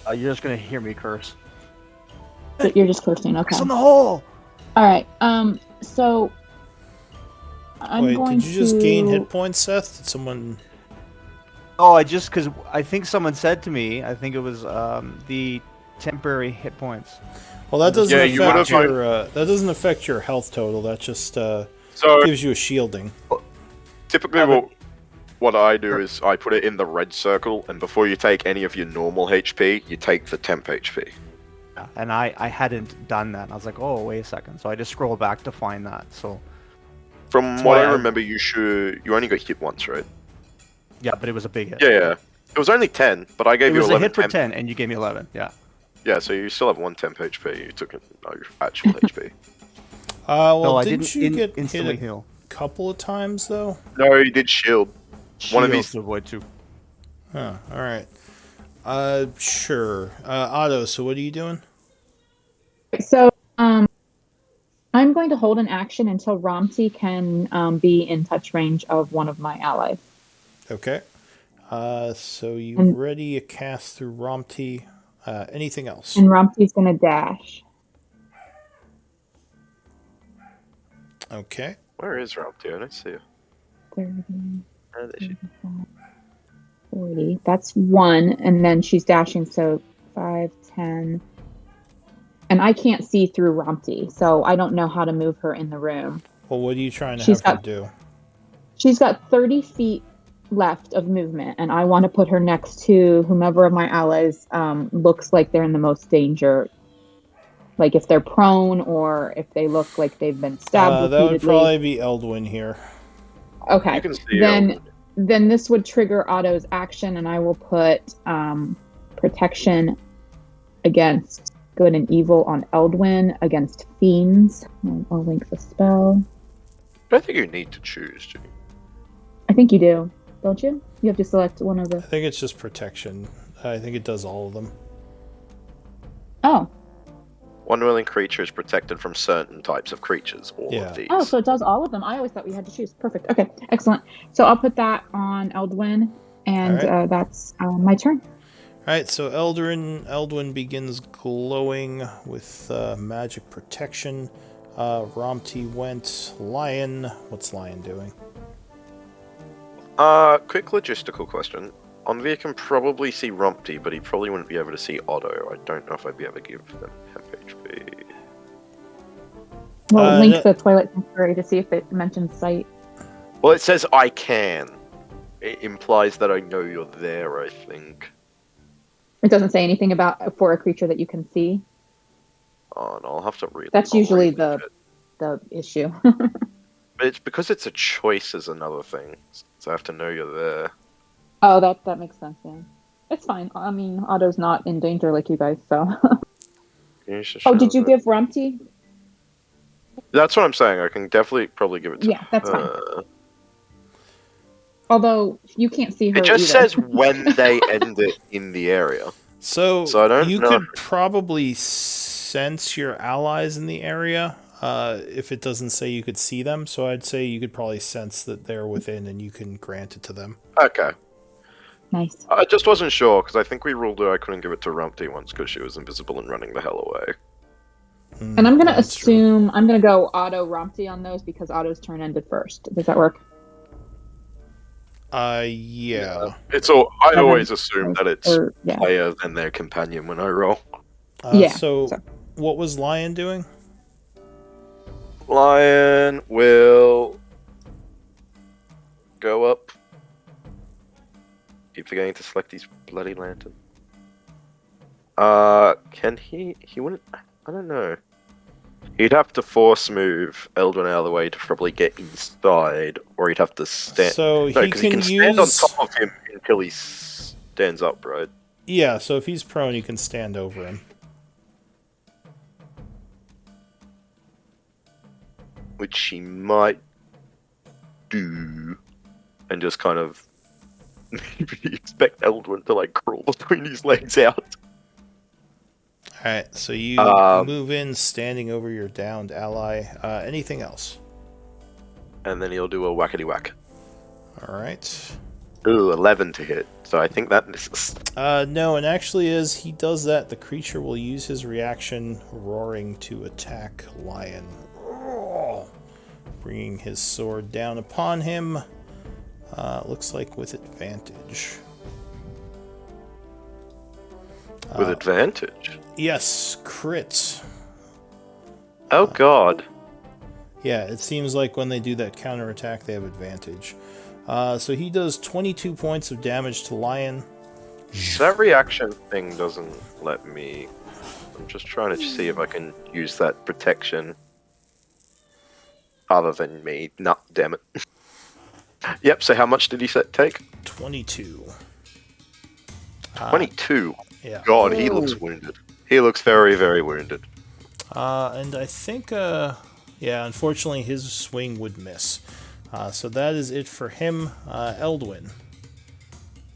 You're just gonna hear me curse. But you're just cursing. Okay. Mark's in the hole. All right. So I'm Wait, going did you just gain to- hit points, Seth? Did someone? Oh, because I think someone said to me, I think it was the temporary hit points. Well, that doesn't Yeah, you affect would've- your. That doesn't affect your health total. That just So gives you a shielding. typically, Yeah, but- what I do is I put it in the red circle, and before you take any of your normal HP, you take the temp HP. Yeah, and I hadn't done that. I was like, oh, wait a second. So I just scroll back to find that. So From That's what why I I- remember, you only got hit once, right? yeah, but it was a big hit. Yeah. It was only 10, but I gave It you was a 11 hit for temp. 10, and you gave me 11. Yeah. Yeah, so you still have 1 temp HP. You took no actual HP. Well, no, I didn't didn't you get instantly hit a heal. couple of times though? No, you did shield. One of Shields these- to avoid too. Huh. All right. Sure. Otto. So what are you doing? So I'm going to hold an action until Ramti can be in touch range of one of my allies. Okay. So you And- ready a cast through Romti. Anything else? And Ramti's going to dash. Okay. Where is Rampty? I don't see her. 30, Oh, there she- 40. That's one. And then she's dashing. So 5, 10. And I can't see through Ramti. So I don't know how to move her in the room. Well, what are you trying to She's have her got- do? She's got 30 feet left of movement. And I want to put her next to whomever of my allies looks like they're in the most danger. Like if they're prone or if they look like they've been stabbed That would repeatedly. probably be Eldwin here. Okay. You can see Then her. then this would trigger Otto's action, and I will put protection against good and evil on Eldwin, against fiends. I'll link the spell. I don't think you need to choose, do you? I think you do. don't you? You have to select one of I the. think it's just protection. I think it does all of them. Oh, One willing creature is protected from certain types of creatures. All Yeah. of these. oh, so it does all of them. I always thought we had to choose. Perfect. Okay, excellent. So I'll put that on Eldwin, and All right. that's my turn. Alright, so Eldwin begins glowing with magic protection. Romty went. Lion. What's Lion doing? Quick logistical question. Onvia can probably see Rumpty, but he probably wouldn't be able to see Otto. I don't know if I'd be able to give them half HP. We'll link no- the Twilight Sanctuary to see if it mentions sight. Well, it says I can. It implies that I know you're there, I think. It doesn't say anything about for a creature that you can see. Oh, no, I'll have to read That's I'll usually relink it. the issue. But it's because it's a choice is another thing. So I have to know you're there. Oh, that makes sense. Yeah, it's fine. I mean, Otto's not in danger like you guys. So. You should Oh, show did you it. give Rumpty? That's what I'm saying. I can definitely probably give it to Yeah, that's fine. her. Although you can't see her. It just either. says when they end it in the area. So, So I don't you know. could probably sense your allies in the area if it doesn't say you could see them. So I'd say you could probably sense that they're within and you can grant it to them. Okay. Nice. I just wasn't sure because I think we ruled her I couldn't give it to Rumpty once because she was invisible and running the hell away. And I'm gonna That's true. assume I'm gonna go Otto Rumpty on those because Otto's turn ended first. Does that work? Yeah. It's all. I Seven. always assume that it's Or yeah. player than their companion when I roll. Yeah, So, so- what was Lion doing? Lion will go up. Keep forgetting to select these bloody lantern. Can he? He wouldn't. I don't know. He'd have to force move Eldrin out of the way to probably get inside, or he'd have to stand. So No, he because can he can stand on use. top of him until he stands up, right? Yeah, so if he's prone, you can stand over him. Which he might do, and just kind of expect Eldrin to like crawl between his legs out. Alright, so you move in standing over your downed ally. Anything else? And then he'll do a whackety whack. Alright. Ooh, 11 to hit. So I think that misses. No, and actually as he does that, the creature will use his reaction, roaring, to attack Lion. Bringing his sword down upon him. Looks like with advantage. With advantage. Yes, crit. Oh god. Yeah, it seems like when they do that counterattack, they have advantage. So he does 22 points of damage to Lion. That reaction thing doesn't let me. I'm just trying to see if I can use that protection. Other than me. Nah, damn it. Yep, so how much did he take? 22. 22. Yeah. God, he looks wounded. He looks very, very wounded. And I think, yeah, unfortunately his swing would miss. So that is it for him. Eldwin,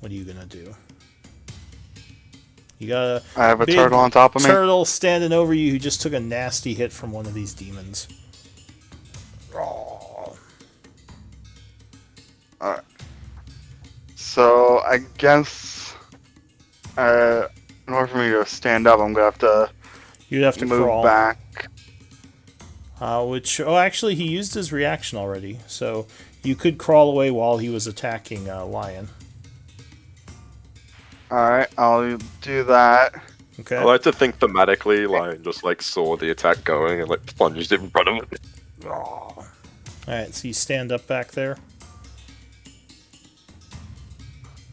what are you gonna do? You got I have a big turtle on top of me. turtle standing over you who just took a nasty hit from one of these demons. Alright. So I guess in order for me to stand up, I'm gonna have to You'd have to move crawl. back. Actually, he used his reaction already, so you could crawl away while he was attacking Lion. Alright, I'll do that. Okay. I like to think thematically, Lion just like saw the attack going and like plunged in front of it. Alright, so you stand up back there.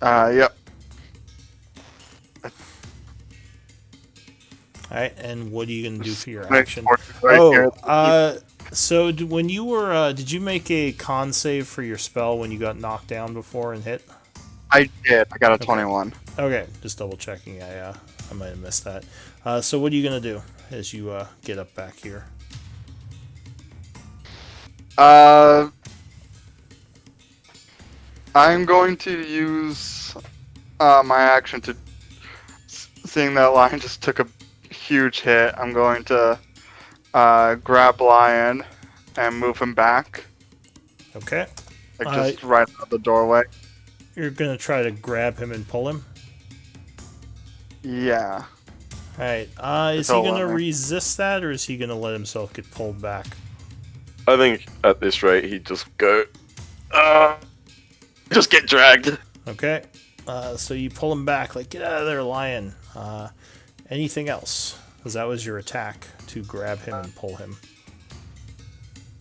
Yep. Alright, and what are you going to do for your Make action? forces right here. So when you were, did you make a con save for your spell when you got knocked down before and hit? I did. I got a 21. Okay, just double checking. I might have missed that. So what are you going to do as you get up back here? I'm going to use my action to, seeing that Lion just took a huge hit, I'm going to grab Lion and move him back, Okay. like just right out the doorway. You're gonna try to grab him and pull him. Yeah. Alright. Is he He'll gonna let me. resist that, or is he gonna let himself get pulled back? I think at this rate he'd just go. Just get dragged. Okay. So you pull him back, like, get out of there, lion. Anything else? Because that was your attack, to grab him and pull him.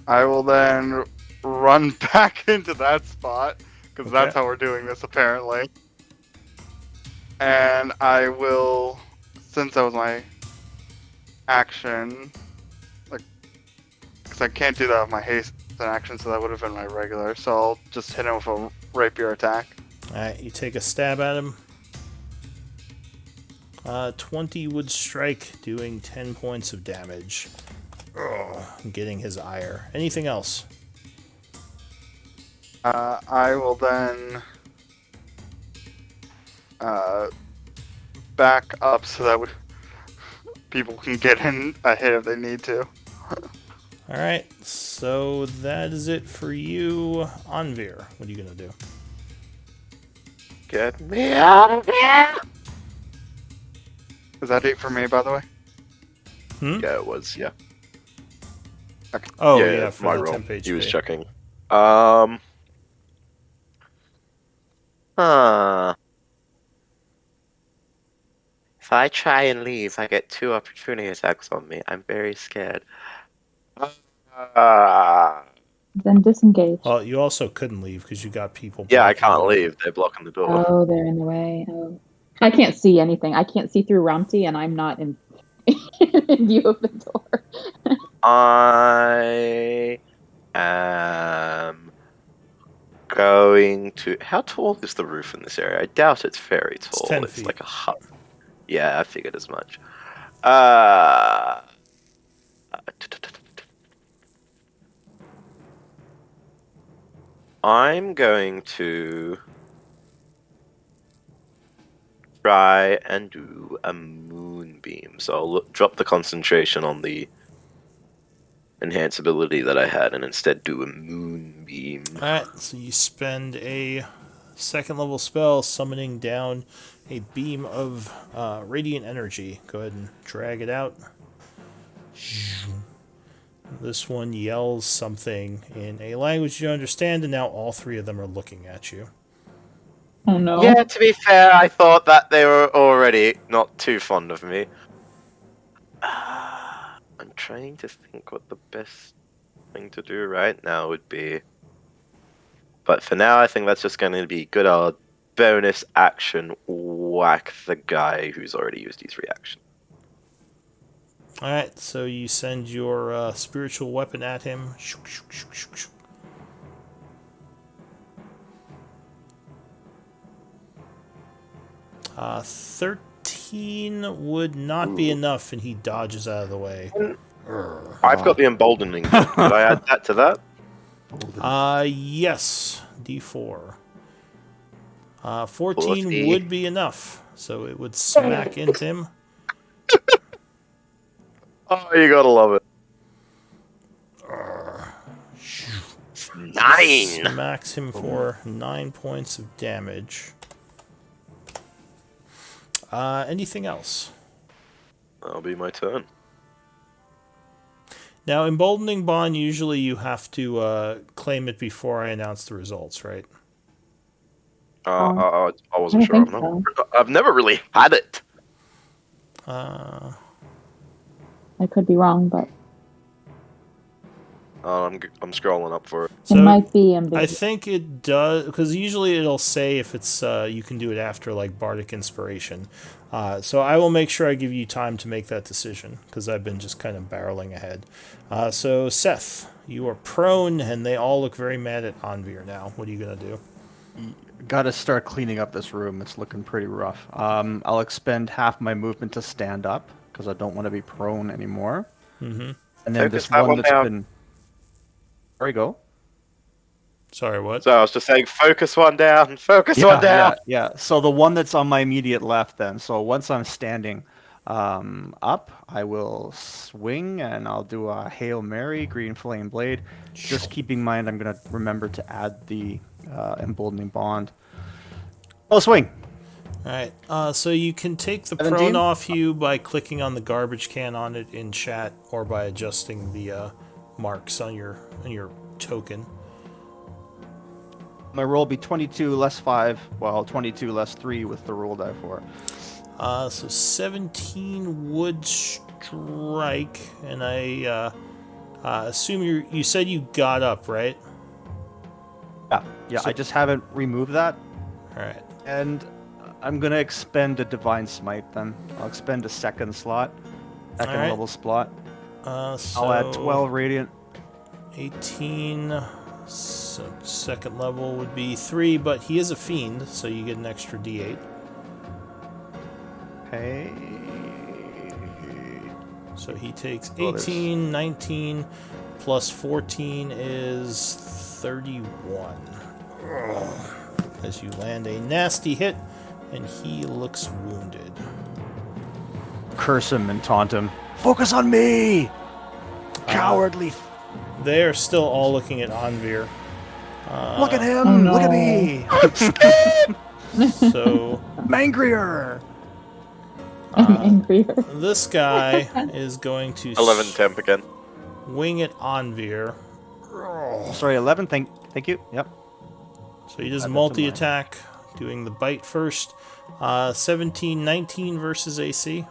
I will then run back into that spot, because that's Okay. how we're doing this apparently. And I will, since that was my action, like, because I can't do that with my haste an action, so that would have been my regular. So I'll just hit him with a rapier attack. Alright, you take a stab at him. 20 would strike, doing 10 points of damage. Ugh, getting his ire. Anything else? I will then back up so that people can get in a hit if they need to. Alright, so that is it for you, Anvir. What are you gonna do? Get me out of here! Is that it for me, by the way? Yeah, it was. Yeah. Oh, yeah, yeah, for my the roll. temp HP. He was checking. If I try and leave, I get 2 opportunity attacks on me. I'm very scared. Then disengage. Well, you also couldn't leave because you got people. Yeah, I blocking can't the door. leave. They're blocking the door. Oh, they're in the way. Oh. I can't see anything. I can't see through Rumty, and I'm not in, in view of the door. I am going to. How tall is the roof in this area? I doubt it's very tall. 10 It's feet. like a hut. Yeah, I figured as much. I'm going to try and do a moonbeam. So I'll drop the concentration on the enhance ability that I had and instead do a moonbeam. Alright, so you spend a second level spell summoning down a beam of radiant energy. Go ahead and drag it out. This one yells something in a language you understand, and now all 3 of them are looking at you. Oh no. Yeah, to be fair, I thought that they were already not too fond of me. I'm trying to think what the best thing to do right now would be. But for now, I think that's just going to be good old bonus action whack the guy who's already used his reaction. Alright, so you send your spiritual weapon at him. 13 would not be enough, and he dodges out of the way. I've got the emboldening. Could I add that to that? Yes, D4. 14 14. would be enough, so it would smack into him. Oh, you gotta love it. 9! Smacks him for 9 points of damage. Anything else? That'll be my turn. Now, emboldening bond, usually you have to claim it before I announce the results, right? I I wasn't don't sure. think so. I've never really had it. Uh, I could be wrong, but I'm scrolling up for it. so it might be I ambiguous. think it does, because usually it'll say if it's you can do it after like bardic inspiration. So I will make sure I give you time to make that decision, because I've been just kind of barreling ahead. So Seth, you are prone, and they all look very mad at Anvir now. What are you gonna do? Gotta start cleaning up this room. It's looking pretty rough. I'll expend half my movement to stand up because I don't want to be prone anymore. Mm-hmm. And then Focus this that one one that's down. been. There we go. Sorry, what? So I was just saying, focus one down, focus one down. Yeah. So the one that's on my immediate left, then. So once I'm standing up, I will swing and I'll do a Hail Mary, Green Flame Blade. Just keeping in mind, I'm going to remember to add the Emboldening Bond. Oh, swing! Alright, so you can take the 17? prone off you by clicking on the garbage can on it in chat, or by adjusting the marks on your token. My roll will be 22 less 5, well, 22 less 3 with the roll die 4. So 17 would strike, and I assume you said you got up, right? Yeah, I just haven't removed that. Alright. And I'm going to expend a Divine Smite then. I'll expend a second slot. Second Alright. level slot. So I'll add 12 Radiant. 18. So second level would be 3, but he is a fiend, so you get an extra d8. Okay. So he takes Oh, there's- 18, 19, plus 14 is 31. As you land a nasty hit, and he looks wounded. Curse him and taunt him. Focus on me! Cowardly. They are still all looking at Anvir. Look at him! Oh, no. Look at me! So I'm angrier! I'm angrier. this guy is going to 11 temp again. wing at Anvir. Sorry, 11. Thank you. Yep. So he does Add that to multi-attack, doing the bite first. 17, 19 versus AC.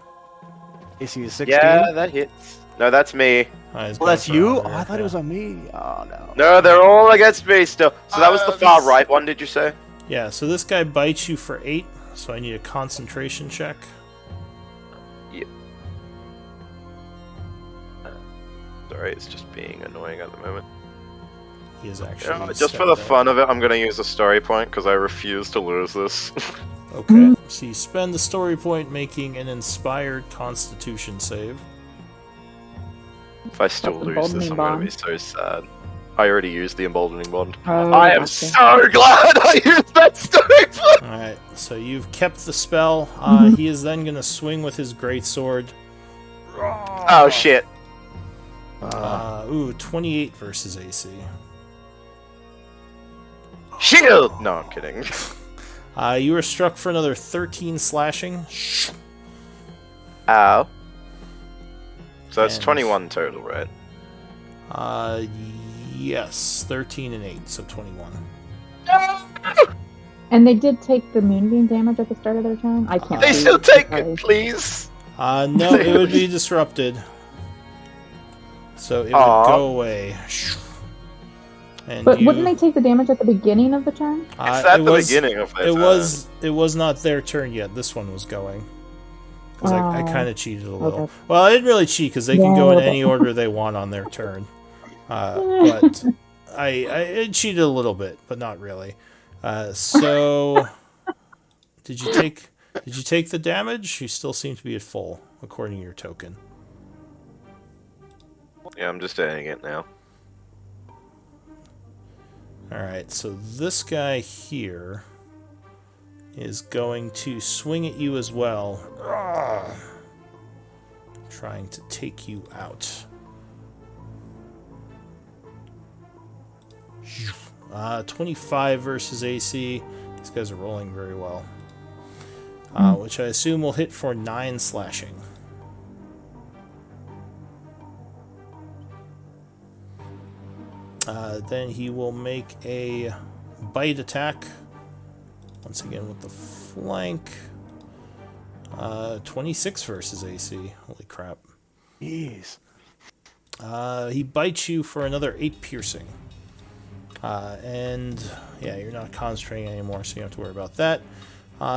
AC is 16. Yeah, that hits. No, that's me. He's Well, going that's for you? Anvir, Oh, I thought yeah. it was on me. Oh, no. No, they're all against me still. So that was the far right one, did you say? Yeah, so this guy bites you for 8, so I need a concentration check. Sorry, it's just being annoying at the moment. He is actually... Just for the fun of it, I'm going to use a story point because I refuse to lose this. Okay, so you spend the story point making an inspired constitution save. If I still That's lose this, emboldening I'm going to be bond. so sad. I already used the emboldening bond. Oh, I am gotcha. so glad I used that story point! Alright, so you've kept the spell. He is then going to swing with his greatsword. Oh shit. 28 versus AC. Shield! No, I'm kidding. You are struck for another 13 slashing. Ow. So it's And- 21 total, right? Yes, 13 and 8, so 21. And they did take the moonbeam damage at the start of their turn. I can't. They see, still take sorry. it, please! No, it would be disrupted. So it would Aw. go away. And But you, wouldn't they take the damage at the beginning of the turn? It's at it the was, beginning of their It turn. was not their turn yet. This one was going. Because I Oh. kind of cheated a little. Okay. Well, I didn't really cheat because they can Yeah, go a in little any bit. order they want on their turn. But I cheated a little bit, but not really. So did you take the damage? You still seem to be at full, according to your token. Yeah, I'm just adding it now. Alright, so this guy here is going to swing at you as well. Trying to take you out. 25 versus AC. These guys are rolling very well. Which I assume will hit for 9 slashing. Then he will make a bite attack. Once again with the flank. 26 versus AC. Holy crap. Jeez. He bites you for another 8 piercing. And yeah, you're not concentrating anymore, so you don't have to worry about that.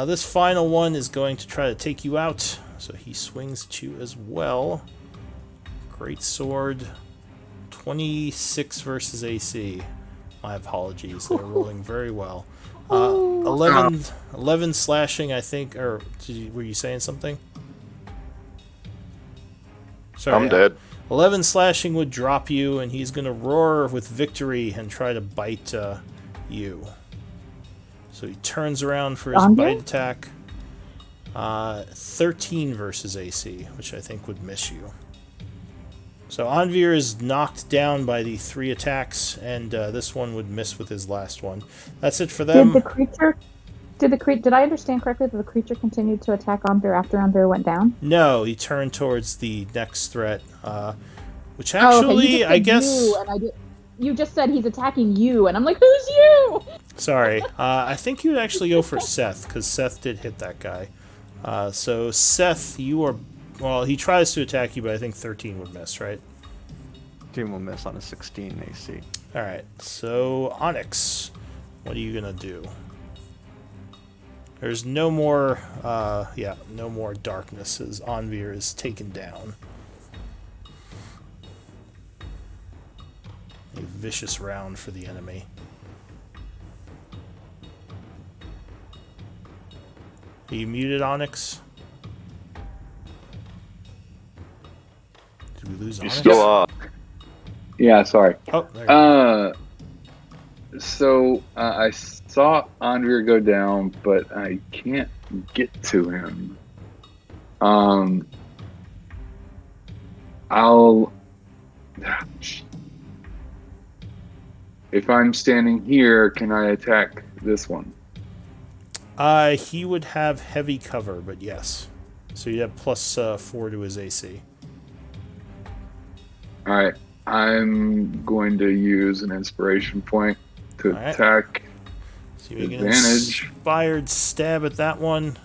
This final one is going to try to take you out. So he swings at you as well. Great sword. 26 versus AC. My apologies. They're rolling very well. 11 slashing, I think. Or were you saying something? Sorry, I'm dead. 11 slashing would drop you, and he's going to roar with victory and try to bite you. So he turns around for his Anvir? bite attack. 13 versus AC, which I think would miss you. So Anvir is knocked down by the 3 attacks, and this one would miss with his last one. That's it for them. Did I understand correctly that the creature continued to attack Anvir after Anvir went down? No, he turned towards the next threat, which Oh, okay. actually, You just I said guess... you, and you just said he's attacking you, and I'm like, who's you? Sorry. I think you'd actually go for Seth, because Seth did hit that guy. So, Seth, you are... Well, he tries to attack you, but I think 13 would miss, right? 13 will miss on a 16 AC. Alright, so, Onyx, what are you going to do? There's no more, no more darkness as Anvir is taken down. A vicious round for the enemy. Are you muted, Onyx? Did we lose You Onyx? still are. Yeah, sorry. Oh, there you go. So I saw Anvir go down, but I can't get to him. If I'm standing here, can I attack this one? He would have heavy cover, but yes. So you'd have plus 4 to his AC. All right, I'm going to use an inspiration point to All right. attack. So you make an Advantage. inspired stab at that one.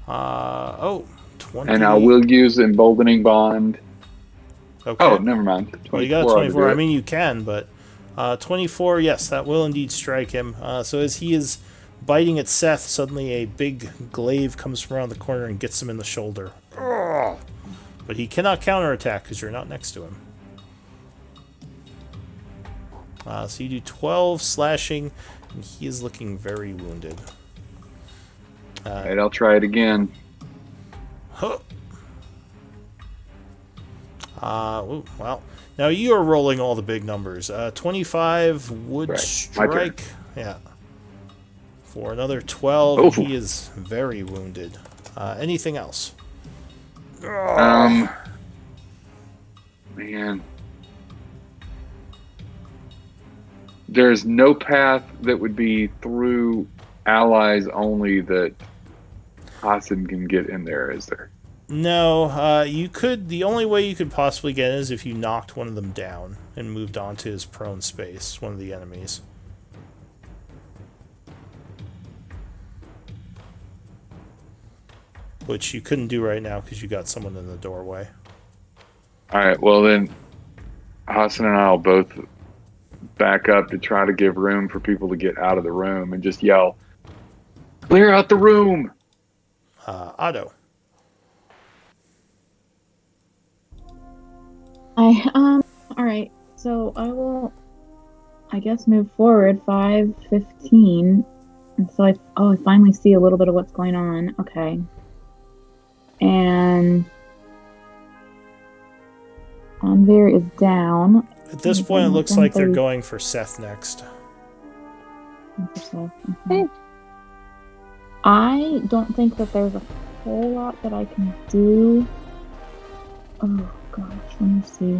20. And I will use emboldening bond. Okay. Oh, never mind. 24, Well, you got a ought to 24. do I it. mean, you can, but 24, yes, that will indeed strike him. So as he is biting at Seth, suddenly a big glaive comes from around the corner and gets him in the shoulder. Ugh. But he cannot counterattack because you're not next to him. So you do 12 slashing, and he is looking very wounded. All right, I'll try it again. Huh. Well, now you are rolling all the big numbers. 25 would Right, my turn. strike. Yeah. For another 12, Oh. he is very wounded. Anything else? Man. There's no path that would be through allies only that Hassan can get in there, is there? No, you could. The only way you could possibly get in is if you knocked one of them down and moved on to his prone space, one of the enemies. Which you couldn't do right now because you got someone in the doorway. All right, well then, Hassan and I will both back up to try to give room for people to get out of the room and just yell, "Clear out the room!" Otto. All right. So I will, I guess, move forward 5, 15. And so I finally see a little bit of what's going on. Okay. And Anvir is down. At this point, it looks like they're going for Seth next. Okay. I don't think that there's a whole lot that I can do. Oh gosh, let me see.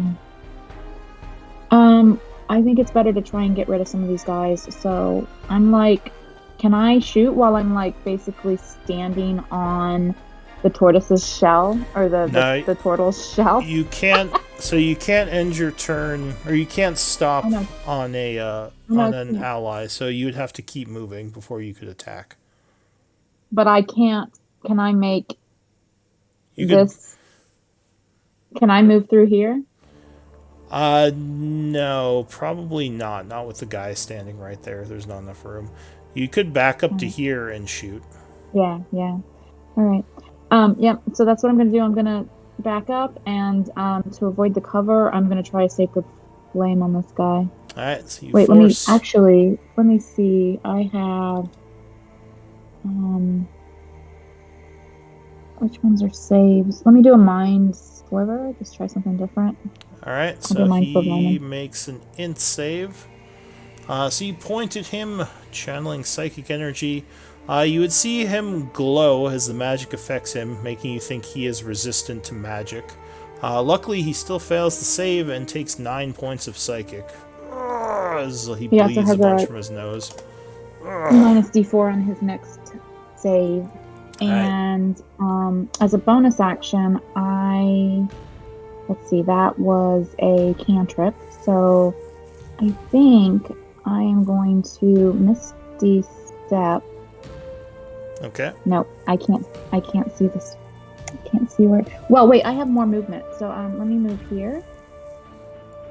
I think it's better to try and get rid of some of these guys. So I'm like, can I shoot while I'm like basically standing on the tortoise's shell or the turtle's shell? You can't. So you can't end your turn, or you can't stop on a on an ally. So you would have to keep moving before you could attack. But I can't. Can I make You this? Can I move through here? No, probably not. Not with the guy standing right there. There's not enough room. You could back up to here and shoot. Yeah. All right. Yep. So that's what I'm gonna do. I'm gonna back up, and to avoid the cover, I'm gonna try a sacred flame on this guy. All right. So you Wait. force... Let me see. I have. Which ones are saves? Let me do a mind sliver. Just try something different. All right. I'll So do Mind he Sliver on him. makes an int save. So you point at him, channeling psychic energy. You would see him glow as the magic affects him, making you think he is resistant to magic. Luckily, he still fails to save and takes 9 points of psychic. As he He also bleeds has a bunch a- from his nose. minus D4 on his next save. And as a bonus action, let's see, that was a cantrip. So I think I am going to Misty Step. Okay. Nope, I can't see this. I can't see where. Well, wait, I have more movement. So let me move here.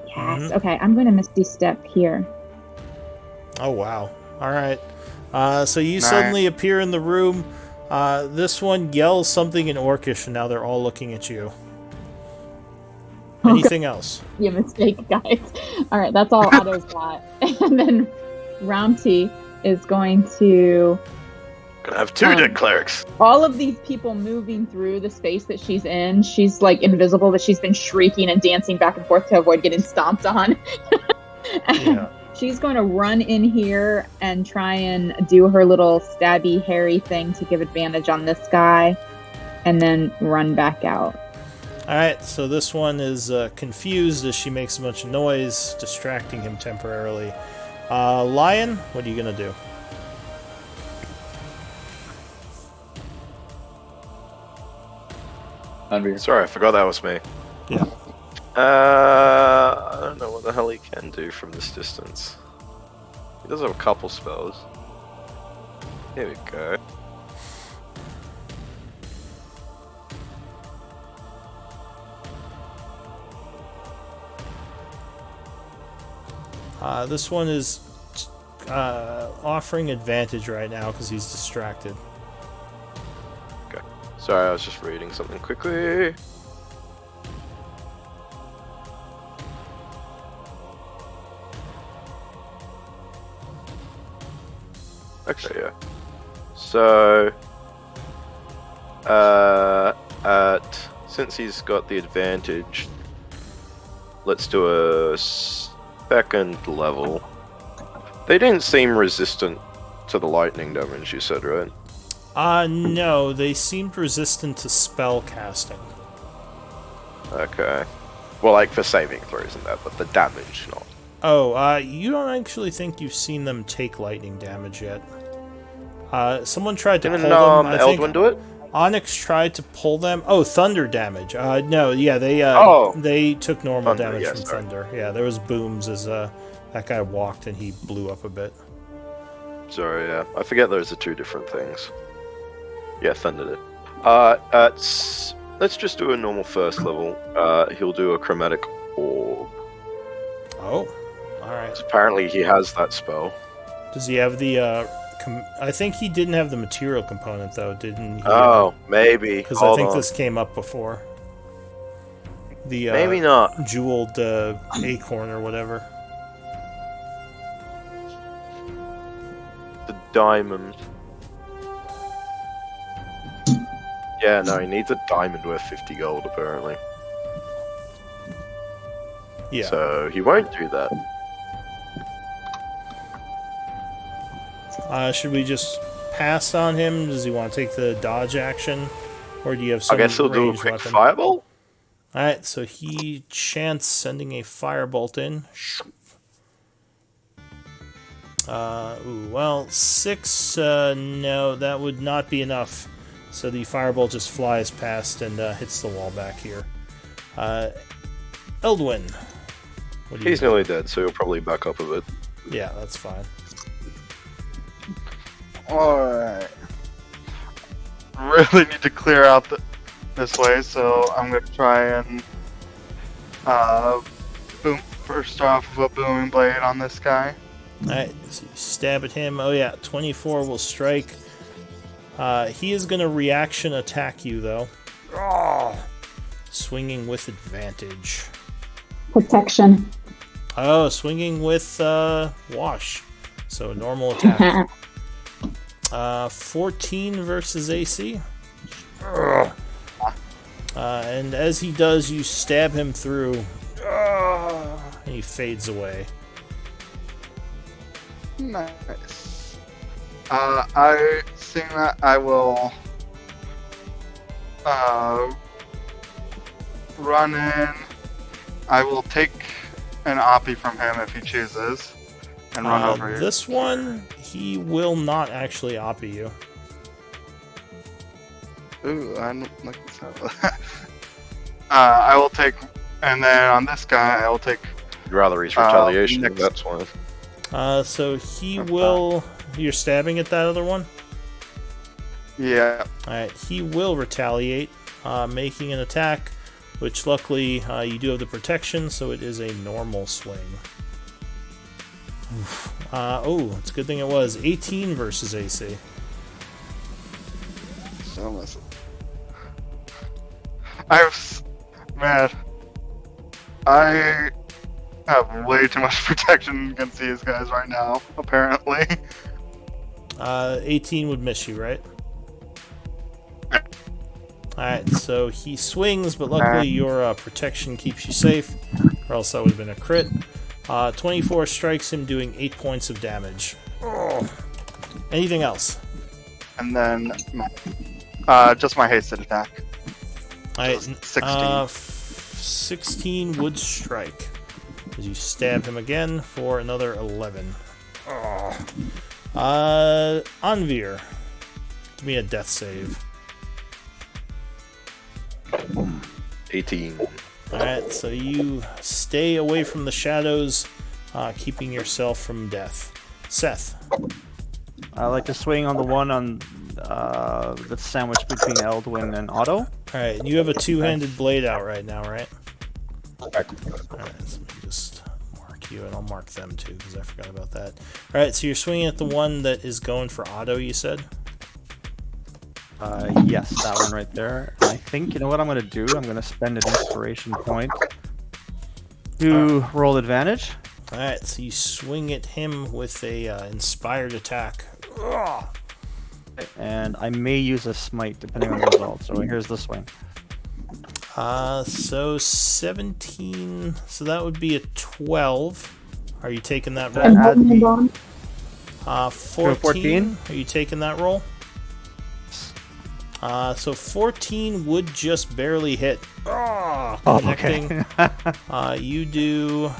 Yes. Okay, I'm going to Misty Step here. Oh, wow. All right. So you Nice. suddenly appear in the room. This one yells something in Orcish, and now they're all looking at you. Anything else? You mistake, guys. All right, that's all Otto's got. And then Rounty is going to. Gonna have two dead clerics. All of these people moving through the space that she's in, she's like invisible, but she's been shrieking and dancing back and forth to avoid getting stomped on. Yeah. She's going to run in here and try and do her little stabby, hairy thing to give advantage on this guy, and then run back out. Alright, so this one is confused as she makes a bunch of noise, distracting him temporarily. Lion, what are you going to do? Unreal. Sorry, I forgot that was me. Yeah. I don't know what the hell he can do from this distance. He does have a couple spells. Here we go. This one is offering advantage right now because he's distracted. Sorry, I was just reading something quickly. Okay, yeah. So, since he's got the advantage, let's do a second level. They didn't seem resistant to the lightning damage, you said, right? No, they seemed resistant to spell casting. Okay. Well, like for saving throws and that, but the damage not. Oh, you don't actually think you've seen them take lightning damage yet. Someone tried to pull Didn't them. I think Eldwin do it? Onyx tried to pull them. Oh, thunder damage. No, yeah, they took normal Thunder, damage yes, from sorry. thunder. Yeah, there was booms as that guy walked and he blew up a bit. Sorry, yeah. I forget those are two different things. Yeah, thunder did. Let's just do a normal first level. He'll do a chromatic orb. Oh, all right. Apparently he has that spell. Does he have the? I think he didn't have the material component though, didn't he? Oh, maybe. Because I Hold think on. this came up before. The Maybe not. jeweled acorn or whatever. The diamond. Yeah, no, he needs a diamond worth 50 gold, apparently. Yeah. So he won't do that. Should we just pass on him? Does he want to take the dodge action, or do you have some I guess he'll do a ranged quick weapon? fireball. All right, so he chants sending a firebolt in. Well, 6. No, that would not be enough. So the firebolt just flies past and hits the wall back here. Eldwin, what do you He's do? nearly dead, so he'll probably back up a bit. Yeah, that's fine. Alright. Really need to clear out this way, so I'm gonna try and first off with a booming blade on this guy. Alright, so you stab at him. Oh yeah, 24 will strike. He is going to reaction attack you, though. Swinging with advantage. Protection. Oh, swinging with wash. So normal attack. 14 versus AC. And as he does, you stab him through. And he fades away. Nice. I seeing that I will run in. I will take an Oppie from him if he chooses, and run over here. This one, he will not actually oppie you. Ooh, I don't like this. I will take, and then on this guy, I will take. You'd rather use retaliation, next- that's fine. So he will. You're stabbing at that other one? Yeah. Alright, he will retaliate, making an attack, which luckily you do have the protection, so it is a normal swing. It's a good thing it was 18 versus AC. So listen. Man, I have way too much protection against these guys right now, apparently. 18 would miss you, right? Alright, so he swings, but luckily your protection keeps you safe, or else that would have been a crit. 24 strikes him, doing 8 points of damage. Oh. Anything else? And then, just my hasted attack. Alright, 16. 16 would strike. As you stab him again for another 11. Oh. Anvir. Give me a death save. 18. Alright, so you stay away from the shadows, keeping yourself from death. Seth. I like to swing on the one on that's sandwiched between Eldwin and Otto. Alright, and you have a two-handed blade out right now, right? Alright, so let me just mark you, and I'll mark them too, because I forgot about that. Alright, so you're swinging at the one that is going for Otto, you said? Yes, that one right there. I think, you know what I'm going to do? I'm going to spend an inspiration point to roll advantage. Alright, so you swing at him with a inspired attack. Ugh. And I may use a smite depending on the result. So here's the swing. So 17, so that would be a 12. Are you taking that And roll? add the- Bottom. 14. Are you taking that roll? So 14 would just barely hit. Connecting. You do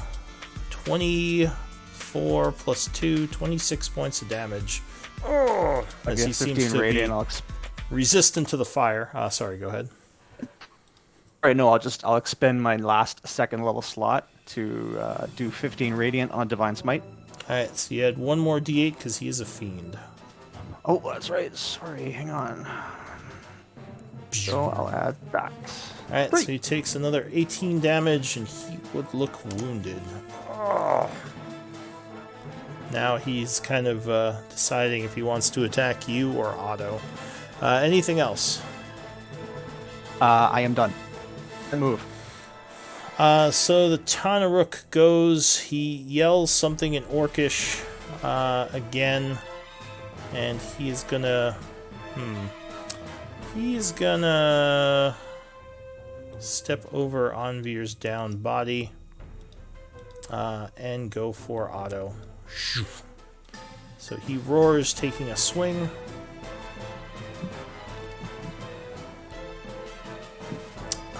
24 plus 2, 26 points of damage. I As get he seems 15 to radiant. be All resistant to the fire. Sorry, go ahead. right, no, I'll expend my last second level slot to do 15 radiant on divine smite. Alright, so you had one more d8 because he is a fiend. Oh, that's right. Sorry, hang on. So I'll add that. Alright, so he takes another 18 damage and he would look wounded. Oh. Now he's kind of deciding if he wants to attack you or Otto. Anything else? I am done. Move. So the Tanaruk goes, he yells something in Orcish again, and he's gonna... He's gonna step over Anvir's down body and go for Otto. So he roars, taking a swing.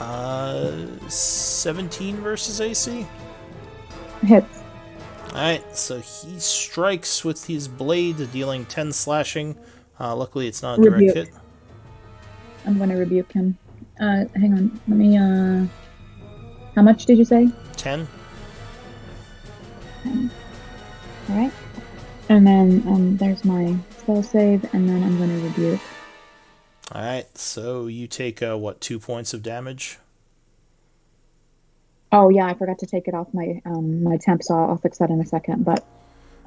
Uh, 17 versus AC. Hits. Alright, so he strikes with his blade, dealing 10 slashing. Luckily, it's not a direct Rebuke. hit. I'm going to rebuke him. Hang on. Let me, how much did you say? 10. Alright. And then, there's my spell save, and then I'm going to rebuke. Alright, so you take, 2 points of damage? Oh, yeah, I forgot to take it off my, my temp, so I'll fix that in a second, but,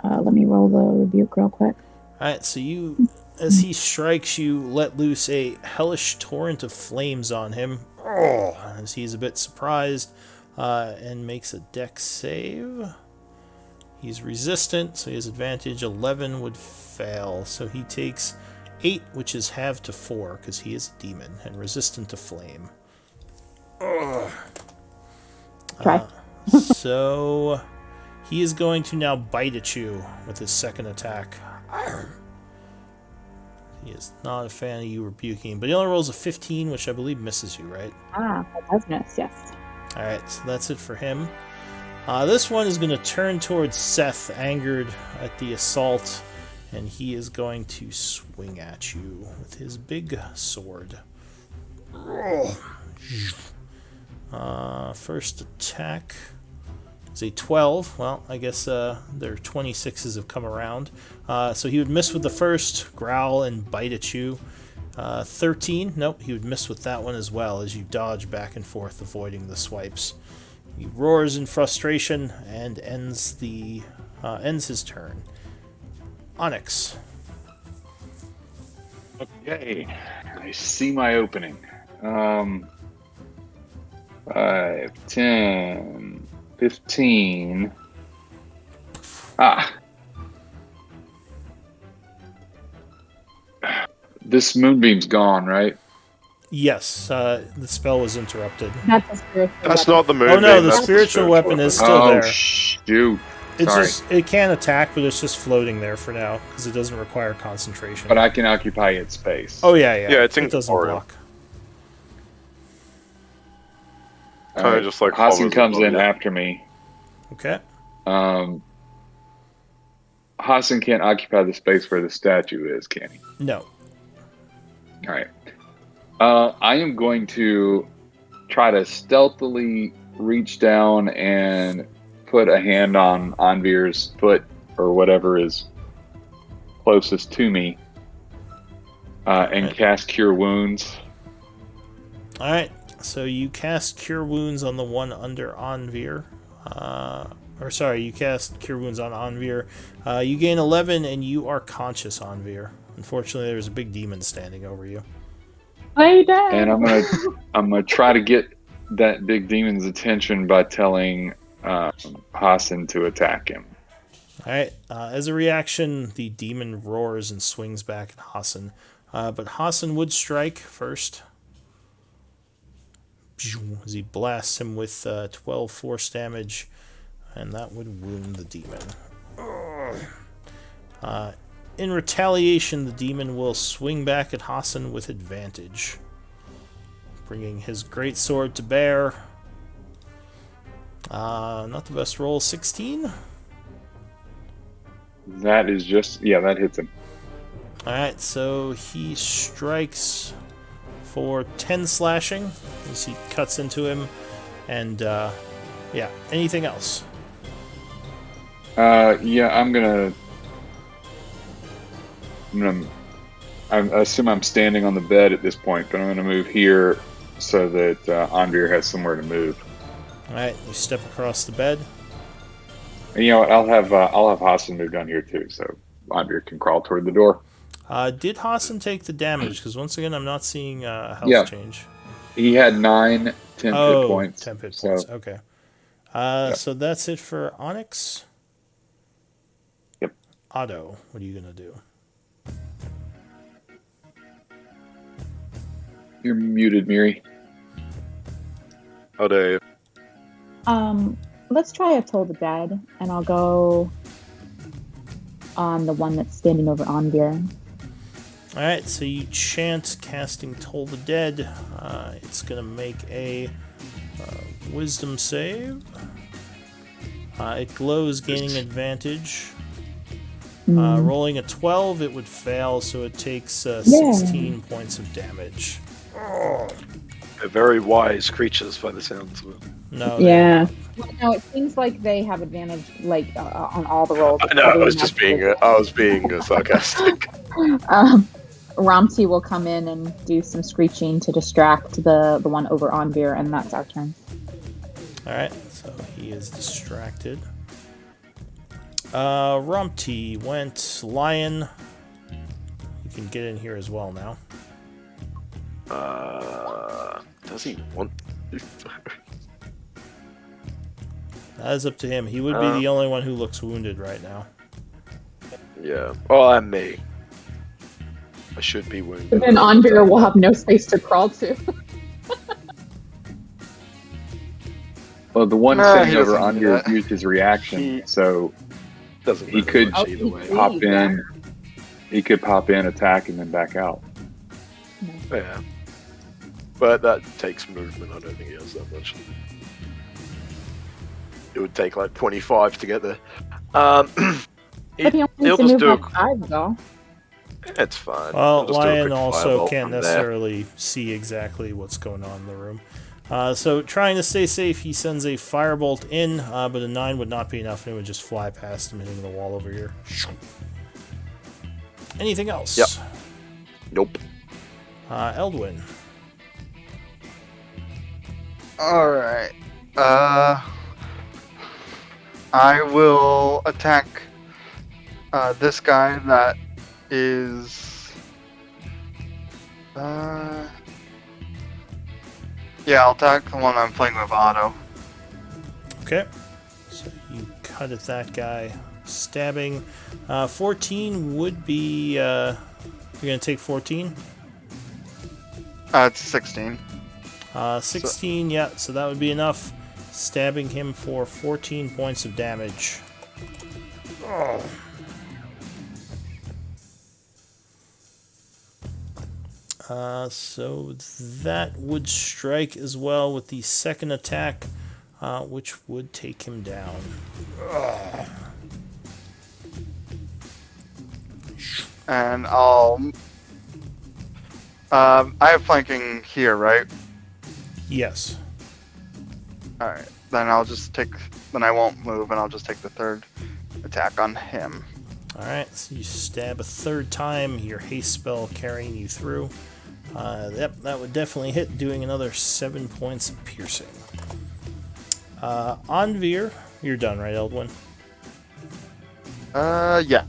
let me roll the rebuke real quick. Alright, so you, as he strikes, you let loose a hellish torrent of flames on him. As he's a bit surprised, and makes a dex save. He's resistant, so he has advantage. 11 would fail, so he takes 8, which is halved to 4, because he is a demon, and resistant to flame. Try. So He is going to now bite at you with his second attack. He is not a fan of you rebuking him, but he only rolls a 15, which I believe misses you, right? That does miss, yes. Alright, so that's it for him. This one is going to turn towards Seth, angered at the assault, and he is going to swing at you with his big sword. First attack is a 12. Well, I guess their 26s have come around. So he would miss with the first, growl and bite at you. 13. Nope, he would miss with that one as well as you dodge back and forth, avoiding the swipes. He roars in frustration and ends his turn. Onyx. Okay, I see my opening. 5, 10, 15. This moonbeam's gone, right? Yes, the spell was interrupted. That's a spiritual That's weapon. not the moon. Oh no, the that's spiritual weapon is still Oh, there. shoot. It's Sorry. just it can attack, but it's just floating there for now because it doesn't require concentration. But I can occupy its space. Oh yeah. Yeah, it's it doesn't incorporeal. block. All Kinda just like Hassan hovers comes above in you. after me. Okay. Hassan can't occupy the space where the statue is, can he? No. All right. I am going to try to stealthily reach down and put a hand on Anvir's foot or whatever is closest to me and cast Cure Wounds. All right. So you cast Cure Wounds on the one under Anvir. You cast Cure Wounds on Anvir. You gain 11, and you are conscious, Anvir. Unfortunately, there's a big demon standing over you. Lay down. And I'm gonna try to get that big demon's attention by telling Hassan to attack him. All right. As a reaction, the demon roars and swings back at Hassan. But Hassan would strike first. As he blasts him with 12 force damage, and that would wound the demon. In retaliation, the demon will swing back at Hassan with advantage, bringing his greatsword to bear. Not the best roll, 16. That is that hits him. Alright, so he strikes for 10 slashing as he cuts into him. And, anything else? I assume I'm standing on the bed at this point, but I'm going to move here so that Anvir has somewhere to move. Alright, you step across the bed. And you know what? I'll have Hassan move down here too, so Anvir can crawl toward the door. Did Hassan take the damage? Because once again, I'm not seeing a health change. He had 10 hit points. 10 hit so- points. Okay. So that's it for Onyx. Yep. Otto, what are you going to do? You're muted, Miri. How dare you? Let's try a Toll the Dead, and I'll go on the one that's standing over Anvir. Alright, so you chant casting Toll the Dead. It's going to make a wisdom save. It glows, gaining advantage. Rolling a 12, it would fail, so it takes 16 points of damage. They're very wise creatures by the sounds of it. No. Yeah. Well, no, it seems like they have advantage, on all the rolls. I know, I was being sarcastic. Ramti will come in and do some screeching to distract the one over Anvir, and that's our turn. Alright, so he is distracted. Rumty went lion. You can get in here as well now. Does he want to? That is up to him. He would be the only one who looks wounded right now. Yeah. Oh, and me. I should be wounded. But then Anvir will have no space to crawl to. Well, the one Nah, sitting he over doesn't do Anvir that. used his reaction, He- so Doesn't he matter could much either way. pop Please, in. He could pop in, attack, and then back out. Yeah. But that takes movement. I don't think he has that much. It would take like 25 to get there. But he only needs He'll to just move do like 5 though. It's fine. Well, He'll just do a Lion quick also fireball can't from there. necessarily see exactly what's going on in the room. So trying to stay safe, he sends a firebolt in, but a 9 would not be enough, and it would just fly past him, hitting the wall over here. Anything else? Yep. Nope. Eldwin. Alright. I will attack this guy that is. Yeah, I'll attack the one I'm playing with Otto. Okay. So you cut at that guy. Stabbing. 14 would be. You're going to take 14? It's 16. 16, yeah, so that would be enough. Stabbing him for 14 points of damage. Oh. So that would strike as well with the second attack, which would take him down. Ugh. And I'll. I have flanking here, right? Yes. Alright. Then I'll just take. Then I won't move, and I'll just take the third attack on him. Alright, so you stab a third time, your haste spell carrying you through. Yep, that would definitely hit, doing another 7 points of piercing. Anvir, you're done, right, Eldwin? Yeah.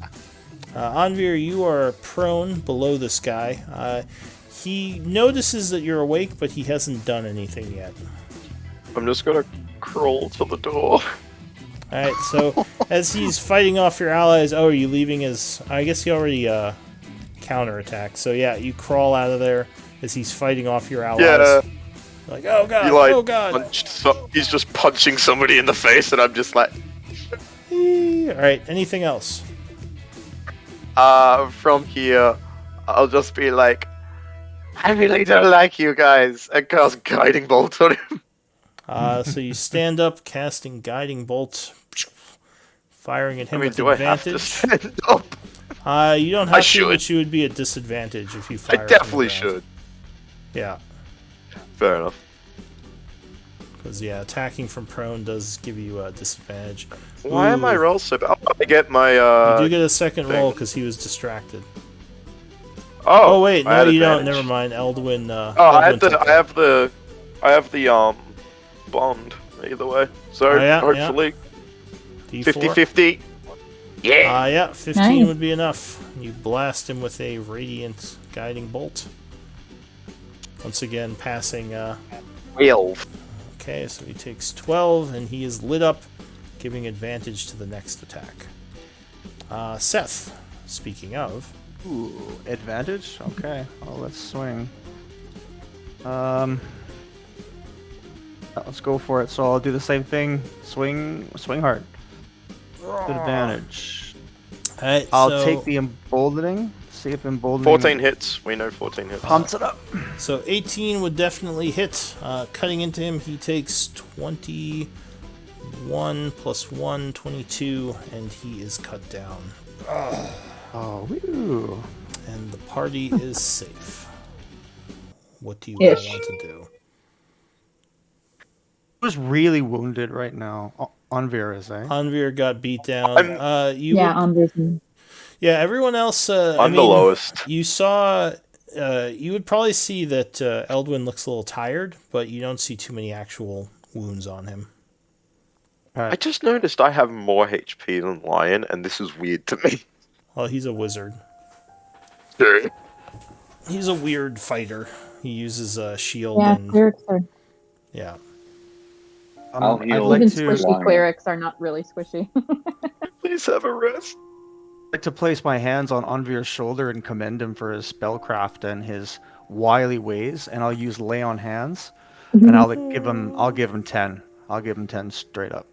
Anvir, you are prone below this guy. He notices that you're awake, but he hasn't done anything yet. I'm just gonna crawl to the door. Alright, so as he's fighting off your allies, oh, are you leaving his... I guess he already counterattacked. So yeah, you crawl out of there as he's fighting off your allies. Yeah. Like, oh god, He like oh god. he's just punching somebody in the face, and I'm just like, Alright, anything else? from here, I'll just be like, I really don't like you guys, and cast Guiding Bolt on him. So you stand up, casting Guiding Bolt, firing at him with do I have to advantage. stand up? You don't have to, should. but you would be at disadvantage if you fire. I from the definitely ground. should. Yeah, Fair enough. because attacking from prone does give you a disadvantage. Why am I Ooh. roll so bad? I get my You do get a second thing. roll because he was distracted. Oh, Oh wait, I no, had you don't. advantage. Never mind. Eldwin. I Eldwin took have the bond either way. So Oh, yeah, hopefully D4. 50-50. Yeah. Yeah, 15 Nice. would be enough. You blast him with a radiant guiding bolt. Once again, passing. 12. Okay, so he takes 12, and he is lit up, giving advantage to the next attack. Seth, speaking of. Ooh, advantage? Okay, well, let's swing. Let's go for it. So I'll do the same thing. Swing hard. Good advantage. Alright, I'll take the emboldening. See if emboldening 14 hits. We know 14 hits. pumps it up. So 18 would definitely hit. Cutting into him, he takes 21 plus 1, 22, and he is cut down. Oh, woo. And the party is safe. What do you all Ish. want to do? Who's really wounded right now? Anvir is, eh? Anvir got beat down. Yeah, Everyone else. I'm the lowest. You saw. You would probably see that Eldwin looks a little tired, but you don't see too many actual wounds on him. I just noticed I have more HP than Lion, and this is weird to me. Well, he's a wizard. He's a weird fighter. He uses a shield Yeah, and clerics are yeah. I'll I'd heal. like even to squishy Lion. clerics are not really squishy. Please have a rest. place my hands on Anvir's shoulder and commend him for his spellcraft and his wily ways, and I'll use lay on hands, and I'll give him 10. I'll give him 10 straight up.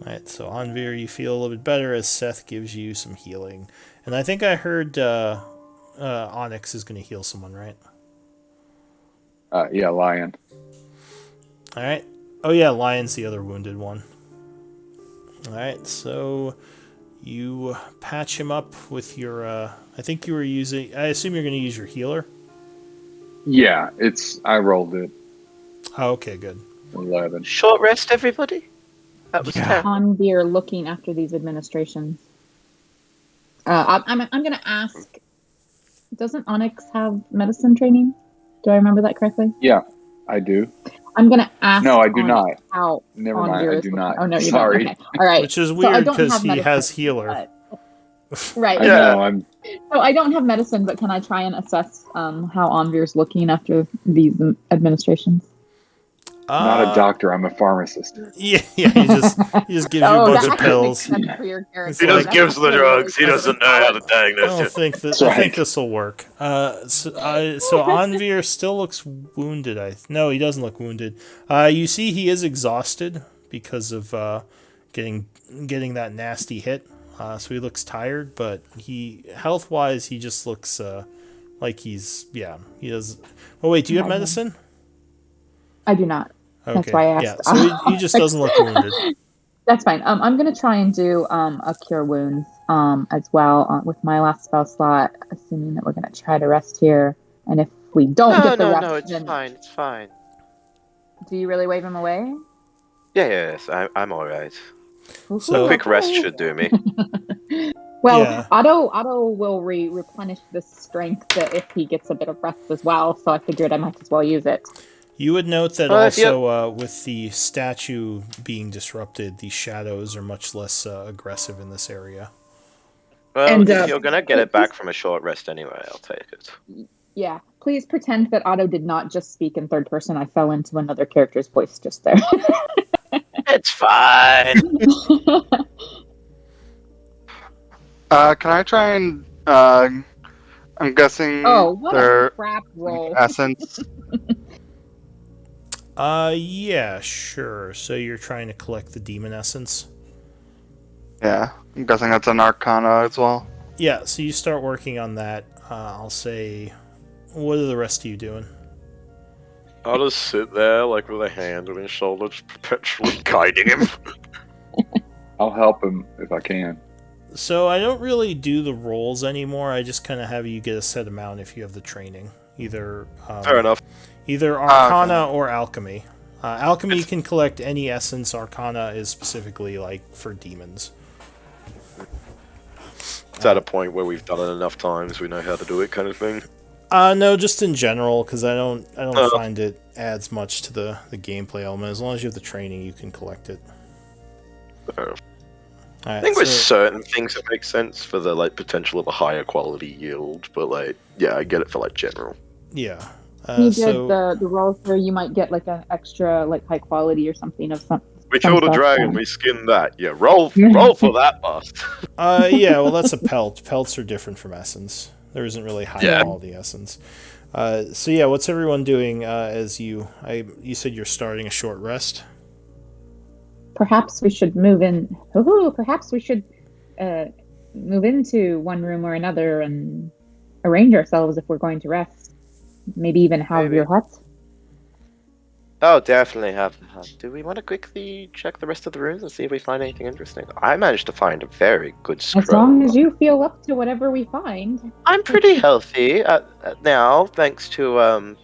All right, so Anvir, you feel a little bit better as Seth gives you some healing. And I think I heard Onyx is going to heal someone, right? Yeah, Lion. All right. Oh, yeah, Lion's the other wounded one. All right, so you patch him up with your... I think you were using... I assume you're going to use your healer? Yeah, I rolled it. Oh, okay, good. 11. Short rest, everybody. That was 10. On beer looking after these administrations. I'm going to ask, doesn't Onyx have medicine training? Do I remember that correctly? Yeah, I do. I'm going to ask. No, I do Onyx not. How Never on mind, beer I is do looking. not. Oh, no, you Sorry. don't. Okay. All right. Which is So I weird don't because have he medicine, has healer. Right. I Yeah. know. So I don't have medicine, but can I try and assess how Onvir's looking after these administrations? Not a doctor. I'm a pharmacist. Yeah, you just gives you a bunch of that pills. makes sense for your character. He just That's gives the really drugs. He doesn't know how to I diagnose don't it. think that. That's I think right. this will work. So Anvir still looks wounded. No, he doesn't look wounded. You see, he is exhausted because of getting that nasty hit. So he looks tired, but health wise, he just looks like he does. Oh wait, do you have medicine? I do not. Okay. That's why I Yeah, asked. so he just doesn't look wounded. That's fine. I'm gonna try and do a cure wounds as well with my last spell slot, assuming that we're gonna try to rest here. And if we don't get the rest, No, it's then fine. It's fine. do you really wave him away? Yes, I'm alright. So- A quick rest should do me. Well, Yeah. Otto will replenish the strength if he gets a bit of rest as well. So I figured I might as well use it. You would note that Yep. also with the statue being disrupted, the shadows are much less aggressive in this area. Well, And, if you're gonna get it back from a short rest anyway, I'll take it. Yeah, please pretend that Otto did not just speak in third person. I fell into another character's voice just there. It's fine. Can I try and I'm guessing Oh, what a their crap roll. essence. Yeah, sure. So you're trying to collect the demon essence? Yeah, I'm guessing that's an Arcana as well. Yeah, so you start working on that. I'll say, what are the rest of you doing? I'll just sit there, like, with a hand on his shoulder, just perpetually guiding him. I'll help him if I can. So I don't really do the rolls anymore. I just kind of have you get a set amount if you have the training. Either Fair enough. Either Arcana or Alchemy. Alchemy can collect any essence. Arcana is specifically like for demons. It's at a point where we've done it enough times, we know how to do it, kind of thing. No, just in general, because I don't Oh. find it adds much to the gameplay element. As long as you have the training, you can collect it. Fair enough. All right, I think with so- certain things it makes sense for the like potential of a higher quality yield, but like yeah, I get it for like general. yeah. You did So the rolls where you might get like an extra like high quality or something of some. We Some killed a stuff, dragon, yeah. we skinned that. Yeah, roll for that bust. yeah, well, that's a pelt. Pelts are different from essence. There isn't really high Yeah. quality essence. So yeah, what's everyone doing as you said you're starting a short rest? Perhaps we should move in. Ooh, perhaps we should move into one room or another and arrange ourselves if we're going to rest. Maybe even have Maybe. your hut. Oh, definitely have the hut. Do we want to quickly check the rest of the rooms and see if we find anything interesting? I managed to find a very good scroll. As long as you feel up to whatever we find. I'm pretty healthy now, thanks to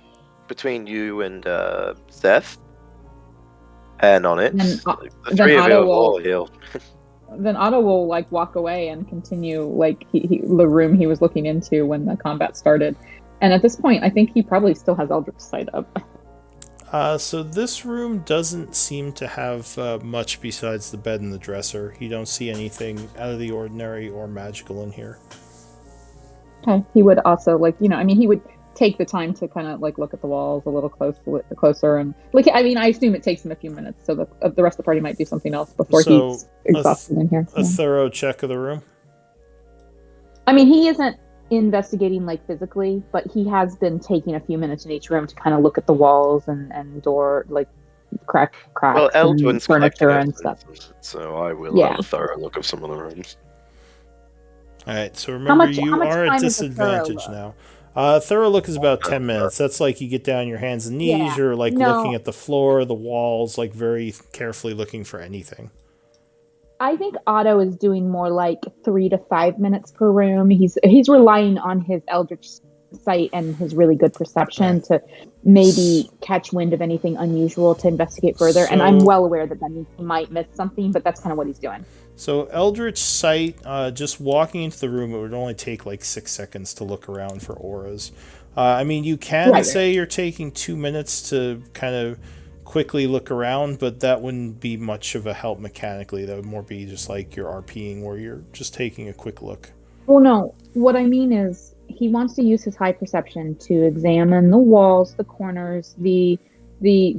between you and Seth and on it. Then, The three of you Otto have will- all healed. Then Otto will like walk away and continue like the room he was looking into when the combat started. And at this point, I think he probably still has Eldritch Sight up. So this room doesn't seem to have much besides the bed and the dresser. You don't see anything out of the ordinary or magical in here. Okay. He would also he would take the time to kind of like look at the walls a little closer and I assume it takes him a few minutes, so the rest of the party might do something else before So, he's exhausted in here. A Yeah. thorough check of the room. I mean, he isn't investigating like physically, but he has been taking a few minutes in each room to kind of look at the walls and door, like cracks Well, and Eldwin's furniture collecting and stuff. evidence, so I will Yeah. have a thorough look of some of the rooms. All right, so remember much you are at time is a thorough disadvantage look? now. Thorough look is about 10 minutes. That's like you get down on your hands and knees. Yeah, You're like no. looking at the floor, the walls, like very carefully looking for anything. I think Otto is doing more like 3 to 5 minutes per room. He's relying on his Eldritch sight and his really good perception Right. to maybe catch wind of anything unusual to investigate further. And I'm So- well aware that means he might miss something, but that's kind of what he's doing. So Eldritch Sight, just walking into the room, it would only take like 6 seconds to look around for auras. I mean, you can Right. say you're taking 2 minutes to kind of quickly look around, but that wouldn't be much of a help mechanically. That would more be just like you're RPing, where you're just taking a quick look. Well, no, what I mean is he wants to use his high perception to examine the walls, the corners, the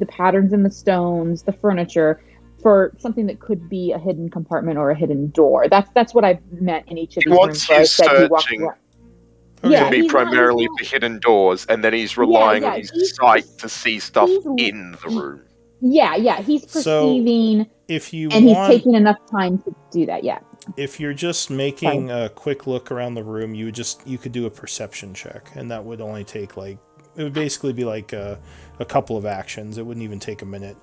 patterns in the stones, the furniture, for something that could be a hidden compartment or a hidden door. That's what I meant in each of He these wants rooms where I you said he walked searching around. Okay. Yeah, to be he's not- primarily he's not- for hidden doors, and then he's relying on his he's- sight to see stuff he's- in the room. Yeah, he's So, perceiving, If you and he's want, taking enough time to do that. Yeah. if you're just making a quick look around the room, you could do a perception check, and that would only take like, it would basically be like a couple of actions. It wouldn't even take a minute.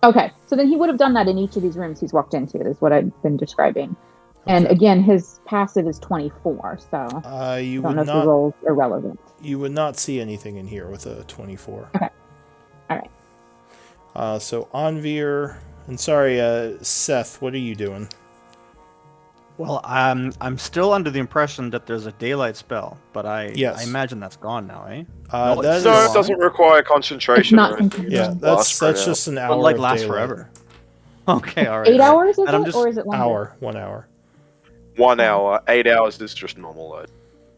Okay, so then he would have done that in each of these rooms he's walked into, is what I've been describing. And Okay. again, his passive is 24, so You I don't would know if the not roll's irrelevant. you would not see anything in here with a 24. Okay. All right. So Anvir, and sorry, Seth, what are you doing? Well, I'm still under the impression that there's a daylight spell, but I Yes. imagine that's gone now, eh? Uh, No, that it's No, is- it doesn't require concentration. It's not or anything. It yeah, just that's lasts for an just an hour. But like of last daylight. forever. Okay, all right. 8 hours is And I'm it, just- or is it longer? Hour, 1 hour. 1 hour, 8 hours is just normal load.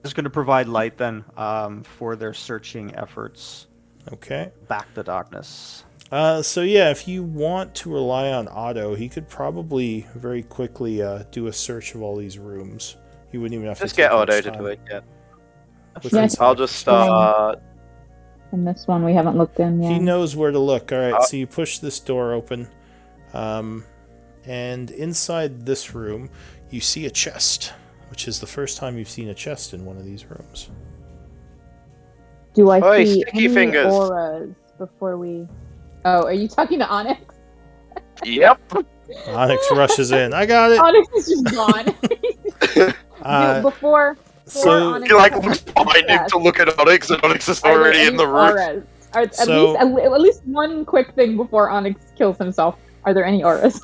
Just going to provide light then for their searching efforts. Okay. Back to darkness. So yeah, if you want to rely on Otto, he could probably very quickly do a search of all these rooms. You wouldn't even have Just to get take much Otto to time. do it, yeah. With Yes. his I'll act. just start. And this one we haven't looked in yet. He knows where to look. All right, so you push this door open, and inside this room, you see a chest, which is the first time you've seen a chest in one of these rooms. Do I Oi, see sticky any fingers. auras before we... Oh, are you talking to Onyx? Yep. Onyx rushes in. I got it. Onyx is just gone. Before So Onyx He like comes looks to behind him chest, to look at Onyx, and Onyx is are there already in any the room. auras? At So- least one quick thing before Onyx kills himself. Are there any auras?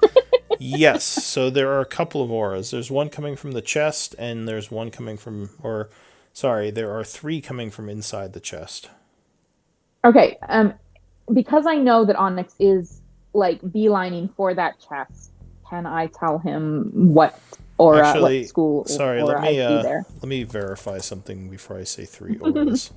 yes, so there are a couple of auras. There's one coming from the chest, and there's one coming from, there are 3 coming from inside the chest. Okay, because I know that Onyx is like beelining for that chest, can I tell him what aura, Actually, what school Sorry, aura let me I see there? let me verify something before I say 3 auras.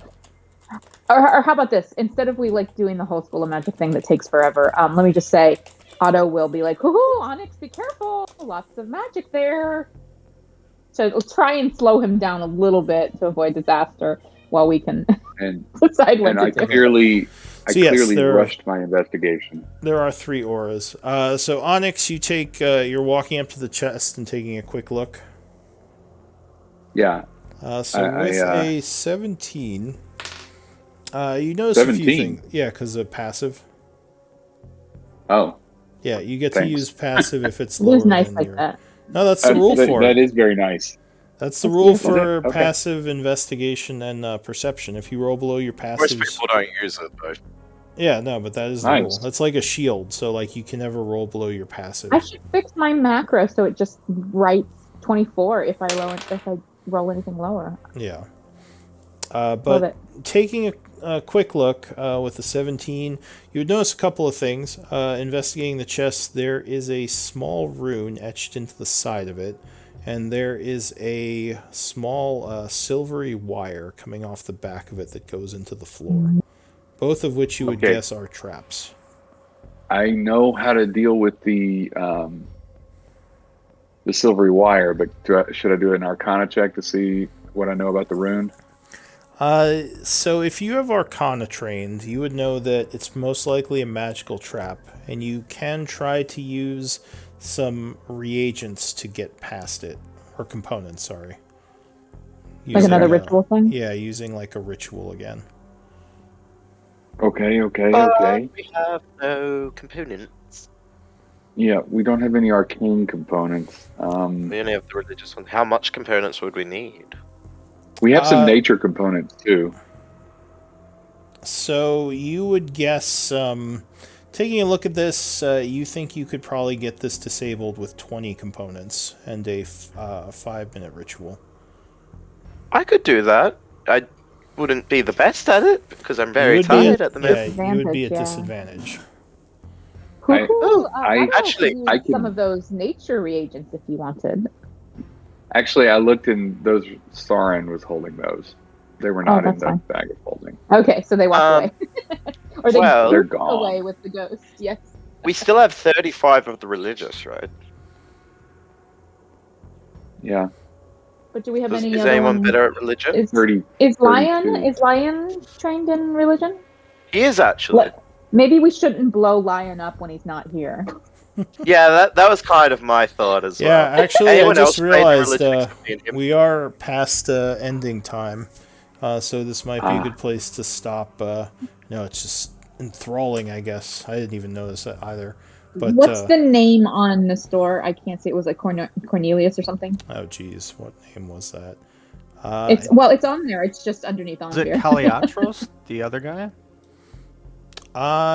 Or how about this? Instead of we like doing the whole school of magic thing that takes forever, let me just say Otto will be like, "Hoo, Onyx, be careful! Lots of magic there." So it'll try and slow him down a little bit to avoid disaster, while we can And decide what and to I do. clearly So yes, clearly there- rushed my investigation. There are 3 auras. So Onyx, you take you're walking up to the chest and taking a quick look. Yeah. So I- with a 17, you notice a few 17? things. Yeah, because of passive. Oh. Yeah, you get to Thanks. use passive if it's It lower is nice than like your... that. No, that's the rule for that it. is very nice. That's the That's rule beautiful. for Okay. passive investigation and perception. If you roll below your Most passives... people don't use it though. Yeah, no, but that is the Nice. rule. That's like a shield, so like you can never roll below your passive. I should fix my macro so it just writes 24 if I roll anything lower. Yeah. Love But it. taking a quick look with the 17, you would notice a couple of things. Investigating the chest, there is a small rune etched into the side of it, and there is a small silvery wire coming off the back of it that goes into the floor. Both of which you would Okay. guess are traps. I know how to deal with the silvery wire, but should I do an Arcana check to see what I know about the rune? So if you have Arcana trained, you would know that it's most likely a magical trap, and you can try to use some reagents to get past it, or components. Sorry. Like another Using, ritual thing? Yeah, using like a ritual again. Okay. We have no components. Yeah, we don't have any arcane components. We only have the religious one. How much components would we need? We have some Uh, nature components too. So you would guess, taking a look at this, you think you could probably get this disabled with 20 components and a 5-minute ritual. I could do that. I wouldn't be the best at it because I'm You very would be tired at- at the moment. Yeah, you would be at Disadvantage, disadvantage. I actually- use I can- some of those nature reagents if you wanted. Actually, I looked in those. Sauron was holding those. They were not in that's the fine. bag of holding. Okay, so they walked away. Or they well, they're flew gone. away with the ghost. Yes. We still have 35 of the religious, right? Yeah, But do we have Is any other anyone one? better at religion? Is 30. Lion 32. trained in religion? He is actually. Maybe we shouldn't blow Lion up when he's not here. Yeah, that was kind of my thought as Yeah, well. actually, I Anyone just else trained in realized religion except me and him? we are past ending time, so this might be a good place to stop. No, it's just enthralling, I guess. I didn't even notice that either. But What's the name on the store? I can't see. It was like Cornelius or something. oh, geez, what name was that? It's on there. It's just underneath on Is it here. Caliatros, the other guy?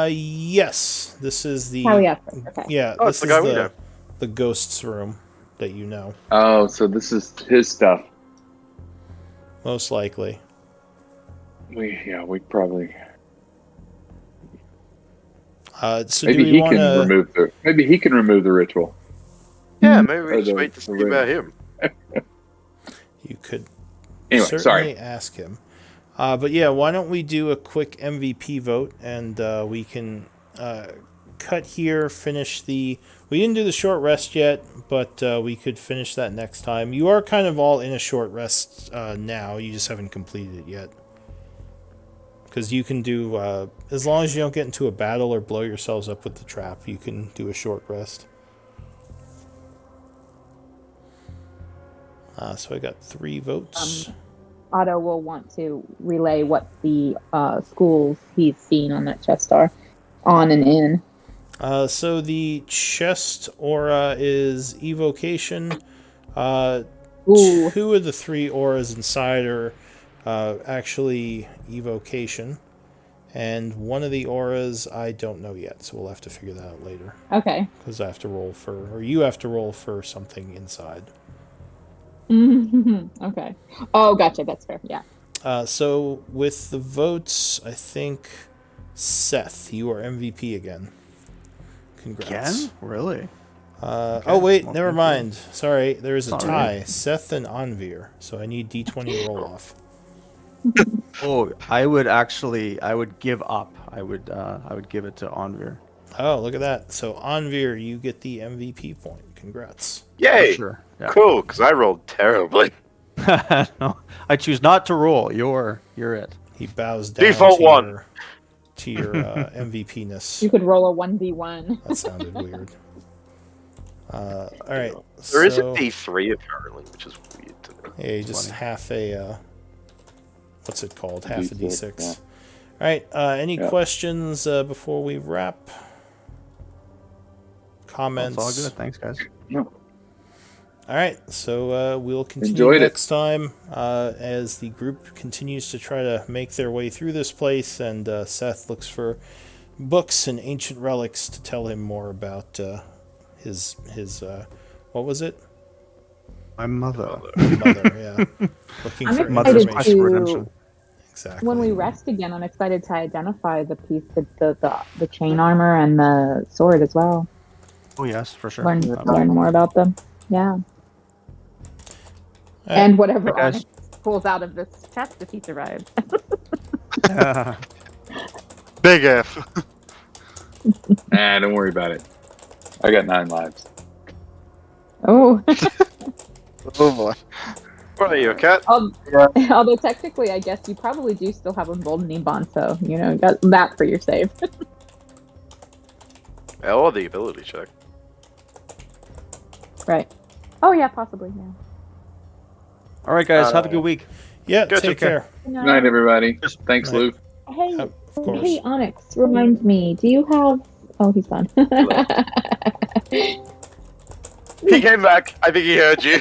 Yes, this is the Caliatros, okay. yeah, Oh, this it's the guy we is know. the ghost's room that you know, Oh, so this is his stuff. most likely. We probably So maybe do we he want can remove the ritual. Yeah, maybe we Or just the- wait to the see about him. You could Anyway, certainly sorry. ask him. But yeah, why don't we do a quick MVP vote and we can cut here, finish the... We didn't do the short rest yet, but we could finish that next time. You are kind of all in a short rest now. You just haven't completed it yet. Because you can do... as long as you don't get into a battle or blow yourselves up with the trap, you can do a short rest. So I got 3 votes. Otto will want to relay what the schools he's seen on that chest are, on and in. So the chest aura is evocation. Ooh. 2 of the 3 auras inside are actually evocation. And one of the auras I don't know yet, so we'll have to figure that out later. Okay. Because I have to roll for, or you have to roll for something inside. Okay. Oh, gotcha. That's fair. Yeah. So with the votes, I think Seth, you are MVP again. Congrats. Again? Really? Oh wait, well, never thank mind. Sorry, there is a Sorry. tie. Seth and Anvir. So I need D20 roll off. Oh, I would give up. I would give it to Onvir. Oh, look at that. So Anvir, you get the MVP point. Congrats. Yay! Sure. Yeah. Cool, because I rolled terribly. No, I choose not to roll. You're it. He bows down Default to one. your MVP-ness. You could roll a 1v1. That sounded weird. All right. There is a so, D3 apparently, which is weird to me. Yeah, you just half a what's it called? Half a D6, D6. yeah. All right. Any Yeah. questions before we wrap? Comments? That's all good. Thanks, guys. No. All right, so we'll continue Enjoyed it. next time as the group continues to try to make their way through this place, and Seth looks for books and ancient relics to tell him more about his what was it? My mother. Mother, yeah. Looking I'm for Mother's excited quest for to- redemption. Exactly. When we rest again, I'm excited to identify the piece, the chain armor and the sword as well. Oh yes, for sure. Learn more about them. Yeah. All right. And whatever Hey, guys. Onyx pulls out of this chest if he survives. Big F. Nah, don't worry about it. I got 9 lives. Oh. Oh boy. What are you, a cat? Although technically, I guess you probably do still have Emboldening Bond, so you know you got that for your save. Or the ability check. Right. Oh yeah, possibly. Yeah. All right, guys. Have a good week. Yeah, Good, take take care. care. Good night, everybody. Thanks, Night. Lou. Hey, Yep, of course. hey, Onyx. Remind me. Do you have? Oh, he's gone. He came back. I think he heard you.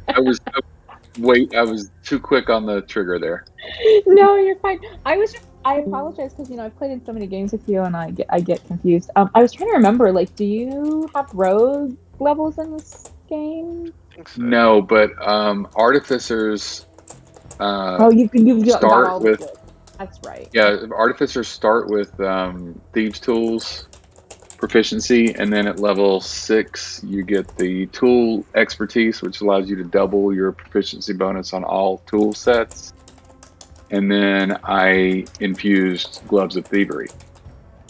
I was too quick on the trigger there. No, you're fine. I apologize because I've played in so many games with you and I get confused. I was trying to remember, like, do you have rogue levels in this game? I think so. No, but artificers. You've got start all with- the good. That's right. Yeah, artificers start with thieves' tools proficiency, and then at level 6 you get the tool expertise, which allows you to double your proficiency bonus on all tool sets. And then I infused gloves of thievery,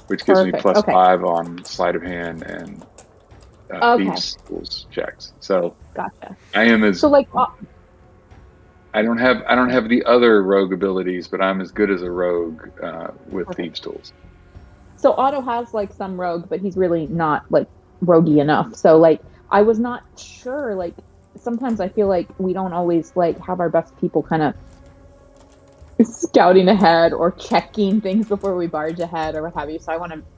which gives me Perfect, plus okay. 5 on sleight of hand and Okay. thieves' tools checks. So Gotcha. I am as So like, I don't have the other rogue abilities, but I'm as good as a rogue with Okay. thieves' tools. so Otto has like some rogue, but he's really not like roguey enough. So like, I was not sure. Like, sometimes I feel like we don't always like have our best people kind of scouting ahead or checking things before we barge ahead or what have you. So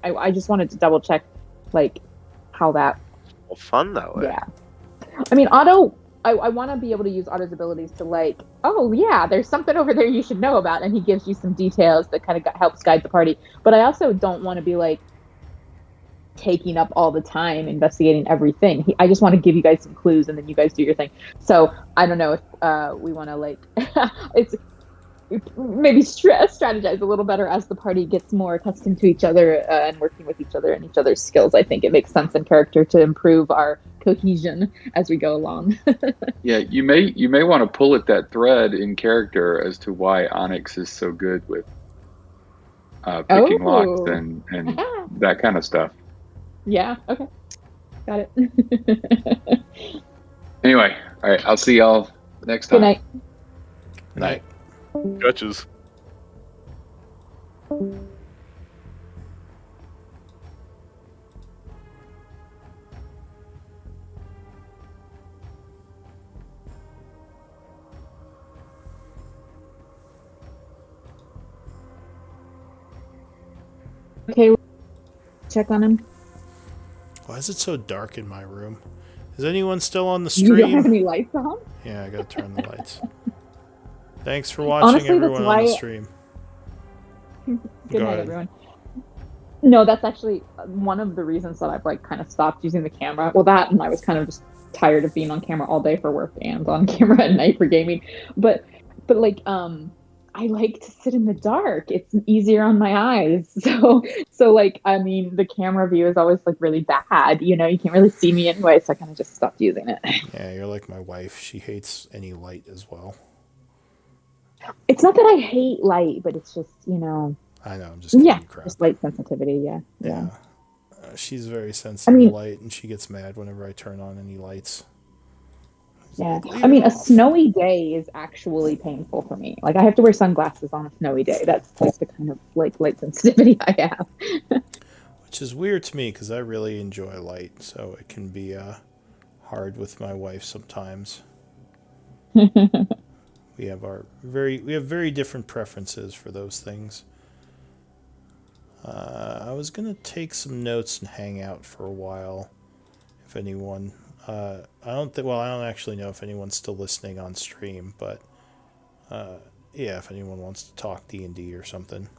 I just wanted to double check like how that. Well, fun that way. Yeah. I mean, Otto. I want to be able to use Otto's abilities to like, oh yeah, there's something over there you should know about, and he gives you some details that kind of helps guide the party. But I also don't want to be like taking up all the time investigating everything. I just want to give you guys some clues, and then you guys do your thing. So I don't know if we want to like, it's maybe strategize a little better as the party gets more accustomed to each other and working with each other and each other's skills. I think it makes sense in character to improve our cohesion as we go along. Yeah, you may want to pull at that thread in character as to why Onyx is so good with picking locks Oh. and that kind of stuff. Yeah, okay. Got it. Anyway, all right, I'll see y'all next time. Good night. Night. Gotchas. Okay, check on him. Why is it so dark in my room? Is anyone still on the You don't have stream? any lights on? Yeah, I gotta turn the lights. Thanks for watching, Honestly, that's everyone on the why- stream. Good Go night, ahead. everyone. No, that's actually one of the reasons that I've like kind of stopped using the camera. Well, that and I was kind of just tired of being on camera all day for work and on camera at night for gaming. But like I like to sit in the dark. It's easier on my eyes. So like I mean the camera view is always like really bad. You can't really see me anyway, so I kind of just stopped using it. Yeah, you're like my wife. She hates any light as well. It's not that I hate light, but it's just I know, I'm just giving yeah, you crap. just light sensitivity. Yeah. Yeah. She's very sensitive mean- to light, and she gets mad whenever I turn on any lights. She's Yeah, like, "Leave I mean, it a off." snowy day is actually painful for me. Like, I have to wear sunglasses on a snowy day. That's like the kind of like light sensitivity I have. Which is weird to me because I really enjoy light, so it can be hard with my wife sometimes. We have very different preferences for those things. I was gonna take some notes and hang out for a while, if anyone. I don't actually know if anyone's still listening on stream, but yeah, if anyone wants to talk D&D or something.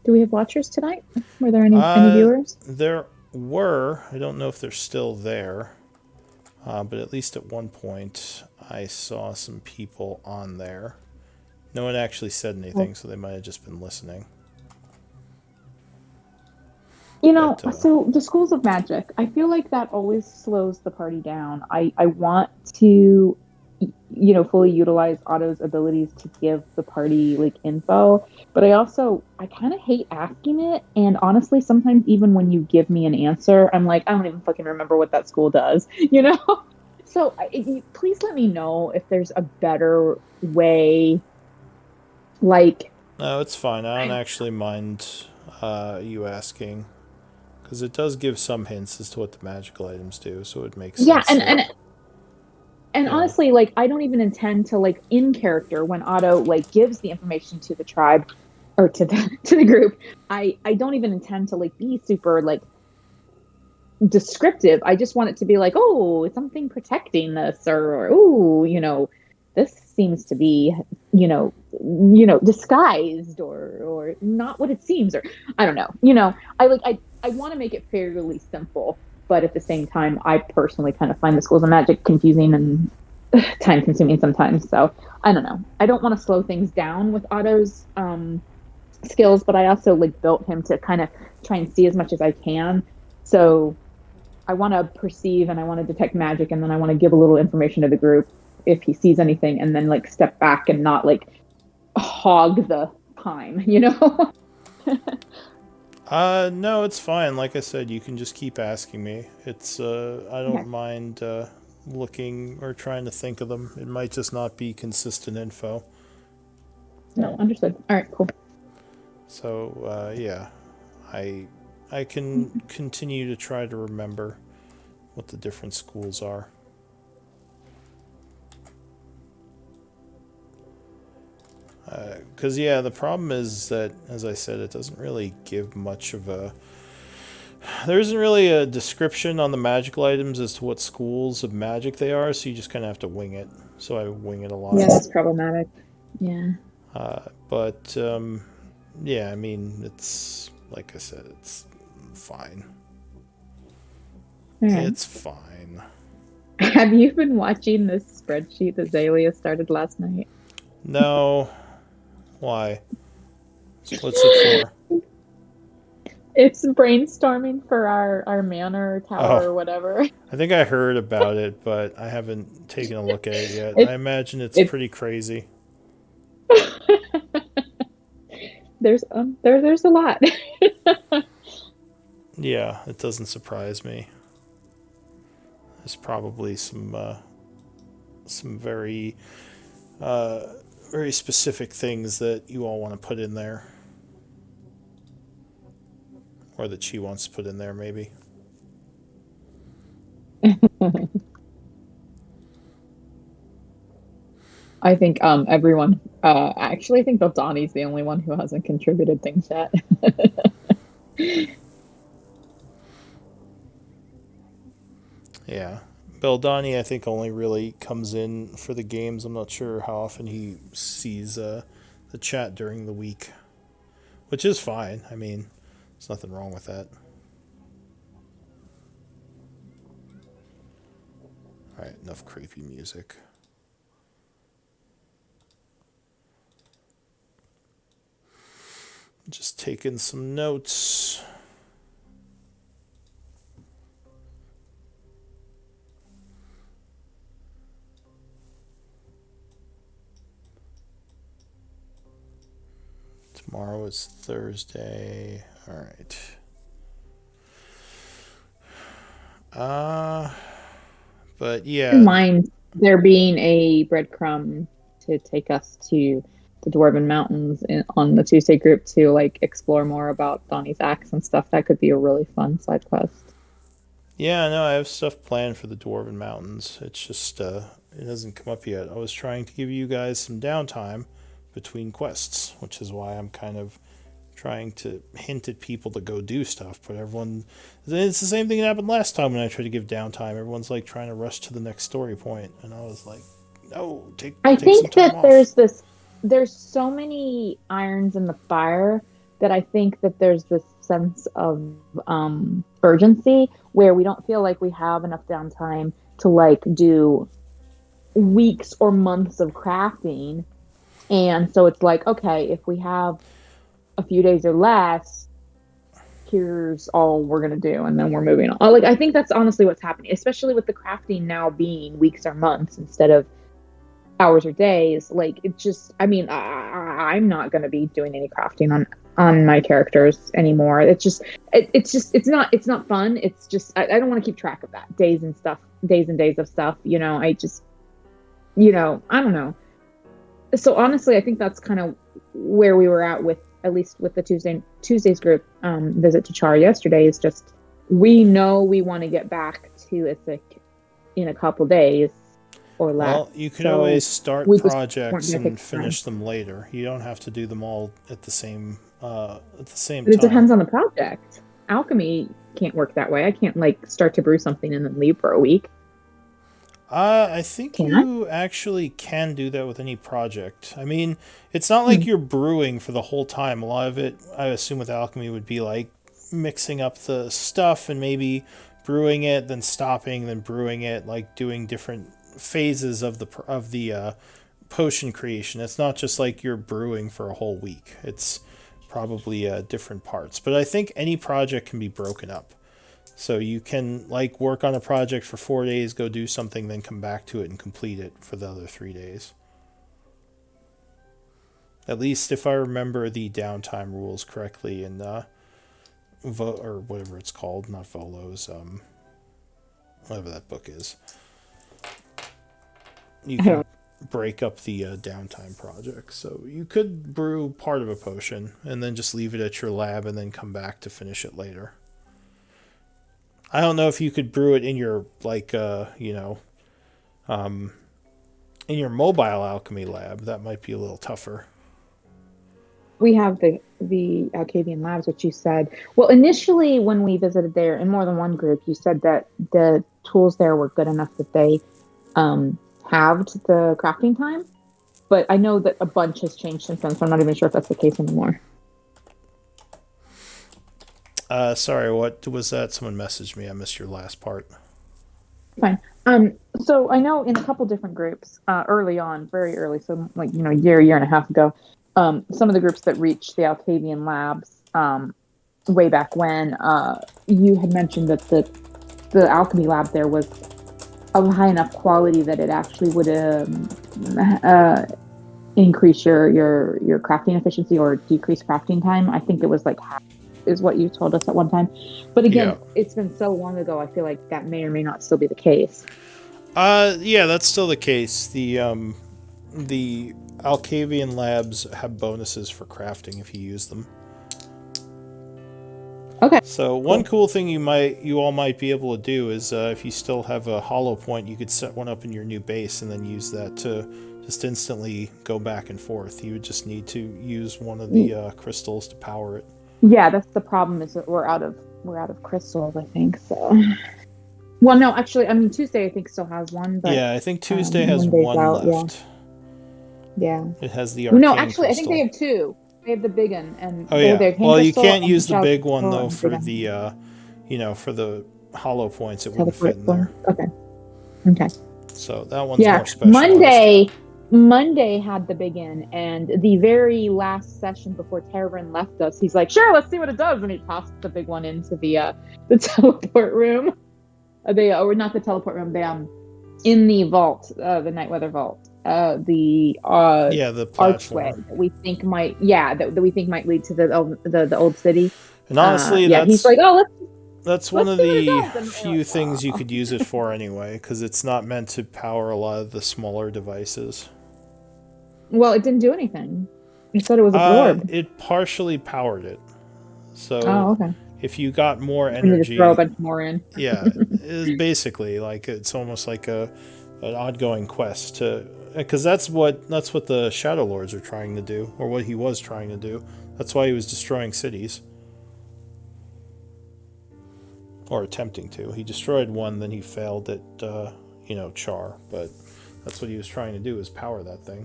Do we have watchers tonight? Were there any viewers? There were. I don't know if they're still there, but at least at one point I saw some people on there. No one actually said anything, so they might have just been listening. But, So the schools of magic, I feel like that always slows the party down. I want to, fully utilize Otto's abilities to give the party like info, but I kind of hate asking it. And honestly, sometimes even when you give me an answer, I'm like, I don't even fucking remember what that school does, So, please let me know if there's a better way. Like, No, it's fine. I don't actually mind you asking, because it does give some hints as to what the magical items do, so it makes yeah, sense. and Yeah. honestly, like, I don't even intend to, like, in character when Otto like gives the information to the tribe or to the group. I don't even intend to like be super like descriptive. I just want it to be like, oh, it's something protecting this, or oh, this seems to be, disguised or not what it seems, or I don't know. I want to make it fairly simple, but at the same time, I personally kind of find the schools of magic confusing and time consuming sometimes. So I don't know. I don't want to slow things down with Otto's skills, but I also like built him to kind of try and see as much as I can. So I want to perceive and I want to detect magic, and then I want to give a little information to the group if he sees anything, and then like step back and not like hog the time, No, it's fine. Like I said, you can just keep asking me. It's I don't mind looking or trying to think of them. It might just not be consistent info. No, understood. All right, cool. So yeah, I can continue to try to remember what the different schools are. Because yeah, the problem is that, as I said, it doesn't really give much of a. There isn't really a description on the magical items as to what schools of magic they are, so you just kind of have to wing it. So I wing it a lot. Yeah, that's problematic. Yeah. But yeah, I mean, it's like I said, it's fine. All right. It's fine. Have you been watching this spreadsheet that Zalia started last night? No. Why? What's it for? It's brainstorming for our manor tower or whatever. I think I heard about it, but I haven't taken a look at it yet. I imagine it's pretty crazy. There's a lot. Yeah, it doesn't surprise me. There's probably some very very specific things that you all want to put in there, or that she wants to put in there, maybe. I think everyone. Actually, I think Donnie's the only one who hasn't contributed things yet. Yeah. Beldani, I think, only really comes in for the games. I'm not sure how often he sees the chat during the week, which is fine. I mean, there's nothing wrong with that. All right, enough creepy music. Just taking some notes. Tomorrow is Thursday. All right. But yeah. Mind there being a breadcrumb to take us to the Dwarven Mountains on the Tuesday group to like explore more about Donnie's axe and stuff. That could be a really fun side quest. Yeah, no, I have stuff planned for the Dwarven Mountains. It's just it hasn't come up yet. I was trying to give you guys some downtime between quests, which is why I'm kind of trying to hint at people to go do stuff. But everyone, it's the same thing that happened last time when I tried to give downtime. Everyone's like trying to rush to the next story point, and I was like, no, take some time off. I think that there's so many irons in the fire that I think that there's this sense of urgency where we don't feel like we have enough downtime to like do weeks or months of crafting. And so it's like, okay, if we have a few days or less, here's all we're going to do, and then we're moving on. Like, I think that's honestly what's happening, especially with the crafting now being weeks or months instead of hours or days. Like, it just, I mean, I'm not going to be doing any crafting on my characters anymore. It's not fun. It's just I don't want to keep track of that days and days of stuff. I just I don't know. So honestly, I think that's kind of where we were at least with the Tuesday's group visit to Char yesterday. Is just we know we want to get back to Ithic in a couple days or less. Well, you could always start projects and finish them later. You don't have to do them all at the same time. It depends on the project. Alchemy can't work that way. I can't start to brew something and then leave for a week. I think you actually can do that with any project. I mean, it's not like you're brewing for the whole time. A lot of it, I assume, with alchemy would be like mixing up the stuff and maybe brewing it, then stopping, then brewing it, like doing different phases of the potion creation. It's not just like you're brewing for a whole week. It's probably different parts. But I think any project can be broken up. So you can work on a project for 4 days, go do something, then come back to it and complete it for the other 3 days. At least if I remember the downtime rules correctly in or whatever it's called, not Volo's, whatever that book is. You can break up the downtime project. So you could brew part of a potion and then just leave it at your lab and then come back to finish it later. I don't know if you could brew it in your in your mobile alchemy lab. That might be a little tougher. We have the Alcavian labs, which you said. Well, initially when we visited there in more than one group, you said that the tools there were good enough that they halved the crafting time. But I know that a bunch has changed since then, so I'm not even sure if that's the case anymore. Sorry, what was that? Someone messaged me. I missed your last part. Fine. So I know in a couple different groups, early on, very early, so a year and a half ago, some of the groups that reached the Alcavian labs, way back when, you had mentioned that the alchemy lab there was of high enough quality that it actually would increase your crafting efficiency or decrease crafting time. I think it was half is what you told us at one time. But again, It's been so long ago, I feel like that may or may not still be the case. Yeah, that's still the case. The Alcavian labs have bonuses for crafting if you use them. Okay. So one cool thing you all might be able to do is if you still have a hollow point, you could set one up in your new base and then use that to just instantly go back and forth. You would just need to use one of the crystals to power it. Yeah, that's the problem, is that we're out of crystals, I think. So, well, no, actually, I mean Tuesday I think still has one. But, yeah, I think Tuesday has one left. Yeah. It has the arcane No, actually, crystal. I think they have two. They have the big one and Well, you can't use the big one though for the for the hollow points. It wouldn't fit in there. Okay. So that one's more specialized. Monday had the big in, and the very last session before Terran left us, he's like, "Sure, let's see what it does," and he tossed the big one into the teleport room. Or not the teleport room. They in the vault, the Nightweather vault. The archway that we think might lead to the old city. And honestly, he's like, "Oh, that's one of the few things you could use it for anyway, because it's not meant to power a lot of the smaller devices. Well, it didn't do anything. You said it was absorbed. It partially powered it. So okay. If you got more energy, you just throw a bunch more in. Yeah, it's basically it's almost like an ongoing quest to, because that's what the Shadow Lords are trying to do, or what he was trying to do. That's why he was destroying cities. Or attempting to. He destroyed one, then he failed at, Char. But that's what he was trying to do, is power that thing.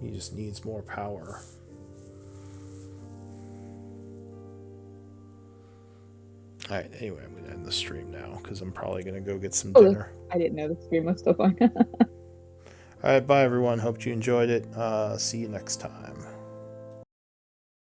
He just needs more power. Alright, anyway, I'm going to end the stream now, because I'm probably going to go get some dinner. I didn't know the stream was still going. Alright, bye everyone. Hope you enjoyed it. See you next time.